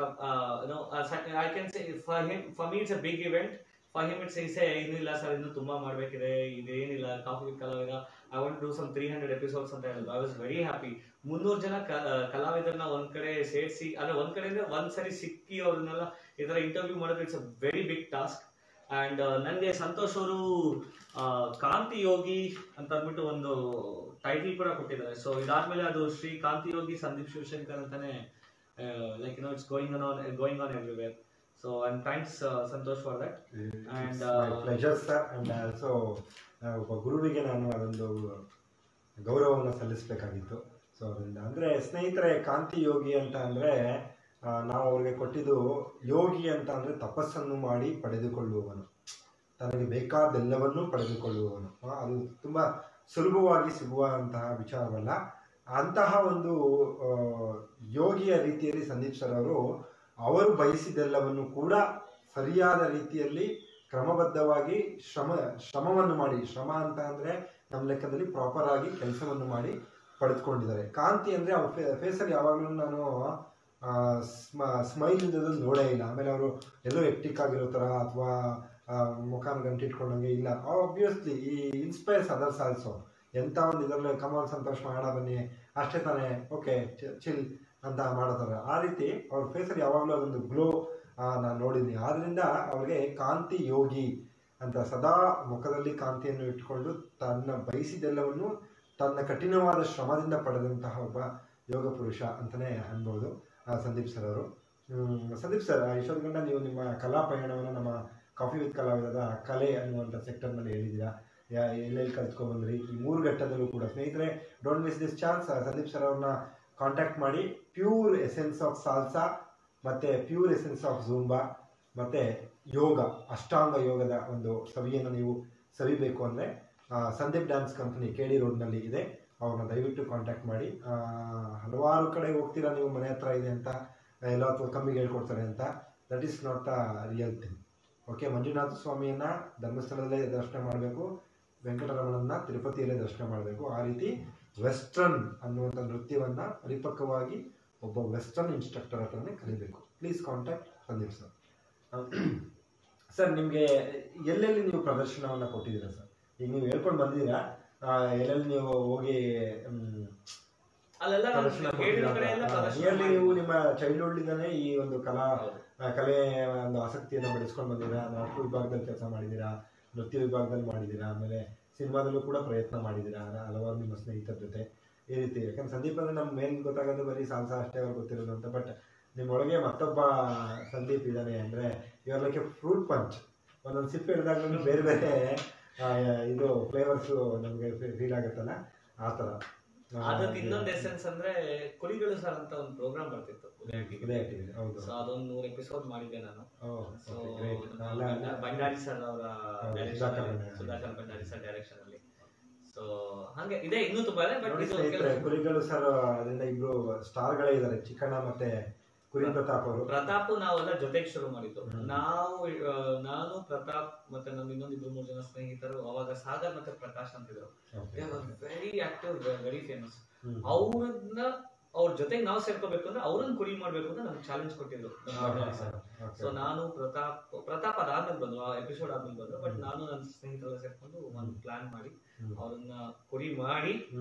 I can say for me it's a big event. For him it's ಏನಿಲ್ಲ ಸರ್, ಇನ್ನು ತುಂಬಾ ಮಾಡ್ಬೇಕಿದೆ, ಇದೇನಿಲ್ಲ ಕಾಫಿ ವಿತ್ ಕಲಾವಿದ, I want to do some 300 episodes ಅಂತ ಹೇಳಿದ್ರು. I was very happy. 300 ಜನ ಕಲಾವಿದರನ್ನ ಒಂದ್ ಕಡೆ ಸೇರಿಸಿ, ಅಂದ್ರೆ ಒಂದ್ ಕಡೆಯಿಂದ ಒಂದ್ ಸರಿ ಸಿಕ್ಕಿ ಅವ್ರನ್ನೆಲ್ಲ ಈ ತರ ಇಂಟರ್ವ್ಯೂ ಮಾಡೋದು it's a very big task. And ನನಗೆ ಸಂತೋಷ್ ಅವರು ಕಾಂತಿ ಯೋಗಿ ಅಂತ ಅಂದ್ಬಿಟ್ಟು ಒಂದು ಟೈಟಲ್ ಕೂಡ ಕೊಟ್ಟಿದ್ದಾರೆ. ಸೊ ಇದಾದ್ಮೇಲೆ ಅದು ಶ್ರೀ ಕಾಂತಿ ಯೋಗಿ ಸಂದೀಪ್ ಶಿವಶಂಕರ್ ಅಂತಾನೆ like it's going on everywhere. So and thanks Santosh for that. And my pleasure sir. And also ಒಬ್ಬ ಗುರುವಿಗೆ ನಾನು ಅದೊಂದು ಗೌರವವನ್ನು ಸಲ್ಲಿಸಬೇಕಾಗಿತ್ತು. ಸೊ ಅದರಿಂದ ಅಂದರೆ ಸ್ನೇಹಿತರೆ, ಕಾಂತಿ ಯೋಗಿ ಅಂತ ಅಂದರೆ ನಾವು ಅವ್ರಿಗೆ ಕೊಟ್ಟಿದ್ದು, ಯೋಗಿ ಅಂತ ಅಂದರೆ ತಪಸ್ಸನ್ನು ಮಾಡಿ ಪಡೆದುಕೊಳ್ಳುವವನು, ತನಗೆ ಬೇಕಾದೆಲ್ಲವನ್ನೂ ಪಡೆದುಕೊಳ್ಳುವವನು. ಅದು ತುಂಬ ಸುಲಭವಾಗಿ ಸಿಗುವಂತಹ ವಿಚಾರವಲ್ಲ. ಅಂತಹ ಒಂದು ಯೋಗಿಯ ರೀತಿಯಲ್ಲಿ ಸಂದೀಪ್ ಸರ್ ಅವರು ಬಯಸಿದೆಲ್ಲವನ್ನು ಕೂಡ ಸರಿಯಾದ ರೀತಿಯಲ್ಲಿ ಕ್ರಮಬದ್ಧವಾಗಿ ಶ್ರಮವನ್ನು ಮಾಡಿ, ಶ್ರಮ ಅಂತ ಅಂದರೆ ನಮ್ಮ ಲೆಕ್ಕದಲ್ಲಿ ಪ್ರಾಪರ್ ಆಗಿ ಕೆಲಸವನ್ನು ಮಾಡಿ ಪಡೆದುಕೊಂಡಿದ್ದಾರೆ. ಕಾಂತಿ ಅಂದರೆ ಅವ್ರ ಫೇಸಲ್ಲಿ ಯಾವಾಗಲೂ ನಾನು ಸ್ಮೈಲ್ ಇದ್ದದ್ದು ನೋಡೇ ಇಲ್ಲ. ಆಮೇಲೆ ಅವರು ಎಲ್ಲೋ ಎಕ್ಟಿಕ್ ಆಗಿರೋ ಥರ ಅಥವಾ ಮುಖಾನ ಗಂಟಿಟ್ಕೊಂಡಂಗೆ ಇಲ್ಲ. ಆಬ್ವಿಯಸ್ಲಿ ಈ ಇನ್ಸ್ಪೈರ್ಸ್ ಅದರ್ಸ್ ಆಲ್ಸೋ. ಎಂಥ ಒಂದು ಇದರಲ್ಲಿ ಕಮಾನ್ ಸಂತೋಷ ಮಾಡೋಣ ಬನ್ನಿ ಅಷ್ಟೇ ತಾನೇ, ಓಕೆ ಚಿಲ್ ಅಂತ ಮಾಡ್ತಾರೆ. ಆ ರೀತಿ ಅವ್ರ ಫೇಸಲ್ಲಿ ಯಾವಾಗಲೂ ಅದೊಂದು ಗ್ಲೋ ನಾನು ನೋಡಿದ್ದೀನಿ. ಆದ್ದರಿಂದ ಅವ್ರಿಗೆ ಕಾಂತಿ ಯೋಗಿ ಅಂತ ಸದಾ ಮುಖದಲ್ಲಿ ಕಾಂತಿಯನ್ನು ಇಟ್ಕೊಂಡು ತನ್ನ ಬಯಸಿದೆಲ್ಲವನ್ನು ತನ್ನ ಕಠಿಣವಾದ ಶ್ರಮದಿಂದ ಪಡೆದಂತಹ ಒಬ್ಬ ಯೋಗ ಪುರುಷ ಅಂತಲೇ ಅನ್ಬೋದು ಸಂದೀಪ್ ಸರ್ ಅವರು. ಸಂದೀಪ್ ಸರ್, ಇಷ್ಟೊಂದು ಗಂಟ ನೀವು ನಿಮ್ಮ ಕಲಾ ಪಯಣವನ್ನು ನಮ್ಮ ಕಾಫಿ ವಿತ್ ಕಲಾವಿದದ ಕಲೆ ಅನ್ನುವಂಥ ಸೆಕ್ಟರ್ನಲ್ಲಿ ಹೇಳಿದ್ದೀರಾ. ಎಲ್ಲೆಲ್ಲಿ ಕಲ್ತ್ಕೊಂಡ್ಬಂದ್ರಿ ಈ 3 ಘಟ್ಟದಲ್ಲೂ ಕೂಡ. ಸ್ನೇಹಿತರೆ, don't miss this chance. Sandeep sir ಅವ್ರನ್ನ ಕಾಂಟ್ಯಾಕ್ಟ್ ಮಾಡಿ. ಪ್ಯೂರ್ ಎಸೆನ್ಸ್ ಆಫ್ ಸಾಲ್ಸಾ ಮತ್ತು ಪ್ಯೂರ್ ಎಸೆನ್ಸ್ ಆಫ್ ಝೂಂಬಾ ಮತ್ತು ಯೋಗ, ಅಷ್ಟಾಂಗ ಯೋಗದ ಒಂದು ಸವಿಯನ್ನು ನೀವು ಸವಿಬೇಕು ಅಂದರೆ ಸಂದೀಪ್ ಡ್ಯಾನ್ಸ್ ಕಂಪನಿ KD ರೋಡ್ನಲ್ಲಿ ಇದೆ. ಅವ್ರನ್ನ ದಯವಿಟ್ಟು ಕಾಂಟ್ಯಾಕ್ಟ್ ಮಾಡಿ. ಹಲವಾರು ಕಡೆ ಹೋಗ್ತೀರಾ ನೀವು, ಮನೆ ಹತ್ರ ಇದೆ ಅಂತ ಎಲ್ಲ ಕಮ್ಮಿಗೆ ಹೇಳ್ಕೊಡ್ತಾರೆ ಅಂತ. That is not a real thing. Okay, Manjunatha ಸ್ವಾಮಿಯನ್ನು ಧರ್ಮಸ್ಥಳದಲ್ಲೇ ದರ್ಶನ ಮಾಡಬೇಕು, ವೆಂಕಟರಮಣನ ತಿರುಪತಿಯಲ್ಲೇ ದರ್ಶನ ಮಾಡಬೇಕು. ಆ ರೀತಿ ವೆಸ್ಟರ್ನ್ ಅನ್ನುವಂಥ ನೃತ್ಯವನ್ನು ಪರಿಪಕ್ವವಾಗಿ ಒಬ್ಬ ವೆಸ್ಟರ್ನ್ ಇನ್ಸ್ಟ್ರಕ್ಟರ್ ಹತ್ರನೇ ಕಲಿಬೇಕು. Please contact Sandeep sir. Sir, ನಿಮಗೆ ಎಲ್ಲೆಲ್ಲಿ ನೀವು ಪ್ರದರ್ಶನವನ್ನು ಕೊಟ್ಟಿದ್ದೀರಾ ಸರ್? ಈಗ ನೀವು ಹೇಳ್ಕೊಂಡು ಬಂದಿದ್ದೀರಾ, ಎಲ್ಲೆಲ್ಲಿ ನೀವು ಹೋಗಿ ಪ್ರದರ್ಶನ ಕೊಟ್ಟಿದ್ದೀರಾ? ನೀವು ನಿಮ್ಮ ಚೈಲ್ಡ್ಹುಡ್ಲಿಂದನೇ ಈ ಒಂದು ಕಲೆ ಒಂದು ಆಸಕ್ತಿಯನ್ನು ಬೆಳೆಸ್ಕೊಂಡು ಬಂದಿದ್ದೀರಾ. ನಾಟಕ ವಿಭಾಗದಲ್ಲಿ ಕೆಲಸ ಮಾಡಿದ್ದೀರಾ, ನೃತ್ಯ ವಿಭಾಗದಲ್ಲಿ ಮಾಡಿದ್ದೀರಾ, ಆಮೇಲೆ ಸಿನಿಮಾದಲ್ಲೂ ಕೂಡ ಪ್ರಯತ್ನ ಮಾಡಿದ್ದೀರಾ ಹಲವಾರು ನಿಮ್ಮ ಸ್ನೇಹಿತರ ಜೊತೆ. ಈ ರೀತಿ, ಯಾಕಂದ್ರೆ ಸಂದೀಪ್ ಅಂದರೆ ನಮ್ಮ ಮೇನ್ ಗೊತ್ತಾಗೋದು ಬರೀ ಸಾಲ್ಸಾ ಅಷ್ಟೇ ಅವ್ರು ಗೊತ್ತಿರೋದು ಅಂತ. ಬಟ್ ನಿಮ್ಮೊಳಗೆ ಮತ್ತೊಬ್ಬ ಸಂದೀಪ್ ಇದ್ದಾನೆ ಅಂದರೆ ಇವಾಗ ಲೈಕ್ ಫ್ರೂಟ್ ಪಂಚ್. ಒಂದೊಂದು ಸಿಪ್ಪೆ ಹಿಡಿದಾಗಲೂ ಬೇರೆ ಬೇರೆ ಇದು ಫ್ಲೇವರ್ಸು ನಮಗೆ ಫೀಲ್ ಆಗುತ್ತಲ್ಲ, ಆ ಥರ. ಅದಕ್ಕೆ ಇನ್ನೊಂದು ಎಸೆನ್ಸ್ ಅಂದ್ರೆ ಕುರಿಗಳು ಸರ್ ಅಂತ ಒಂದು ಪ್ರೋಗ್ರಾಮ್ ಬರ್ತಿತ್ತು ಉದಯ ಟಿವಿ. ಹೌದು, ಸೊ ಅದೊಂದು 100 ಎಪಿಸೋಡ್ ಮಾಡಿದ್ದೆ ನಾನು. ಭಂಡಾರಿ ಸರ್ ಅವರ ಸುಧಾಕರ್ ಭಂಡಾರಿ ಸರ್ ಡೈರೆಕ್ಷನ್ ಅಲ್ಲಿ. ಸೊ ಹಂಗೆ ಇದೆ, ಇನ್ನೂ ತುಂಬಾ ಇದೆ. ಬಟ್ ಕುರಿಗಳು ಸರ್ ಅದರಿಂದ ಇಬ್ರು ಸ್ಟಾರ್ಗಳೇ ಇದ್ದಾರೆ, ಚಿಕ್ಕಣ್ಣ ಮತ್ತೆ ಕುರಿ ಪ್ರತಾಪ್ ಅವರು. ಪ್ರತಾಪ್ ನಾವೆಲ್ಲ ಜೊತೆಗೆ ಶುರು ಮಾಡಿದ್ದು. ನಾನು ಪ್ರತಾಪ್ ಮತ್ತೆ ನಮ್ಮ ಇನ್ನೊಂದು 2-3 ಜನ ಸ್ನೇಹಿತರು, ಅವಾಗ ಸಾಗರ್ ಮತ್ತೆ ಪ್ರಕಾಶ್ ಅಂತಿದ್ರು. Very active, very famous. ಅವ್ರ ಜೊತೆಗೆ ನಾವು ಸೇರ್ಕೋಬೇಕು ಅಂದ್ರೆ ಅವ್ರನ್ನ ಕುರಿ ಮಾಡ್ಬೇಕು ಅಂತ ನಮ್ಗೆ ಚಾಲೆಂಜ್ ಕೊಟ್ಟಿದ್ರು. ಸೊ ನಾನು ಪ್ರತಾಪ್ ಅದಾದ್ಮೇಲೆ ಬಂದ್ರು, ಆ ಎಪಿಸೋಡ್ ಆದ್ಮೇಲೆ ಬಂದ್ರು. ಬಟ್ ನಾನು ನನ್ನ ಸ್ನೇಹಿತರೆಲ್ಲ ಸೇರ್ಕೊಂಡು ಒಂದು ಪ್ಲಾನ್ ಮಾಡಿ ಅವ್ರನ್ನ ಕುರಿ ಮಾಡಿ.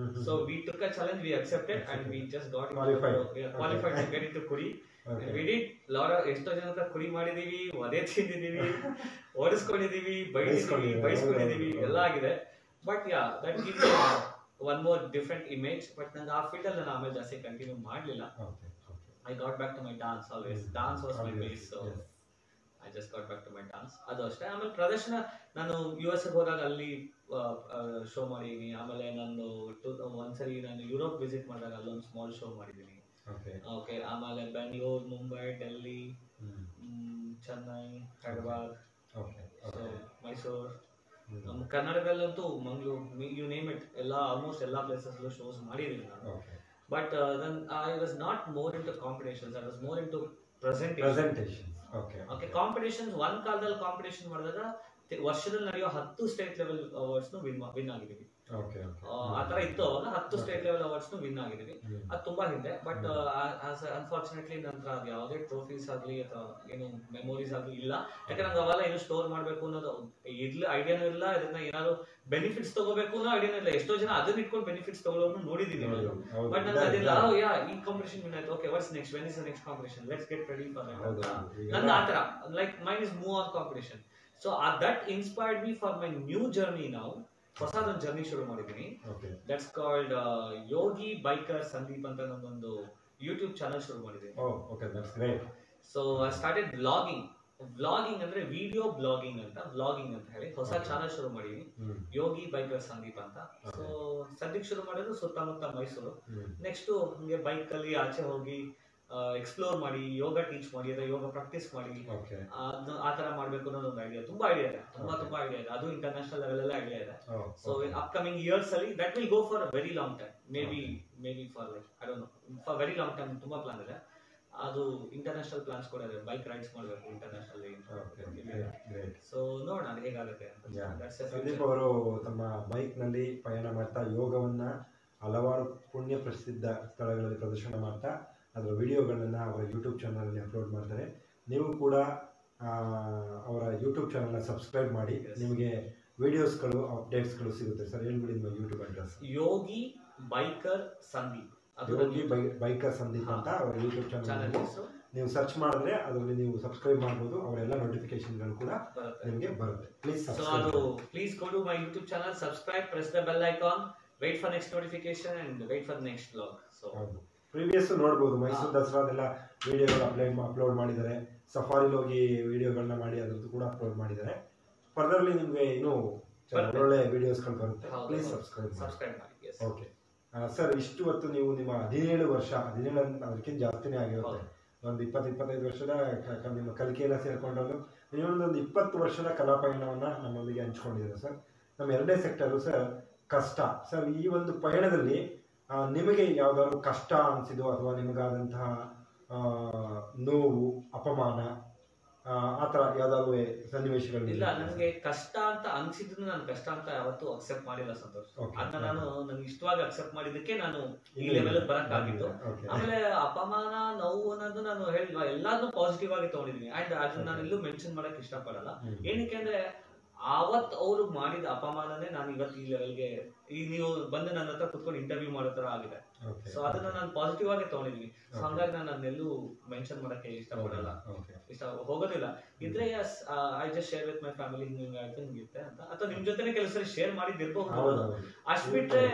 So we took a challenge, we accepted and we just got qualified to get into ಕುರಿ. ಎಷ್ಟೋ ಜನ ಹತ್ರ ಕುರಿ ಮಾಡಿದೀವಿ, ವಧೆ ತಿಂದಿದೀವಿ, ಓಡಿಸ್ಕೊಂಡಿದೀವಿ, ಬೈಸ್ಕೊಂಡಿದೀವಿ, ಎಲ್ಲ ಆಗಿದೆ. But yeah, that gives one more different image. But ನಂಗೆ ಆ ಫೀಲ್ಡ್ ಅಲ್ಲಿ ನಾನು ಆಮೇಲೆ ಜಾಸ್ತಿ ಕಂಟಿನ್ಯೂ ಮಾಡಲಿಲ್ಲ. I got back to my dance. Always dance was my base. So I just got back to my dance. ಅದು ಅಷ್ಟೇ. ಆಮೇಲೆ ಪ್ರದರ್ಶನ ನಾನು US ಹೋದಾಗ ಅಲ್ಲಿ ಶೋ ಮಾಡಿದೀನಿ. ಆಮೇಲೆ ನಾನು ಒಂದ್ಸರಿ ನಾನು ಯುರೋಪ್ ವಿಸಿಟ್ ಮಾಡಿದಾಗ ಅಲ್ಲೊಂದು ಸ್ಮಾಲ್ ಶೋ ಮಾಡಿದ್ದೀನಿ. ಓಕೆ, ಆಮೇಲೆ ಬೆಂಗಳೂರು, ಮುಂಬೈ, ಡೆಲ್ಲಿ, ಚೆನ್ನೈ, ಹೈದರಾಬಾದ್, ಮೈಸೂರು, ನಮ್ಮ ಕರ್ನಾಟಕದಲ್ಲಂತೂ Mangaluru, you name it, almost ಎಲ್ಲ ಪ್ಲೇಸಸ್ ಶೋಸ್ ಮಾಡಿದ್ದೀನಿ ನಾನು. But I was not more into competitions, I was more into presentation. Okay, competitions ಒಂದ್ ಕಾಲದಲ್ಲಿ ಕಾಂಪಿಟೇಷನ್ ಮಾಡಿದಾಗ ವರ್ಷದಲ್ಲಿ ನಡೆಯೋ 10 ಸ್ಟೇಟ್ ಲೆವೆಲ್ ಅವಾರ್ಡ್ಸ್ ವಿನ್ ಆಗಿದ್ದೀವಿ. ಆತರ ಇತ್ತು ಅವಾಗ. 10 ಸ್ಟೇಟ್ ಲೆವೆಲ್ ಅವಾರ್ಡ್ಸ್ ವಿನ್ ಆಗಿದ್ದೀವಿ. ಅದು ತುಂಬಾ ಹಿಂದೆ. ಬಟ್ ಅನ್ಫಾರ್ಚುನೇಟ್ಲಿ ನಂತರ ಅದು ಯಾವುದೇ ಟ್ರೋಫೀಸ್ ಆಗ್ಲಿ ಅಥವಾ ಏನು ಮೆಮೊರೀಸ್ ಆಗ್ಲಿ ಇಲ್ಲ. ಯಾಕಂದ್ರೆ ನಂಗೆ ಅವೆಲ್ಲ ಏನು ಸ್ಟೋರ್ ಮಾಡ್ಬೇಕು ಅನ್ನೋದು ಐಡಿಯಾನೂ ಇಲ್ಲ. ಇದನ್ನ ಏನಾದ್ರು ಬೆನಿಫಿಟ್ಸ್ ತಗೋಬೇಕು ಅನ್ನೋ ಐಡಿಯಾನೂ ಇಲ್ಲ. ಎಷ್ಟೋ ಜನ ಅದನ್ನ ಇಟ್ಕೊಂಡು ಬೆನಿಫಿಟ್ಸ್ ತಗೊಳ್ಳೋರು ನೋಡಿದೀನಿ. ಬಟ್ ನಂಗೆ ಅದಿಲ್ಲ. ಈ ಕಾಂಪಿಟೇಷನ್ ವಿನ್ ಆಯ್ತು, okay, what's next, when is the next competition, let's get ready for that. ನನ್ನ ಆತರ like mind is move on competition. So that inspired me for my new journey. ನಾವು ಹೊಸದೊಂದು journey ಶುರು ಮಾಡಿದ್ದೀನಿ. That's called Yogi biker Sandeep ಅಂತ ನನ್ನೊಂದು YouTube channel ಶುರು ಮಾಡಿದ್ದೀನಿ. ಸೊ ಐ ಸ್ಟಾರ್ಟೆಡ್ ವ್ಲಾಗಿಂಗ್ ಅಂದ್ರೆ ವಿಡಿಯೋ ಬ್ಲಾಗಿಂಗ್ ಅಂತ ಹೇಳಿ ಹೊಸ ಚಾನಲ್ ಶುರು ಮಾಡಿದೀನಿ, ಯೋಗಿ ಬೈಕರ್ ಸಂದೀಪ್ ಅಂತ. ಸೊ ಸದ್ಯಕ್ಕೆ ಶುರು ಮಾಡಿದ್ರು ಸುತ್ತಮುತ್ತ ಮೈಸೂರು. ನೆಕ್ಸ್ಟ್ ಹಂಗೆ ಬೈಕ್ ಅಲ್ಲಿ ಆಚೆ ಹೋಗಿ ಎಕ್ಸ್ಪ್ಲೋರ್ ಮಾಡಿ, ಯೋಗ ಟೀಚ್ ಮಾಡಿ, ಅಥವಾ ಯೋಗ ಪ್ರಾಕ್ಟೀಸ್ ಮಾಡಿ, ಆ ತರ ಮಾಡ್ಬೇಕು ಅನ್ನೋದು ಒಂದು ಐಡಿಯಾ. ತುಂಬಾ ಐಡಿಯಾ ಇದೆ, ತುಂಬಾ ಐಡಿಯಾ ಇದೆ. ಅದು ಇಂಟರ್ನ್ಯಾಷನಲ್ ಲೆವೆಲ್ ಎಲ್ಲ ಐಡಿಯಾ ಇದೆ. ಸೊ ಅಪ್ಕಮಿಂಗ್ ಇಯರ್ಸ್ ಅಲ್ಲಿ that will go for very long time. Maybe for like I don't know, for very long time ತುಂಬಾ ಪ್ಲಾನ್ ಇದೆ. ಅದು ಇಂಟರ್ನ್ಯಾಷನಲ್ ಪ್ಲಾನ್ಸ್ ಕೂಡ ಇದೆ, ಬೈಕ್ ರೈಡ್ಸ್ ಮಾಡಬೇಕು ಇಂಟರ್ನ್ಯಾಷನಲ್. ಸೊ ನೋಡೋಣ ಅದು ಹೇಗಾಗುತ್ತೆ ಅಂತ. ಸಂದೀಪ್ ಅವರು ತಮ್ಮ ಬೈಕ್ ನಲ್ಲಿ ಪಯಣ ಮಾಡ್ತಾ ಯೋಗವನ್ನ ಹಲವಾರು ಪುಣ್ಯ ಪ್ರಸಿದ್ಧ ಸ್ಥಳಗಳಲ್ಲಿ ಪ್ರದರ್ಶನ ಮಾಡ್ತಾ ಅದರ ವಿಡಿಯೋಗಳನ್ನ ಅವರ ಯೂಟ್ಯೂಬ್ ಚಾನಲಲ್ಲಿ ಅಪ್ಲೋಡ್ ಮಾಡ್ತಾರೆ. ನೀವು ಕೂಡ ಅವರ ಯೂಟ್ಯೂಬ್ ಚಾನಲ್ನ ಸಬ್ಸ್ಕ್ರೈಬ್ ಮಾಡಿ, ನಿಮಗೆ ವಿಡಿಯೋಸ್ಗಳು ಅಪ್ಡೇಟ್ಸ್ಗಳು ಸಿಗುತ್ತೆ. ಸರ್ ಹೇಳ್ಬಿಡಿ ನಿಮ್ಮ YouTube address. Yogi biker Sandeep ಅದು ದೇವಗಿ ಬೈಕರ್ ಸಂದೀಪ್ ಅಂತ ಅವರ ಯೂಟ್ಯೂಬ್ ಚಾನಲ್ ನೀವು ಸರ್ಚ್ ಮಾಡಿದ್ರೆ ಅದರಲ್ಲಿ ನೀವು ಸಬ್ಸ್ಕ್ರೈಬ್ ಮಾಡಬಹುದು. ಅವರೆಲ್ಲ ನೋಟಿಫಿಕೇಶನ್ಗಳು ಕೂಡ ನಿಮಗೆ ಬರುತ್ತೆ. Please please go to my YouTube channel, subscribe, press the bell icon, wait for next notification and wait for next vlog. So previous ನೋಡಬಹುದು, ಮೈಸೂರು ದಸರಾದೆಲ್ಲ ವಿಡಿಯೋಗಳು ಅಪ್ಲೋಡ್ ಮಾಡಿದ್ದಾರೆ. ಸಫಾರಿಲಿ ಹೋಗಿ ವಿಡಿಯೋಗಳನ್ನ ಮಾಡಿ ಅದ್ರದ್ದು ಕೂಡ ಅಪ್ಲೋಡ್ ಮಾಡಿದ್ದಾರೆ. ಫರ್ದರ್ಲಿ ನಿಮಗೆ ಇನ್ನೂ ಒಳ್ಳೆ ವಿಡಿಯೋಸ್ಗಳು ಬರುತ್ತೆ. ಪ್ಲೀಸ್ ಸಬ್ಸ್ಕ್ರೈಬ್ ಮಾಡಿ. ಓಕೆ ಸರ್, ಇಷ್ಟು ಹೊತ್ತು ನೀವು ನಿಮ್ಮ 17 ವರ್ಷ, 17 ಅದಕ್ಕಿಂತ ಜಾಸ್ತಿನೇ ಆಗಿರುತ್ತೆ, ಒಂದು 20-25 ವರ್ಷದ ನಿಮ್ಮ ಕಲಿಕೆಯೆಲ್ಲ ಸೇರ್ಕೊಂಡಾಗ ನೀವೊಂದೊಂದು 20 ವರ್ಷದ ಕಲಾಪಯಣವನ್ನ ನಮ್ಮೊಂದಿಗೆ ಹಂಚ್ಕೊಂಡಿದ್ದೀರಾ ಸರ್. ನಮ್ಮ ಎರಡನೇ ಸೆಕ್ಟರು ಸರ್ ಕಷ್ಟ. ಸರ್, ಈ ಒಂದು ಪಯಣದಲ್ಲಿ ನಿಮಗೆ ಯಾವ್ದಾದ್ರು ಕಷ್ಟ ಅನಿಸಿದ್ದು ಅಥವಾ ನಿಮಗಾದಂತಹ ನೋವು, ಅಪಮಾನ, ಆ ತರ ಯಾವ್ದಾದ್ರು ಸನ್ನಿವೇಶಗಳು? ಇಲ್ಲ, ನನಗೆ ಕಷ್ಟ ಅಂತ ಅನ್ಸಿದ್ದು ನಾನು ಕಷ್ಟ ಅಂತ ಯಾವತ್ತೂ ಅಕ್ಸೆಪ್ಟ್ ಮಾಡಿಲ್ಲ ಸಂತೋಷ್. ಅದನ್ನ ನಾನು ನನ್ಗೆ ಇಷ್ಟವಾಗಿ ಅಕ್ಸೆಪ್ಟ್ ಮಾಡಿದ್ದಕ್ಕೆ ನಾನು ಈ ಲೆವೆಲ್ ಬರಕ್ಕಾಗಿತ್ತು. ಆಮೇಲೆ ಅಪಮಾನ, ನೋವು ಅನ್ನೋದು ನಾನು ಹೇಳಿಲ್ವಾ, ಎಲ್ಲಾದ್ರೂ ಪಾಸಿಟಿವ್ ಆಗಿ ತಗೊಂಡಿದ್ದೀನಿ. ಅಂಡ್ ಅದನ್ನ ನಾನು ಎಲ್ಲೂ ಮೆನ್ಷನ್ ಮಾಡಕ್ ಇಷ್ಟಪಡಲ್ಲ. ಏನಕ್ಕೆ ಅಂದ್ರೆ ಆವತ್ ಅವ್ರು ಮಾಡಿದ ಅಪಮಾನನೇ ನಾನು ಇವತ್ತು ಈ ಲೆವೆಲ್ಗೆ, ಈಗ ನೀವು ಬಂದು ನನ್ನ ಹತ್ರ ಕುತ್ಕೊಂಡು ಇಂಟರ್ವ್ಯೂ ಮಾಡೋ ತರ ಆಗಿದೆ. ಸೊ ಅದನ್ನ ನಾನು ಪಾಸಿಟಿವ್ ಆಗಿ ತಗೊಂಡಿದ್ದೀನಿ. ಸೊ ಹಂಗಾಗಿ ನಾನು ಅದನ್ನೆಲ್ಲೂ ಮೆನ್ಷನ್ ಮಾಡಕ್ಕೆ ಇಷ್ಟಪಡಲ್ಲ, ಇಷ್ಟ ಹೋಗೋದಿಲ್ಲ. ಇದ್ರೆ I just share with my family, ಹಿಂಗಾಯ್ತು ಹಿಂಗಿತ್ತೆ ಅಂತ, ಅಥವಾ ನಿಮ್ ಜೊತೆನೆ ಕೆಲಸ ಶೇರ್ ಮಾಡಿದಿರ್ಬಹುದು. ಅಷ್ಟ್ ಬಿಟ್ರೆ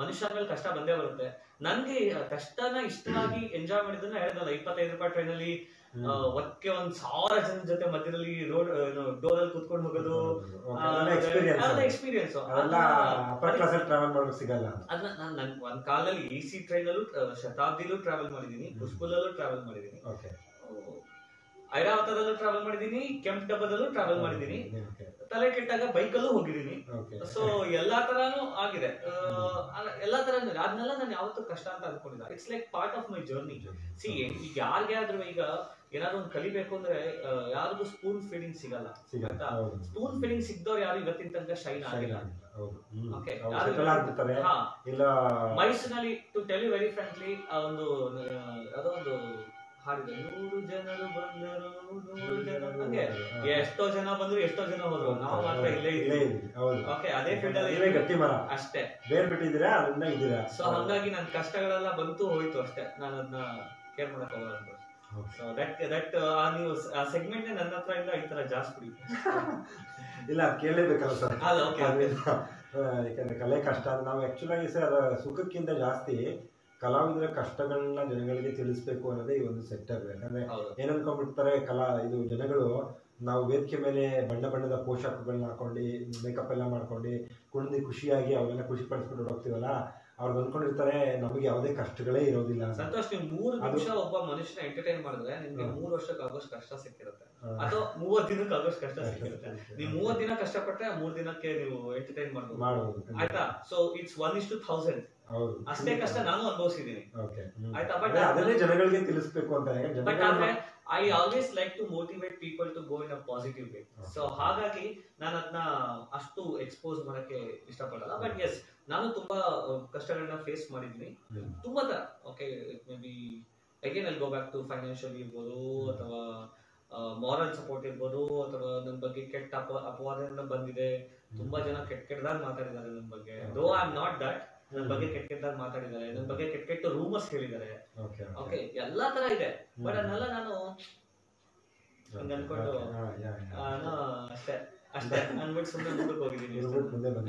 ಮನುಷ್ಯ ಮೇಲೆ ಕಷ್ಟ ಬಂದೇ ಬರುತ್ತೆ. ನನ್ಗೆ ಕಷ್ಟನ ಇಷ್ಟವಾಗಿ ಎಂಜಾಯ್ ಮಾಡಿದ್ದನ್ನ ಹೇಳಿದ್ನಲ್ಲ, 25 ರೂಪಾಯಿ ಟ್ರೈನಲ್ಲಿ ಒಕ್ಕೆ 1000 ಜನದ ಜೊತೆ ಮಧ್ಯದಲ್ಲಿ ಡೋರ್ ಅಲ್ಲಿ ಕುತ್ಕೊಂಡು ಹೋಗೋದು, ಎಕ್ಸ್ಪೀರಿಯನ್ಸ್. ಅದನ್ನ ನಾನು ಒಂದ್ ಕಾಲದಲ್ಲಿ AC ಟ್ರೈನಲ್ಲೂ, ಶತಾಬ್ದಿಲೂ ಟ್ರಾವೆಲ್ ಮಾಡಿದೀನಿ, ಪುಷ್ಪಲಲ್ಲೂ ಟ್ರಾವೆಲ್ ಮಾಡಿದೀನಿ, ಐರಾವತದಲ್ಲೂ ಟ್ರಾವೆಲ್ ಮಾಡಿದೀನಿ, ಕೆಂಪ್ ಡಬ್ಬದಲ್ಲೂ ಟ್ರಾವೆಲ್ ಮಾಡಿದೀನಿ, ತಲೆ ಕೆಟ್ಟಾಗ ಬೈಕಲ್ಲೂ ಹೋಗಿದ್ದೀನಿ. ಸೊ ಎಲ್ಲಾ ತರಾನು ಆಗಿದೆ, ಎಲ್ಲಾ ತರ. ಅದನ್ನೆಲ್ಲ ನಾನು ಯಾವತ್ತೂ ಕಷ್ಟ ಅಂತ ಅನ್ಕೊಂಡಿಲ್ಲ. It's like part of my journey. See, ಈಗ ಯಾರಿಗಾದ್ರೂ ಈಗ ಏನಾದ್ರು ಒಂದು ಕಲಿಬೇಕು ಅಂದ್ರೆ ಯಾರಿಗೂ ಸ್ಪೂನ್ ಫೀಡಿಂಗ್ ಸಿಗಲ್ಲ. ಸ್ಪೂನ್ ಫೀಡಿಂಗ್ ಸಿಗ್ದವ್ರು ಯಾರು ಇವತ್ತಿನ ತನಕ ಶೈನ್ ಆಗಿಲ್ಲ. ಮೈಸೂರಿನಲ್ಲಿ, to tell you very frankly, ಒಂದು ಯಾವುದೋ ಒಂದು ಹಾಡಿದೆ, 100 ಜನರು ಬಂದರು 100 ಜನ, ಹಂಗೆ ಎಷ್ಟೋ ಜನ ಬಂದ್ರು ಎಷ್ಟೋ ಜನ ಹೋದ್ರು, ನಾವು ಮಾತ್ರ ಇಲ್ಲೇ ಇದ್ದೀವಿ. ಓಕೆ, ಅದೇ ಫೀಲ್ಡ್ ಅಲ್ಲಿ ಗಟ್ಟಿ ಮರ ಅಷ್ಟೇ, ಬೇರೆ ಬಿಟ್ಟಿದ್ದೀರಾ, ಅದನ್ನ ಇದ್ದೀರಾ. ಸೊ ಹಂಗಾಗಿ ನನ್ನ ಕಷ್ಟಗಳೆಲ್ಲ ಬಂತು ಹೋಯ್ತು ಅಷ್ಟೇ, ನಾನು ಅದನ್ನ ಕೇರ್ ಮಾಡಕ್ ಹೋಗಲ್ಲ. ಸೊ ದಟ್ ನೀವು ಆ ಸೆಗ್ಮೆಂಟ್ ನನ್ನ ಹತ್ರ ಇಲ್ಲ, ಈ ತರ ಜಾಸ್ತಿ ಇಲ್ಲ, ಕೇಳಲೇಬೇಕಲ್ಲ ಸರ್. ಯಾಕಂದ್ರೆ ಕಲೆ ಕಷ್ಟ. ನಾವು ಆಕ್ಚುಲಾಗಿ ಸರ್ ಸುಖಕ್ಕಿಂತ ಜಾಸ್ತಿ ಕಲಾವಿದರ ಕಷ್ಟಗಳನ್ನ ಜನಗಳಿಗೆ ತಿಳಿಸ್ಬೇಕು ಅನ್ನೋದೇ ಈ ಒಂದು ಸೆಕ್ಟರ್. ಯಾಕಂದ್ರೆ ಏನನ್ಕೊಂಡ್ಬಿಡ್ತಾರೆ ಇದು ಜನಗಳು, ನಾವು ವೇದಿಕೆ ಮೇಲೆ ಬಣ್ಣ ಬಣ್ಣದ ಪೋಷಾಕಗಳನ್ನ ಹಾಕೊಂಡು ಮೇಕಪ್ ಎಲ್ಲ ಮಾಡ್ಕೊಂಡು ಕುಣಿದು ಖುಷಿಯಾಗಿ ಅವರೆಲ್ಲ ಖುಷಿ ಪಡಿಸ್ಕೊಂಡು ಹೋಗ್ತೀವಲ್ಲ, ಅವ್ರು ಅಂದ್ಕೊಂಡಿರ್ತಾರೆ ನಮಗೆ ಯಾವುದೇ ಕಷ್ಟಗಳೇ ಇರೋದಿಲ್ಲ. ಸಂತೋಷ್, ನೀವು 3 ನಿಮಿಷ ಒಬ್ಬ ಮನುಷ್ಯನ ಎಂಟರ್ಟೈನ್ ಮಾಡಿದ್ರೆ ನಿಮ್ಗೆ 3 ವರ್ಷಕ್ಕೆ ಆಗೋಷ್ಟು ಕಷ್ಟ ಸಿಕ್ಕಿರುತ್ತೆ, ಅಥವಾ 30 ದಿನಕ್ಕೆ ಆಗೋಷ್ಟು ಕಷ್ಟ ಸಿಕ್ಕಿರುತ್ತೆ. ನೀವು 30 ದಿನ ಕಷ್ಟಪಟ್ಟರೆ 3 ದಿನಕ್ಕೆ ನೀವು ಎಂಟರ್ಟೈನ್ ಮಾಡಬಹುದು, ಆಯ್ತಾ? ಸೊ ಇಟ್ಸ್ 1:1000 ಅಷ್ಟೇ ಕಷ್ಟ ನಾನು ಅನುಭವಿಸಿದೀನಿ, ಆಯ್ತಾ? ಬಟ್ ಅದನ್ನೇ ಜನಗಳಿಗೆ ತಿಳಿಸ್ಬೇಕು ಅಂತ. ಬಟ್ ಆದ್ರೆ I always like to motivate people to go in a positive way. So ಹಾಗಾಗಿ ನಾನು ಅದನ್ನ ಅಷ್ಟು ಎಕ್ಸ್ಪೋಸ್ ಮಾಡಕ್ಕೆ ಇಷ್ಟಪಡಲ್ಲ. ಬಟ್ ಎಸ್, ನಾನು ತುಂಬಾ ಕಷ್ಟಗಳನ್ನ ಫೇಸ್ ಮಾಡಿದ್ದೀನಿ, ತುಂಬಾ ತರ. Okay, maybe again I'll go back to financial ಇರ್ಬೋದು, ಅಥವಾ ಮಾರಲ್ ಸಪೋರ್ಟ್ ಇರ್ಬೋದು, ಅಥವಾ ನನ್ನ ಬಗ್ಗೆ ಕೆಟ್ಟ ಅಪವಾದದಿಂದ ಬಂದಿದೆ. ತುಂಬಾ ಜನ ಕೆಟ್ಟದಾಗ ಮಾತಾಡಿದ್ದಾರೆ ನನ್ನ ಬಗ್ಗೆ. Though I am not that. ನನ್ನ ಬಗ್ಗೆ ಕೆಟ್ಟದಾಗ ಮಾತಾಡಿದ್ದಾರೆ, ನನ್ನ ಬಗ್ಗೆ ಕೆಟ್ಟ ರೂಮರ್ಸ್ ಹೇಳಿದ್ದಾರೆ. ಓಕೆ, ಎಲ್ಲಾ ತರ ಇದೆ. ಬಟ್ ಅದನ್ನೆಲ್ಲ ನಾನು ಹಂಗ ಅನ್ಕೊಂಡು ಅಷ್ಟೇ ಅಷ್ಟೇ ಅನ್ಬಿಟ್ಟು ಸುಮ್ಮನೆ ಮುಂದಕ್ಕೆ ಹೋಗಿದ್ದೀನಿ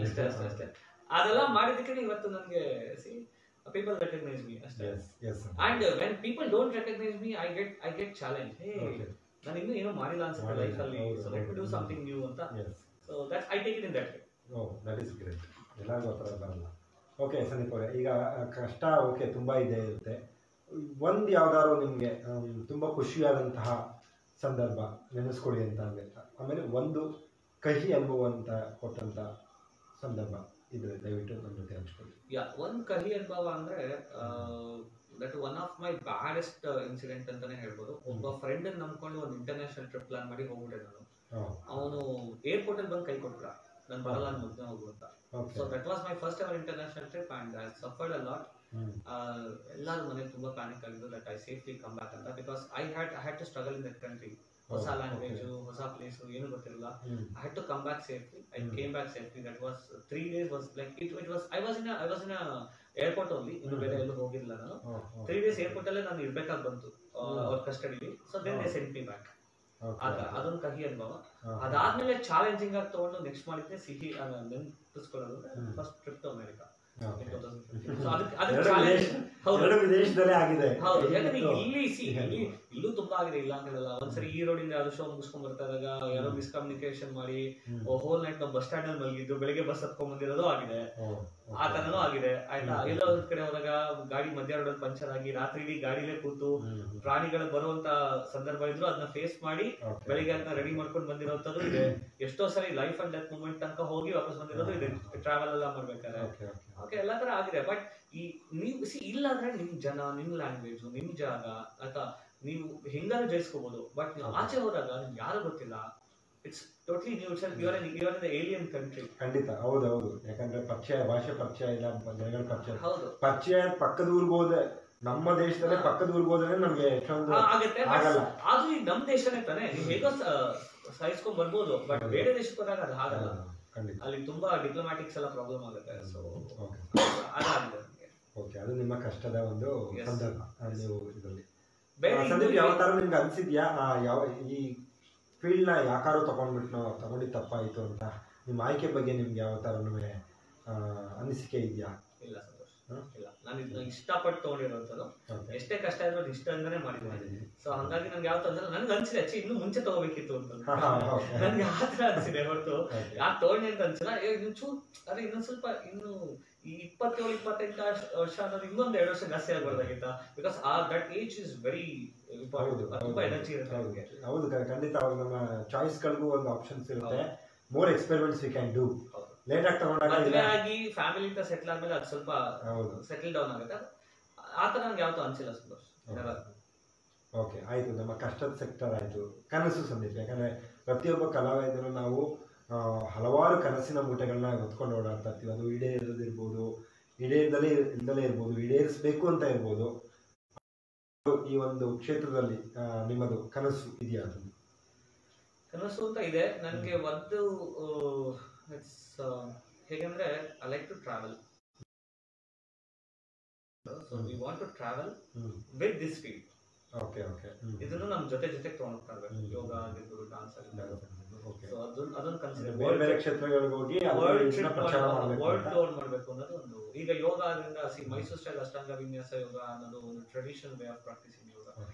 ಅಷ್ಟೇ ಅಷ್ಟೇ ಅಷ್ಟೇ. ಅದೆಲ್ಲ ಮಾಡಿದಕ್ಕೆ ಇವತ್ತು ನನಗೆ people recognize me ಅಷ್ಟೇ. And when people don't recognize me, I get challenge. Hey, ನಾನು ಇನ್ನೂ ಏನೋ ಮಾಡಿಲ್ಲ ಅನ್ಸುತ್ತೆ ಲೈಫ್ ಅಲ್ಲಿ, so let me do something new ಅಂತ. So that I take it in that way. Oh, that is great. ಎಲ್ಲರಿಗೂ ಆ ಥರ ಬರಲ್ಲ. ಓಕೆ ಸಂದೀಪ್ ಅವರೇ, ಈಗ ಕಷ್ಟ ಓಕೆ ತುಂಬ ಇರುತ್ತೆ. ಒಂದು ಯಾವ್ದಾದ್ರು ನಿಮಗೆ ತುಂಬ ಖುಷಿಯಾದಂತಹ ಸಂದರ್ಭ ನೆನೆಸ್ಕೊಳ್ಳಿ ಅಂತ ಅಂದ್ರೆ, ಆಮೇಲೆ ಒಂದು ಕಹಿ ಅನುಭವ ಅಂತ ಕೊಟ್ಟಂತ ಸಂದರ್ಭ ಇದ್ರೆ ದಯವಿಟ್ಟು ನಮ್ಮ ಜೊತೆ ಹಂಚ್ಕೊಳ್ಳಿ. ಒಂದು ಕಹಿ ಅನುಭವ ಅಂದ್ರೆ that one of my baddest incident ಅಂತಾನೆ ಹೇಳ್ಬೋದು. ಒಬ್ಬ ಫ್ರೆಂಡ್ ನಂಬ್ಕೊಂಡು ಒಂದು ಇಂಟರ್ನ್ಯಾಷನಲ್ ಟ್ರಿಪ್ ಪ್ಲಾನ್ ಮಾಡಿ ಹೋಗ್ಬಿಟ್ಟೆ ನಾನು. ಅವನು ಏರ್ಪೋರ್ಟ್ ಅಲ್ಲಿ ಬಂದು ಕೈ ಕೊಟ್ಟ, ನಾನು ಬರಲ್ಲ, ನಾನು ಮುಗ್ದೆ ಹೋಗು ಅಂತ. So that was my first ever international trip and I suffered a lot. ಎಲ್ಲಾರು ಮನೇಲಿ ತುಂಬಾ ಪ್ಯಾನಿಕ್ ಆಗಿದ್ದು that I safely come back ಅಂತ. Because I had to struggle in that country. ಹೊಸ ಲ್ಯಾಂಗ್ವೇಜ್, ಹೊಸ ಪ್ಲೇಸ್, ಏನು ಗೊತ್ತಿರಲಿಲ್ಲ. I had to come back safely. I came back safely. That was 3 days was like it was I was in a airport ಅಲ್ಲಿ ಇನ್ನು ಬೇರೆ ಎಲ್ಲೂ ಹೋಗಿಲ್ಲ ನಾನು. 3 days ಏರ್ಪೋರ್ಟ್ ಅಲ್ಲೇ ನಾನು ಇರ್ಬೇಕಾಗಿ ಬಂತು ಅವ್ರ ಕಸ್ಟಡಿಲಿ. So then they sent me back. ಅದೊಂದು ಕಹಿ ಅನುಭವ. ಅದಾದ್ಮೇಲೆ ಚಾಲೆಂಜಿಂಗ್ ಆಗಿ ತಗೊಂಡು ನೆಕ್ಸ್ಟ್ ಮಾಡಿದ್ದೆ ಸಿಹಿ ನೆನಪಿಸ್ಕೊಳ್ಳೋದು ಫಸ್ಟ್ ಟ್ರಿಪ್ ಟು ಅಮೆರಿಕಾ. ವಿದೇಶದಲ್ಲೇ ಆಗಿದೆ. ಹೌದು, ಯಾಕಂದ್ರೆ ಇಲ್ಲೂ ತುಂಬಾ ಆಗಿದೆ, ಇಲ್ಲ ಅಂತ ಹೇಳಲ್ಲ. ಒಂದ್ಸರಿ ಈ ರೋಡ್ ಇಂದ ಅದು ಶೋ ಮುಗಿಸ್ಕೊಂಡ್ ಬರ್ತಾ ಇದ್ದಾಗ ಯಾರೋ ಮಿಸ್ಕಮ್ಯುನಿಕೇಶನ್ ಮಾಡಿ ಹೋಲ್ ನೈಟ್ ನಾವು ಬಸ್ ಸ್ಟ್ಯಾಂಡ್ ಅಲ್ಲಿ ಮಲಗಿದ್ದು, ಬೆಳಿಗ್ಗೆ ಬಸ್ ಹತ್ಕೊಂಡ್ ಬಂದಿರೋದು ಆಗಿದೆ, ಆ ತರನೂ ಆಗಿದೆ ಆಯ್ತಾ. ಎಲ್ಲೋ ಒಂದ್ ಕಡೆ ಹೋದಾಗ ಗಾಡಿ ಮಧ್ಯ ರೋಡ್ ಪಂಚರ್ ಆಗಿ ರಾತ್ರಿ ಇಡೀ ಗಾಡಿಲೇ ಕೂತು ಪ್ರಾಣಿಗಳು ಬರುವಂತ ಸಂದರ್ಭ ಇದ್ರು ಅದನ್ನ ಫೇಸ್ ಮಾಡಿ ಬೆಳಿಗ್ಗೆ ಅದನ್ನ ರೆಡಿ ಮಾಡ್ಕೊಂಡು ಬಂದಿರೋಂಥದ್ದು ಇದೆ. ಎಷ್ಟೋ ಸರಿ ಲೈಫ್ ಅಂಡ್ ಡೆತ್ ಮೂಮೆಂಟ್ ತನಕ ಹೋಗಿ ವಾಪಸ್ ಬಂದಿರೋದು ಇದೆ, ಟ್ರಾವೆಲ್ ಎಲ್ಲ ಮಾಡ್ಬೇಕಾದ್ರೆ. ಓಕೆ, ಎಲ್ಲಾ ತರ ಆಗಿದೆ. ಬಟ್ ಈ ನೀವು ಇಲ್ಲ ಅಂದ್ರೆ ನಿಮ್ ಜನ, ನಿಮ್ ಲ್ಯಾಂಗ್ವೇಜ್, ನಿಮ್ ಜಾಗ ಅಥವಾ ನೀವು ಹೆಂಗಾದ್ರೂ ಜಯಿಸ್ಕೋಬಹುದು. ಬಟ್ ನೀವು ಆಚೆ ಹೋದಾಗ ನಿಮ್ಗೆ ಯಾರು ಗೊತ್ತಿಲ್ಲ, it's totally new. It's alien country. ಖಂಡಿತ ಹೌದೌದು. ಯಾಕಂದ್ರೆ ಪರಿಚಯ, ಭಾಷೆ ಪರಿಚಯ ಇಲ್ಲ, ಜನಗಳ ಪರಿಚಯ. ಹೌದು, ಪರಿಚಯ ಪಕ್ಕದ ಊರ್ಗ್ ಹೋದ್ರೆ, ನಮ್ಮ ದೇಶದಲ್ಲೇ ಪಕ್ಕದ ಊರ್ಗ್ ಹೋದ್ರೆ ನಮ್ಗೆ ಎಷ್ಟೊಂದು ಆಗತ್ತೆ. ಆದ್ರೂ ಈಗ ನಮ್ ದೇಶನೇ ತಾನೆ, ನೀವು ಹೇಗೋ ಸಹಿಸ್ಕೊಂಡ್ ಬರ್ಬೋದು. ಬಟ್ ಬೇರೆ ದೇಶಕ್ಕೆ ಹೋದಾಗ ಅದು ಆಗಲ್ಲ. ಅಲ್ಲಿ ತುಂಬಾ ಡಿಪ್ಲೊಮ್ಯಾಟಿಕ್ಸ್ ಎಲ್ಲ ಪ್ರಾಬ್ಲಮ್ ಆಗುತ್ತೆ. ಸೊ ಅದಾಗಿದೆ ನಮಗೆ. ಓಕೆ, ಅದು ನಿಮ್ಮ ಕಷ್ಟದ ಒಂದು ಸಂದರ್ಭ. ನೀವು ಇದರಲ್ಲಿ ಸಂದೀಪ್ ಯಾವ ತರ ನಿಮ್ಗೆ ಅನ್ಸಿದ್ಯಾ, ಯಾವ ಈ ಫೀಲ್ಡ್ ನ ಯಾಕಾರು ತಗೊಂಡಿದ್ದು ತಪ್ಪಾಯ್ತು ಅಂತ ನಿಮ್ಮ ಆಯ್ಕೆ ಬಗ್ಗೆ ನಿಮ್ಗೆ ಯಾವ ತರನೂ ಅನಿಸಿಕೆ ಇದೆಯಾ? ಇಲ್ಲ ಸಂತೋಷ್, ಇಲ್ಲ. ನಾನು ಇದನ್ನ ಇಷ್ಟಪಟ್ಟು ತಗೊಂಡಿರೋಂಥದ್ದು. ಎಷ್ಟೇ ಕಷ್ಟ ಇದ್ರು ಅದು ಇಷ್ಟ ಅಂತಾನೆ ಮಾಡಿದ್ದೀನಿ. ಸೊ ಹಂಗಾಗಿ ನನ್ಗೆ ಯಾವ ತೊಂದ್ರೆ, ನನ್ಗೆ ಅನ್ಸಿದೆ ಇನ್ನು ಮುಂಚೆ ತಗೋಬೇಕಿತ್ತು ಅಂತ. ನನ್ಗೆ ಆತರ ಅನ್ಸಿದೆ ಹೊರತು ಯಾಕೆ ತಗೊಂಡೆ ಅಂತ ಅನ್ಸಿಲ್ಲ. ಅದೇ ಇನ್ನೊಂದ್ ಸ್ವಲ್ಪ ಇನ್ನು ಈ 27-28 ವರ್ಷ ಅನ್ನೋದು ಇನ್ನೊಂದು 2 ವರ್ಷ ಜಾಸ್ತಿ ಆಗ್ಬಾರ್ದಾಗಿತ್ತ. Because that age is very important. ತುಂಬಾ ಎನರ್ಜಿ ಇರುತ್ತೆ. ಹೌದು, ಖಂಡಿತ. ಅವಾಗ ನಮ್ಮ ಚಾಯ್ಸ್ ಗಳಿಗೂ ಒಂದು ಆಪ್ಷನ್ಸ್ ಇರುತ್ತೆ. More experiments we can do. Late ಆಗಿ ತಗೊಂಡಾಗ ಮದುವೆ ಆಗಿ ಫ್ಯಾಮಿಲಿ ಅಂತ ಸೆಟ್ಲ್ ಆದ್ಮೇಲೆ ಅದು ಸ್ವಲ್ಪ ಸೆಟಲ್ ಡೌನ್ ಆಗುತ್ತೆ. ಆತರ ನಂಗೆ ಯಾವತ್ತೂ ಅನ್ಸಿಲ್ಲ ಸಂತೋಷ್. ಓಕೆ, ಆಯ್ತು. ನಮ್ಮ ಕಷ್ಟದ ಸೆಕ್ಟರ್ ಆಯ್ತು, ಕನಸು ಸಂದೀಪ್. ಯಾಕಂದ್ರೆ ಪ್ರತಿಯೊಬ್ಬ ಕಲಾವಿದರು ನಾವು ಹಲವಾರು ಕನಸಿನ ಮೂಟೆಗಳನ್ನ ಹೊತ್ಕೊಂಡು ಓಡಾಡ್ತಾ ಇರ್ತೀವಿ. ಅದು ಈಡೇರದಿರ್ಬೋದು, ಇಲ್ಲದಲೇ ಇರ್ಬೋದು, ಈಡೇರಿಸಬೇಕು ಅಂತ ಇರ್ಬೋದು. ಈ ಒಂದು ಕ್ಷೇತ್ರದಲ್ಲಿ ನಿಮ್ಮದು ಕನಸು ಇದೆಯಾ? ಕನಸು ಅಂತ ಇದೆ ನನಗೆ. ಒಂದು ಹೇಗಂದ್ರೆ I like to travel. So we want to travel with this field. Okay okay. ಇದನ್ನು ನಮ್ಮ ಜೊತೆ ತಗೊಂಡು ಹೋಗ್ತಾ ಇರ್ಬೇಕು. ಯೋಗ ಆಗಿರ್ಬೋದು, ಡಾನ್ಸ್ ಆಗಿರ್ಬೋದು. ಸೊ ಅದೊಂದು ಕನ್ಸಿಡರ್ ಬೇರೆ ಕ್ಷೇತ್ರಗಳಿಗೆ ಹೋಗಿ ವರ್ಲ್ಡ್ ಟೂರ್ ಮಾಡಬೇಕು ಅನ್ನೋದು ಒಂದು. ಈಗ ಯೋಗ ಅದರಿಂದ ಮೈಸೂರು ಸ್ಟೈಲ್ ಅಷ್ಟಾಂಗ ವಿನ್ಯಾಸ ಯೋಗ ಅನ್ನೋದು ಒಂದು ಟ್ರೆಡಿಷನಲ್ ವೇ ಆಫ್ ಪ್ರಾಕ್ಟೀಸಿಂಗ್ ಯೋಗ.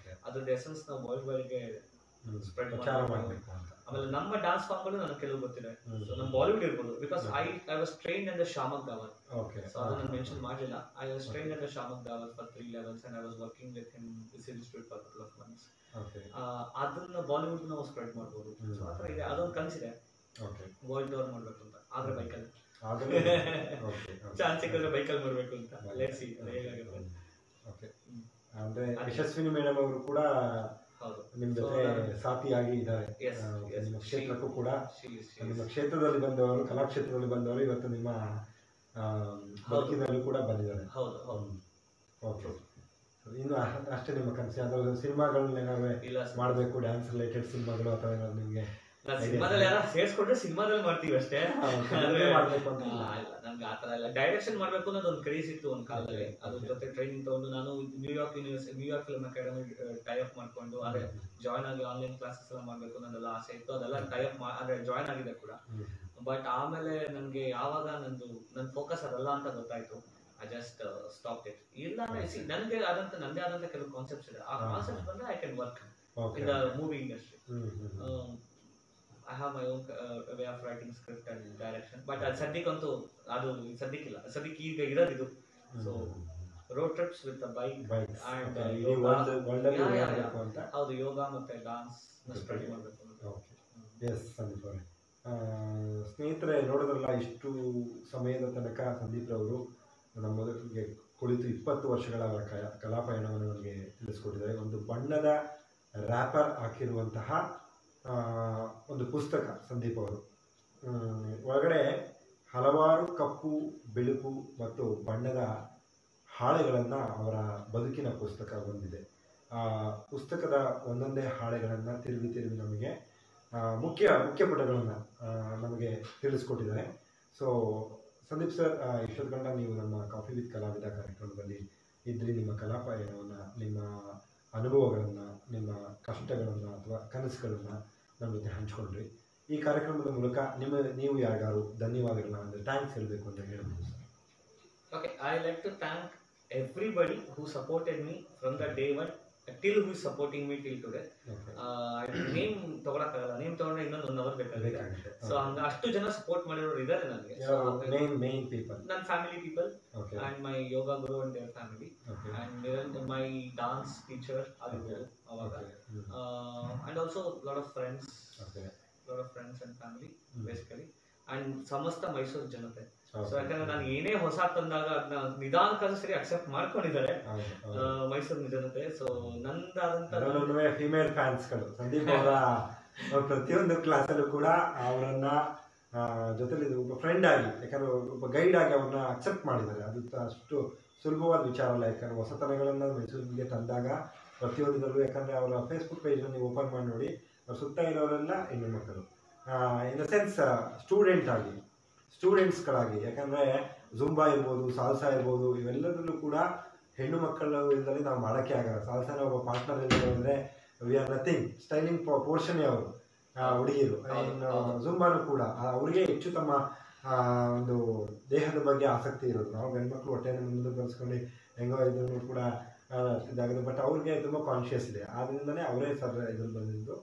ಅದ್ರದ್ದು ಎಸೆನ್ಸ್ ನಾವು ವರ್ಲ್ಡ್ ವೈಡ್ಗೆ ಸ್ಪ್ರೆಡ್ ಮಾಡಬೇಕು. ಆಮೇಲೆ ನಮ್ಮ ಡಾನ್ಸ್ ಫಾರ್ಮ್ಗಳು ನನಗೆ ಕೆಲವು ಗೊತ್ತಿದೆ. ಸೊ ನಮ್ಮ ಬಾಲಿವುಡ್ ಇರ್ಬೋದು. Because I was trained in the Shiamak Davar. So ಅದನ್ನ ಮೆನ್ಷನ್ ಮಾಡಲಿಲ್ಲ. I was trained in the Shiamak Davar for 3 levels and I was working with him this institute for a couple of months. ಅದನ್ನ ಬಾಲಿವುಡ್ ನಾವು ಸ್ಪ್ರೆಡ್ ಮಾಡ್ಬೋದು. So ಆ ಥರ ಇದೆ. ಅದೊಂದು ಕನಸಿದೆ, world tour ಮಾಡಬೇಕು ಅಂತ. ಆದ್ರೆ ಬೈಕಲ್ಲಿ ಚಾನ್ಸ್ ಸಿಕ್ಕಿದ್ರೆ ಬೈಕಲ್ಲಿ ಮಾಡಬೇಕು ಅಂತ. ಲೆಟ್ಸ್ ಸಿ ಹೇಗಾಗುತ್ತೆ. ಓಕೆ, ಅಂದ್ರೆ ಯಶಸ್ವಿನಿ ಮೇಡಮ್ ಅವರು ಕೂಡ ನಿಮ್ ಜೊತೆ ಸಾಥಿಯಾಗಿ ಇದ್ದಾರೆ. ನಿಮ್ಮ ಕ್ಷೇತ್ರಕ್ಕೂ ಕೂಡ, ನಿಮ್ಮ ಕ್ಷೇತ್ರದಲ್ಲಿ ಬಂದವರು, ಕಲಾ ಕ್ಷೇತ್ರದಲ್ಲಿ ಬಂದವರು ಇವತ್ತು ನಿಮ್ಮ ಬದುಕಿನಲ್ಲಿ ಕೂಡ ಬಂದಿದ್ದಾರೆ. ಓಕೆ, ಇನ್ನು ಅಷ್ಟೇ ನಿಮ್ಮ ಕನಸು? ಯಾವ್ದಾದ್ರು ಸಿನಿಮಾಗಳನ್ನ ಏನಾದ್ರು ಮಾಡಬೇಕು, ಡ್ಯಾನ್ಸ್ ರಿಲೇಟೆಡ್ ಸಿನಿಮಾಗಳು ಅಥವಾ ಏನಾದ್ರು ನಿಮ್ಗೆ? ಸಿನಿಮಾದಲ್ಲಿ ಯಾರು ಸೇರ್ಸ್ಕೊಂಡ್ರೆ ಸಿನಿಮಾದಲ್ಲಿ ಮಾಡ್ತೀವಿ ಅಷ್ಟೇ. ನನ್ಗೆ ಆತರ ಇಲ್ಲ. ಡೈರೆಕ್ಷನ್ ಮಾಡ್ಬೇಕು ಅನ್ನೋದು ಒಂದು ಕ್ರೇಜ್ ಇತ್ತು ಒಂದು ಕಾಲದಲ್ಲಿ. ಅದ್ರ ಜೊತೆ ಟ್ರೈನಿಂಗ್ ತಗೊಂಡು ನಾನು New York film academy tie up ಮಾಡ್ಕೊಂಡು ಅದೇ ಜಾಯ್ನ್ ಆಗಿ ಆನ್ಲೈನ್ ಕ್ಲಾಸಸ್ ಎಲ್ಲ ಮಾಡ್ಬೇಕು ಅನ್ನೋದೆಲ್ಲ ಆಸೆ ಇತ್ತು. ಅದೆಲ್ಲ ಟೈ ಅಪ್ ಅಂದ್ರೆ ಜಾಯ್ನ್ ಆಗಿದೆ ಕೂಡ. ಬಟ್ ಆಮೇಲೆ ನನ್ಗೆ ಯಾವಾಗ ನನ್ನ ಫೋಕಸ್ ಅದಲ್ಲ ಅಂತ ಗೊತ್ತಾಯ್ತು, ಐ ಜಸ್ಟ್ ಸ್ಟಾಪ್ ಇಟ್. ಇಲ್ಲ ನನಗೆ ನಂದೇ ಆದಂತ ಕೆಲವು ಕಾನ್ಸೆಪ್ಟ್ಸ್ ಇದೆ. ಆ ಕಾನ್ಸೆಪ್ಟ್ ಬಂದ್ರೆ I can work in the movie industry. I have my own way of writing script and direction. But ಸದ್ಯಕ್ಕಂತೂ ಅದು ಸದ್ಯಕ್ಕಿಲ್ಲ. ಸದ್ಯಕ್ಕೆ ಈಗ ಇರೋದಿದು. So road trips with the bike and ಹೌದು, ಯೋಗ ಮತ್ತೆ ಡಾನ್ಸ್ ಸ್ಪ್ರೆಡ್ ಮಾಡಬೇಕು. ಎಸ್ ಸಂದೀಪ್ ಅವರೇ, ಸ್ನೇಹಿತರೆ ನೋಡಿದ್ರಲ್ಲ, ಇಷ್ಟು ಸಮಯದ ತನಕ ಸಂದೀಪ್ ಅವರು ನಮ್ಮೊಂದಿಗೆ ಕುಳಿತು 20 ವರ್ಷಗಳ ಕಲಾಪಯಣವನ್ನು ನಮಗೆ ತಿಳಿಸ್ಕೊಟ್ಟಿದ್ದಾರೆ. ಒಂದು ಬಣ್ಣದ ರ್ಯಾಪರ್ ಹಾಕಿರುವಂತಹ ಒಂದು ಪುಸ್ತಕ ಸಂದೀಪ್ ಅವರು. ಒಳಗಡೆ ಹಲವಾರು ಕಪ್ಪು, ಬೆಳಕು ಮತ್ತು ಬಣ್ಣದ ಹಾಳೆಗಳನ್ನು ಅವರ ಬದುಕಿನ ಪುಸ್ತಕ ಹೊಂದಿದೆ. ಆ ಪುಸ್ತಕದ ಒಂದೊಂದೇ ಹಾಳೆಗಳನ್ನು ತಿರುಗಿ ನಮಗೆ ಮುಖ್ಯ ಪುಟಗಳನ್ನು ನಮಗೆ ತಿಳಿಸ್ಕೊಟ್ಟಿದ್ದಾರೆ. ಸೊ ಸಂದೀಪ್ ಸರ್, ಇಷ್ಟೊತ್ತು ಗಂಟ ನೀವು ನಮ್ಮ ಕಾಫಿ ವಿತ್ ಕಲಾವಿದ ಕಾರ್ಯಕ್ರಮದಲ್ಲಿ ಇದ್ರಿ. ನಿಮ್ಮ ಕಲಾ ಪಯಣವನ್ನು, ನಿಮ್ಮ ಅನುಭವಗಳನ್ನು, ನಿಮ್ಮ ಕಷ್ಟಗಳನ್ನು ಅಥವಾ ಕನಸುಗಳನ್ನು ನಮ್ಮ ಜೊತೆ ಹಂಚ್ಕೊಂಡ್ರಿ. ಈ ಕಾರ್ಯಕ್ರಮದ ಮೂಲಕ ನೀವು ಯಾರಿಗಾರು ಧನ್ಯವಾದಗಳನ್ನ ಅಂದರೆ ಥ್ಯಾಂಕ್ಸ್ ಹೇಳಬೇಕು ಅಂತ ಹೇಳ್ಬೋದು sir. Okay, I like to thank everybody who supported me from the day one till who is supporting me till today. Name ತಗೊಳಕ್ಕಾಗಲ್ಲ, ನೇಮ್ ತಗೊಂಡ್ರೆ ಇನ್ನೊಂದು 1 hour ಬೇಕಾಗುತ್ತೆ. ಸೊ ಹಂಗ ಅಷ್ಟು ಜನ ಸಪೋರ್ಟ್ ಮಾಡಿರೋರು ಇದ್ದಾರೆ ನನಗೆ. ಮೇನ್ ಪೀಪಲ್, ನನ್ನ family people and my yoga guru and their family and my dance teacher ಆಗಿರ್ಬೋದು ಅವಾಗ, and also lot of friends and family basically, and ಸಮಸ್ತ ಮೈಸೂರು ಜನತೆ. ಸೊ ಯಾಕಂದ್ರೆ ನಾನು ಏನೇ ಹೊಸ ತಂದಾಗ ಅದನ್ನ ನಿಧಾನಕ್ಕಾದ್ರೂ ಸರಿ ಅಕ್ಸೆಪ್ಟ್ ಮಾಡ್ಕೊಂಡಿದ್ದಾರೆ ಮೈಸೂರಿನ ಜನತೆ. ಸೊ ನಂದಾದಂತ ಫಿಮೇಲ್ ಫ್ಯಾನ್ಸ್ಗಳು ಸಂದೀಪ್ ಅವರ ಪ್ರತಿಯೊಂದು ಕ್ಲಾಸಲ್ಲೂ ಕೂಡ ಅವರನ್ನ ಜೊತೆಲಿ ಒಬ್ಬ ಫ್ರೆಂಡ್ ಆಗಿ, ಯಾಕಂದ್ರೆ ಒಬ್ಬ ಗೈಡ್ ಆಗಿ ಅವ್ರನ್ನ ಅಕ್ಸೆಪ್ಟ್ ಮಾಡಿದ್ದಾರೆ. ಅದು ಅಷ್ಟು ಸುಲಭವಾದ ವಿಚಾರ ಅಲ್ಲ. ಯಾಕಂದ್ರೆ ಹೊಸತನಗಳನ್ನ ಮೈಸೂರಿಗೆ ತಂದಾಗ ಪ್ರತಿಯೊಂದರಲ್ಲೂ, ಯಾಕಂದ್ರೆ ಅವರ ಫೇಸ್ಬುಕ್ ಪೇಜ್ನ ನೀವು ಓಪನ್ ಮಾಡಿ ನೋಡಿ, ಅವ್ರ ಸುತ್ತ ಇರೋರೆಲ್ಲ ಹೆಣ್ಣು ಮಕ್ಕಳು, ಇನ್ ದ ಸೆನ್ಸ್ ಸ್ಟೂಡೆಂಟ್ಸ್ಗಳಾಗಿ. ಯಾಕಂದರೆ ಜುಂಬಾ ಇರ್ಬೋದು, ಸಾಲ್ಸಾ ಇರ್ಬೋದು, ಇವೆಲ್ಲದರಲ್ಲೂ ಕೂಡ ಹೆಣ್ಣು ಮಕ್ಕಳು ಇಲ್ಲದೆ ನಾವು ಮಾಡೋಕ್ಕೆ ಆಗಲ್ಲ. ಸಾಲ್ಸಾನ ಒಬ್ಬ ಪಾರ್ಟ್ನರ್ ಇಲ್ಲದೆ ವಿ ಆರ್ ನಥಿಂಗ್. ಸ್ಟೈಲಿಂಗ್ ಪೋರ್ಷನ್ನೇ ಅವರು ಹುಡುಗಿರು. ಇನ್ನು ಜುಂಬಾನು ಕೂಡ ಅವ್ರಿಗೆ ಹೆಚ್ಚು ತಮ್ಮ ಒಂದು ದೇಹದ ಬಗ್ಗೆ ಆಸಕ್ತಿ ಇರೋದು. ನಾವು ಗಂಡ್ಮಕ್ಳು ಹೊಟ್ಟೆಯನ್ನು ಮುಂದೆ ಬಳಸ್ಕೊಂಡು ಹೆಂಗೋ ಇದನ್ನು ಕೂಡ ಇದಾಗಿದೆ, ಬಟ್ ಅವ್ರಿಗೆ ತುಂಬ ಕಾನ್ಷಿಯಸ್ ಇದೆ. ಆದ್ದರಿಂದನೇ ಅವರೇ ಸರ್ ಇದ್ರಲ್ಲಿ ಬಂದಿದ್ದು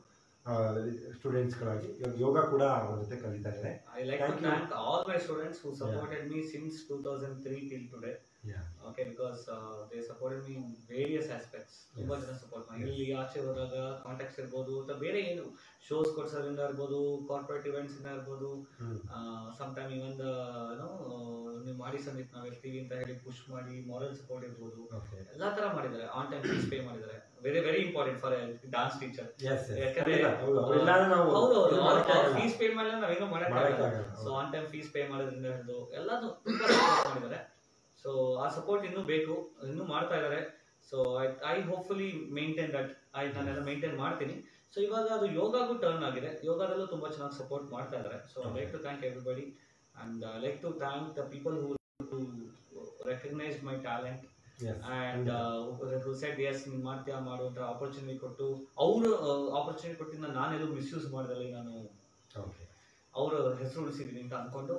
ಸ್ಟೂಡೆಂಟ್ಸ್ಗಳಾಗಿ ಯೋಗ ಕೂಡ ಅವ್ರ ಜೊತೆ ಕಲಿತಾ ಇದ್ದಾರೆ. I like to thank all my students who supported me since 2003 till today. Okay, because they supported me in various aspects. ತುಂಬಾ ಜನ ಸಪೋರ್ಟ್ ಮಾಡಿ, ಇಲ್ಲಿ ಆಚೆ ಹೋದಾಗ ಕಾಂಟ್ಯಾಕ್ಟ್ಸ್ ಇರ್ಬೋದು, ಅಥವಾ ಬೇರೆ ಏನು ಶೋಸ್ ಕೊಡ್ಸೋದ್ರಿಂದ ಇರ್ಬೋದು, ಕಾರ್ಪೊರೇಟ್ ಇವೆಂಟ್ಸ್ ಇಂದ ಇರ್ಬೋದು, ಸಮ್ ಟೈಮ್ ಇವನ್ ನೀವು ಮಾಡಿ ಸಂದೀಪ್ ನಾವು ಇರ್ತೀವಿ ಅಂತ ಹೇಳಿ ಪುಷ್ ಮಾಡಿ ಮಾರಲ್ ಸಪೋರ್ಟ್ ಇರ್ಬೋದು, ಎಲ್ಲಾ ತರ ಮಾಡಿದ್ದಾರೆ. ಆನ್ ಟೈಮ್ ಫೀಸ್ ಪೇ ಮಾಡಿದ್ದಾರೆ, very important for dance teacher. ಯಾಕಂದ್ರೆ ಫೀಸ್ ಪೇ ಮಾಡಿದ್ರೆ ನಾವೇನೋ ಮಾಡಕ್ಕಾಗಲ್ಲ. So on time fees pay ಮಾಡೋದ್ರಿಂದ ಹಿಡಿದು ಎಲ್ಲಾನು ತುಂಬಾ ಸಪೋರ್ಟ್ ಮಾಡಿದ್ದಾರೆ. ಸೊ ಆ ಸಪೋರ್ಟ್ ಇನ್ನೂ ಬೇಕು, ಇನ್ನೂ ಮಾಡ್ತಾ ಇದ್ದಾರೆ. So I hopefully maintain that. ನಾನೆಲ್ಲ ಮೇಂಟೈನ್ ಮಾಡ್ತೀನಿ. ಸೊ ಇವಾಗ ಅದು ಯೋಗಾಗೂ ಟರ್ನ್ ಆಗಿದೆ, ಯೋಗದಲ್ಲೂ ತುಂಬಾ ಚೆನ್ನಾಗಿ ಸಪೋರ್ಟ್ ಮಾಡ್ತಾ ಇದ್ದಾರೆ. So I like to thank everybody and I like to thank the people who recognise my talent and who said yes ನೀನು ಮಾಡ್ತೀಯಾ ಮಾಡುವಂತ ಆಪರ್ಚುನಿಟಿ ಕೊಟ್ಟು, ಅವರು ಆಪರ್ಚುನಿಟಿ ಕೊಟ್ಟಿದ್ದ ನಾನೆಲ್ಲೂ ಮಿಸ್ಯೂಸ್ ಮಾಡಿದಲ್ಲಿ ನಾನು ಅವ್ರ ಹೆಸರು ಉಳಿಸಿದ್ದೀನಿ ಅಂತ ಅನ್ಕೊಂಡು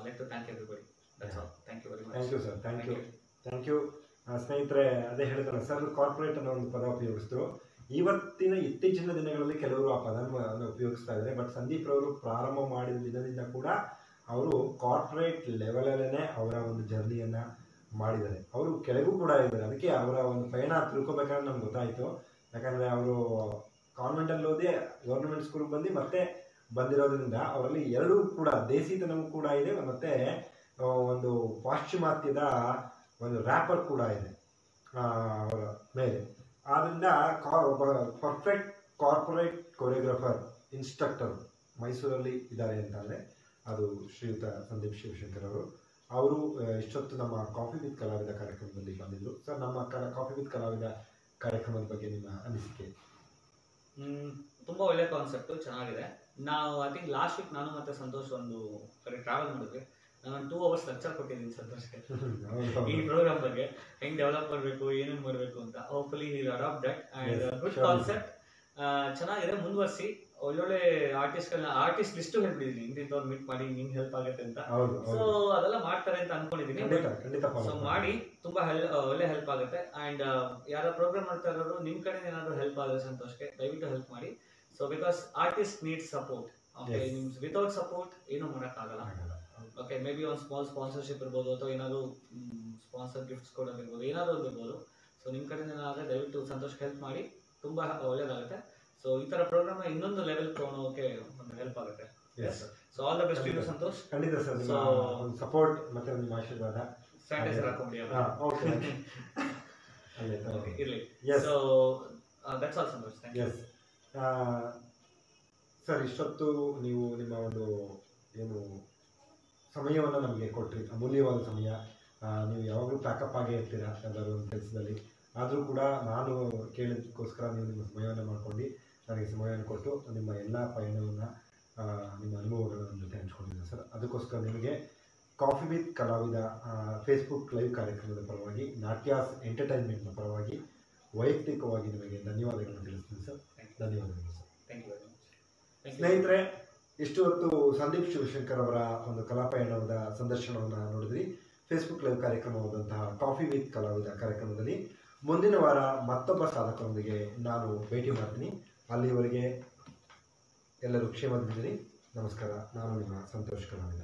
like to thank everybody. Thank you very much. Thank you sir. Thank you ಸ್ನೇಹಿತರೆ. ಅದೇ ಹೇಳಿದ್ರಲ್ಲ ಸರ್, ಕಾರ್ಪೊರೇಟ್ ಅನ್ನೋ ಒಂದು ಪದ ಉಪಯೋಗಿಸಿದ್ರು. ಇತ್ತೀಚಿನ ದಿನಗಳಲ್ಲಿ ಕೆಲವರು ಆ ಪದವನ್ನು ಉಪಯೋಗಿಸ್ತಾ ಇದ್ದಾರೆ. ಬಟ್ ಸಂದೀಪ್ ರವರು ಪ್ರಾರಂಭ ಮಾಡಿದ ದಿನದಿಂದ ಕೂಡ ಅವರು ಕಾರ್ಪೊರೇಟ್ ಲೆವೆಲಲ್ಲೇ ಅವರ ಒಂದು ಜರ್ನಿಯನ್ನು ಮಾಡಿದ್ದಾರೆ. ಅವರು ಕೆಳಗೂ ಕೂಡ ಇದ್ದಾರೆ. ಅದಕ್ಕೆ ಅವರ ಒಂದು ಪಯಣ ತಿಳ್ಕೊಬೇಕಾದ್ರೆ ನಮ್ಗೆ ಗೊತ್ತಾಯಿತು. ಯಾಕಂದರೆ ಅವರು ಕಾನ್ವೆಂಟಲ್ಲಿ ಓದಿ ಗೌರ್ಮೆಂಟ್ ಸ್ಕೂಲ್ಗೆ ಬಂದು ಮತ್ತೆ ಬಂದಿರೋದ್ರಿಂದ ಅವರಲ್ಲಿ ಎರಡೂ ಕೂಡ ದೇಸಿತನವೂ ಕೂಡ ಇದೆ, ಮತ್ತು ಒಂದು ಪಾಶ್ಚಿಮಾತ್ಯದ ಒಂದು ರ್ಯಾಪರ್ ಕೂಡ ಇದೆ ಅವರ ಮೇಲೆ. ಆದ್ದರಿಂದ ಒಬ್ಬ ಪರ್ಫೆಕ್ಟ್ ಕಾರ್ಪೊರೇಟ್ ಕೊರಿಯೋಗ್ರಾಫರ್ ಇನ್ಸ್ಟ್ರಕ್ಟರ್ ಮೈಸೂರಲ್ಲಿ ಇದ್ದಾರೆ ಅಂತಂದರೆ ಅದು ಶ್ರೀಯುತ ಸಂದೀಪ್ ಶಿವಶಂಕರ್ ಅವರು. ಅವರು ಇಷ್ಟೊತ್ತು ನಮ್ಮ ಕಾಫಿ ವಿತ್ ಕಲಾವಿದ ಕಾರ್ಯಕ್ರಮದಲ್ಲಿ ಬಂದಿದ್ದರು. ಸರ್, ನಮ್ಮ ಕಾಫಿ ವಿತ್ ಕಲಾವಿದ ಕಾರ್ಯಕ್ರಮದ ಬಗ್ಗೆ ನಿಮ್ಮ ಅನಿಸಿಕೆ? ತುಂಬ ಒಳ್ಳೆ ಕಾನ್ಸೆಪ್ಟು, ಚೆನ್ನಾಗಿದೆ. ನಾವು ಐ ಥಿಂಕ್ ಲಾಸ್ಟ್ ವೀಕ್ ನಾನು ಮತ್ತು ಸಂತೋಷ್ ಒಂದು ಕಡೆ ಟ್ರಾವೆಲ್ ಮಾಡಿದ್ವಿ. ನಾನು 2 hours ಲೆಕ್ಚರ್ ಕೊಟ್ಟಿದ್ದೀನಿ ಸಂತೋಷ್ಗೆ ಈ ಪ್ರೋಗ್ರಾಮ್ ಬಗ್ಗೆ, ಹೆಂಗೆ ಡೆವಲಪ್ ಮಾಡಬೇಕು, ಏನೇನು ಮಾಡಬೇಕು ಅಂತ. Hopefully he will adapt that and good concept. ಚೆನ್ನಾಗಿದೆ, ಮುಂದುವರಿಸಿ. ಒಳ್ಳೊಳ್ಳೆ ಆರ್ಟಿಸ್ಟ್ ಲಿಸ್ಟು ಹೇಳ್ಬಿಟ್ಟಿದ್ದೀನಿ, ಇಂಥವ್ರು ಮೀಟ್ ಮಾಡಿ ನಿಮ್ಗೆ ಹೆಲ್ಪ್ ಆಗುತ್ತೆ ಅಂತ. ಸೊ ಅದೆಲ್ಲ ಮಾಡ್ತಾರೆ ಅಂತ ಅನ್ಕೊಂಡಿದ್ದೀನಿ. ಸೊ ಮಾಡಿ ತುಂಬಾ ಒಳ್ಳೆ ಹೆಲ್ಪ್ ಆಗುತ್ತೆ. ಅಂಡ್ ಯಾರ ಪ್ರೋಗ್ರಾಮ್ ಮಾಡ್ತಾ ಇರೋರು ನಿಮ್ಮ ಕಡೆ ಏನಾದ್ರು ಹೆಲ್ಪ್ ಆದ್ರೆ ಸಂತೋಷಕ್ಕೆ ದಯವಿಟ್ಟು ಹೆಲ್ಪ್ ಮಾಡಿ. So because artist needs support. Okay, without support ಏನೂ ಮಾಡೋಕ್ಕಾಗಲ್ಲ. ಓಕೆ, ಮೇ ಬಿ ಒಂದು ಸ್ಮಾಲ್ ಸ್ಪಾನ್ಸರ್ಶಿಪ್ ಇರ್ಬೋದು, ಅಥವಾ ಏನಾದ್ರು ಸ್ಪಾನ್ಸರ್ ಗಿಫ್ಟ್ಸ್ ಕೊಡೋದಿರ್ಬೋದು, ಏನಾದ್ರು ಒಂದು ಇರ್ಬೋದು. ಸೊ ನಿಮ್ಮ ಕಡೆಯಿಂದ ಏನಾದ್ರೆ ದಯವಿಟ್ಟು ಸಂತೋಷಕ್ಕೆ ಹೆಲ್ಪ್ ಮಾಡಿ, ತುಂಬಾ ಒಳ್ಳೇದಾಗುತ್ತೆ. ಸೊ ಈ ತರ ಪ್ರೋಗ್ರಾಮ್ ಇನ್ನೊಂದು ಲೆವೆಲ್ ತಗೊಂಡೋಕೆ ಒಂದು ಹೆಲ್ಪ್ ಆಗುತ್ತೆ. So all the best to you Santosh. ಖಂಡಿತ ಸರ್, ಸಪೋರ್ಟ್ ಮತ್ತೆ ನಿಮ್ಮ ಆಶೀರ್ವಾದ. ಸ್ಯಾನಿಟೈಸರ್ ಹಾಕೊಂಡಿ. ಓಕೆ, ಇರಲಿ. So that's all Santosh. Thank you sir. ಇಷ್ಟೊತ್ತು ನೀವು ನಿಮ್ಮ ಒಂದು ಏನು ಸಮಯವನ್ನು ನಮಗೆ ಕೊಟ್ಟರಿ, ಅಮೂಲ್ಯವಾದ ಸಮಯ. ನೀವು ಯಾವಾಗಲೂ ಪ್ಯಾಕಪ್ ಆಗೇ ಇರ್ತೀರ ಯಾವ್ದಾದ್ರು ಒಂದು ಕೆಲಸದಲ್ಲಿ. ಆದರೂ ಕೂಡ ನಾನು ಕೇಳಿದಕ್ಕೋಸ್ಕರ ನೀವು ನಿಮ್ಮ ಸಮಯವನ್ನು ಮಾಡ್ಕೊಂಡು ನನಗೆ ಸಮಯವನ್ನು ಕೊಟ್ಟು ನಿಮ್ಮ ಎಲ್ಲ ಪಯಣವನ್ನು, ನಿಮ್ಮ ಅನುಭವಗಳನ್ನು ನನ್ನ ಜೊತೆ ಹಂಚ್ಕೊಂಡಿದ್ದೀರಿ ಸರ್. ಅದಕ್ಕೋಸ್ಕರ ನಿಮಗೆ ಕಾಫಿ ವಿತ್ ಕಲಾವಿದ ಫೇಸ್ಬುಕ್ ಲೈವ್ ಕಾರ್ಯಕ್ರಮದ ಪರವಾಗಿ, ನಾಟ್ಯಾಸ್ ಎಂಟರ್ಟೈನ್ಮೆಂಟ್ನ ಪರವಾಗಿ ವೈಯಕ್ತಿಕವಾಗಿ ನಿಮಗೆ ಧನ್ಯವಾದಗಳನ್ನು ತಿಳಿಸ್ತೀನಿ ಸರ್. ಧನ್ಯವಾದಗಳು sir. Thank you very much. ಸ್ನೇಹಿತರೆ, ಇಷ್ಟು ಹೊತ್ತು ಸಂದೀಪ್ ಶಿವಶಂಕರ್ ಅವರ ಒಂದು ಕಲಾಪಯಣದ ಸಂದರ್ಶನವನ್ನು ನೋಡಿದ್ರಿ. ಫೇಸ್ಬುಕ್ ಲೈವ್ ಕಾರ್ಯಕ್ರಮವಾದಂತಹ ಕಾಫಿ ವಿತ್ ಕಲಾವಿದ ಕಾರ್ಯಕ್ರಮದಲ್ಲಿ ಮುಂದಿನ ವಾರ ಮತ್ತೊಬ್ಬ ಸಾಧಕರೊಂದಿಗೆ ನಾನು ಭೇಟಿ ಮಾಡ್ತೀನಿ. ಅಲ್ಲಿವರೆಗೆ ಎಲ್ಲರೂ ಕ್ಷೇಮದಿಂದಿರಿ. ನಮಸ್ಕಾರ. ನಾನು ನಿಮ್ಮ ಸಂತೋಷ್ ಕಲಾವಿದ.